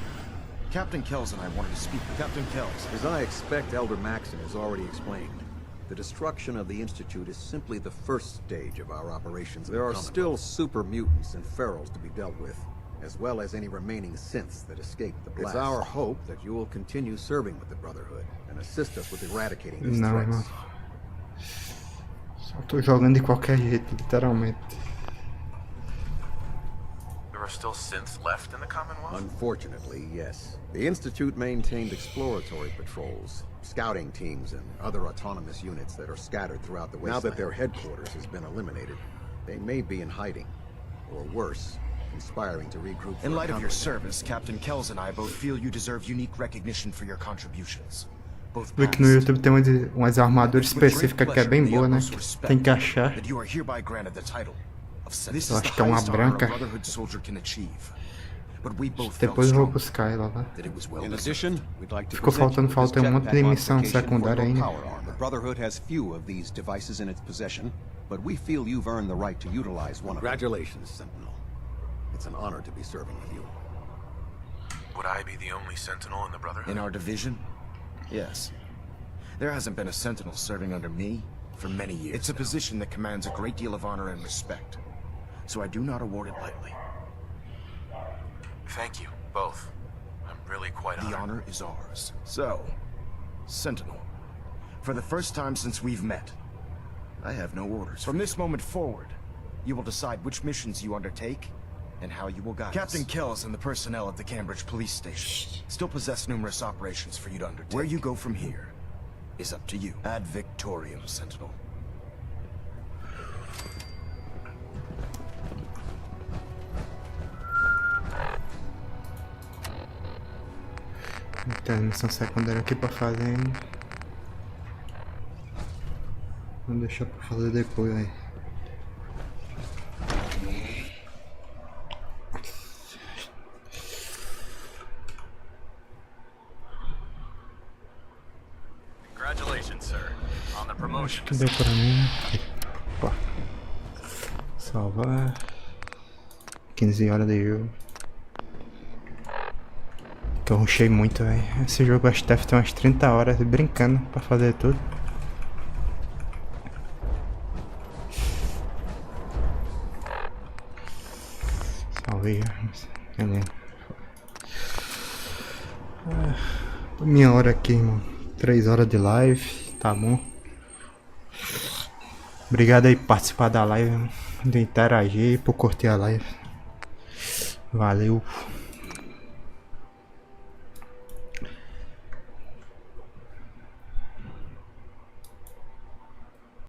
Captain Kells and I wanted to speak with Captain Kells. As I expect Elder Maxon has already explained, the destruction of the Institute is simply the first stage of our operations. There are still super mutants and ferals to be dealt with, as well as any remaining synths that escaped the blast. It's our hope that you will continue serving with the Brotherhood and assist us with eradicating these threats. Não. Só tô jogando de qualquer jeito, literalmente. There are still synths left in the Commonwealth? Unfortunately, yes. The Institute maintained exploratory patrols, scouting teams, and other autonomous units that are scattered throughout the wasteland. Now that their headquarters has been eliminated, they may be in hiding, or worse, conspiring to regroup. In light of your service, Captain Kells and I both feel you deserve unique recognition for your contributions. Vi que no YouTube tem umas armaduras específicas que é bem boa, né? Tem que achar. Eu acho que é uma branca. Depois eu vou buscar ela lá. Ficou faltando um monte de missão secundária ainda. The Brotherhood has few of these devices in its possession, but we feel you've earned the right to utilize one of them. Congratulations, Sentinel. It's an honor to be serving with you. Would I be the only Sentinel in the Brotherhood? In our division? Yes. There hasn't been a Sentinel serving under me for many years. It's a position that commands a great deal of honor and respect, so I do not award it lightly. Thank you, both. I'm really quite honored. The honor is ours. So, Sentinel, for the first time since we've met, I have no orders. From this moment forward, you will decide which missions you undertake and how you will guide Captain Kells and the personnel at the Cambridge police station still possess numerous operations for you to undertake. Where you go from here is up to you. Ad Victorium, Sentinel. Tem missão secundária aqui pra fazer, hein? Vou deixar pra fazer depois aí. Acho que deu pra mim. Opa. Salvar. 15 horas de jogo. Que eu rushei muito, velho. Esse jogo acho que deve ter umas 30 horas brincando pra fazer tudo. Salvei. Minha hora aqui, irmão. 3 horas de live. Tá bom. Obrigado aí por participar da live, de interagir, por curtir a live. Valeu.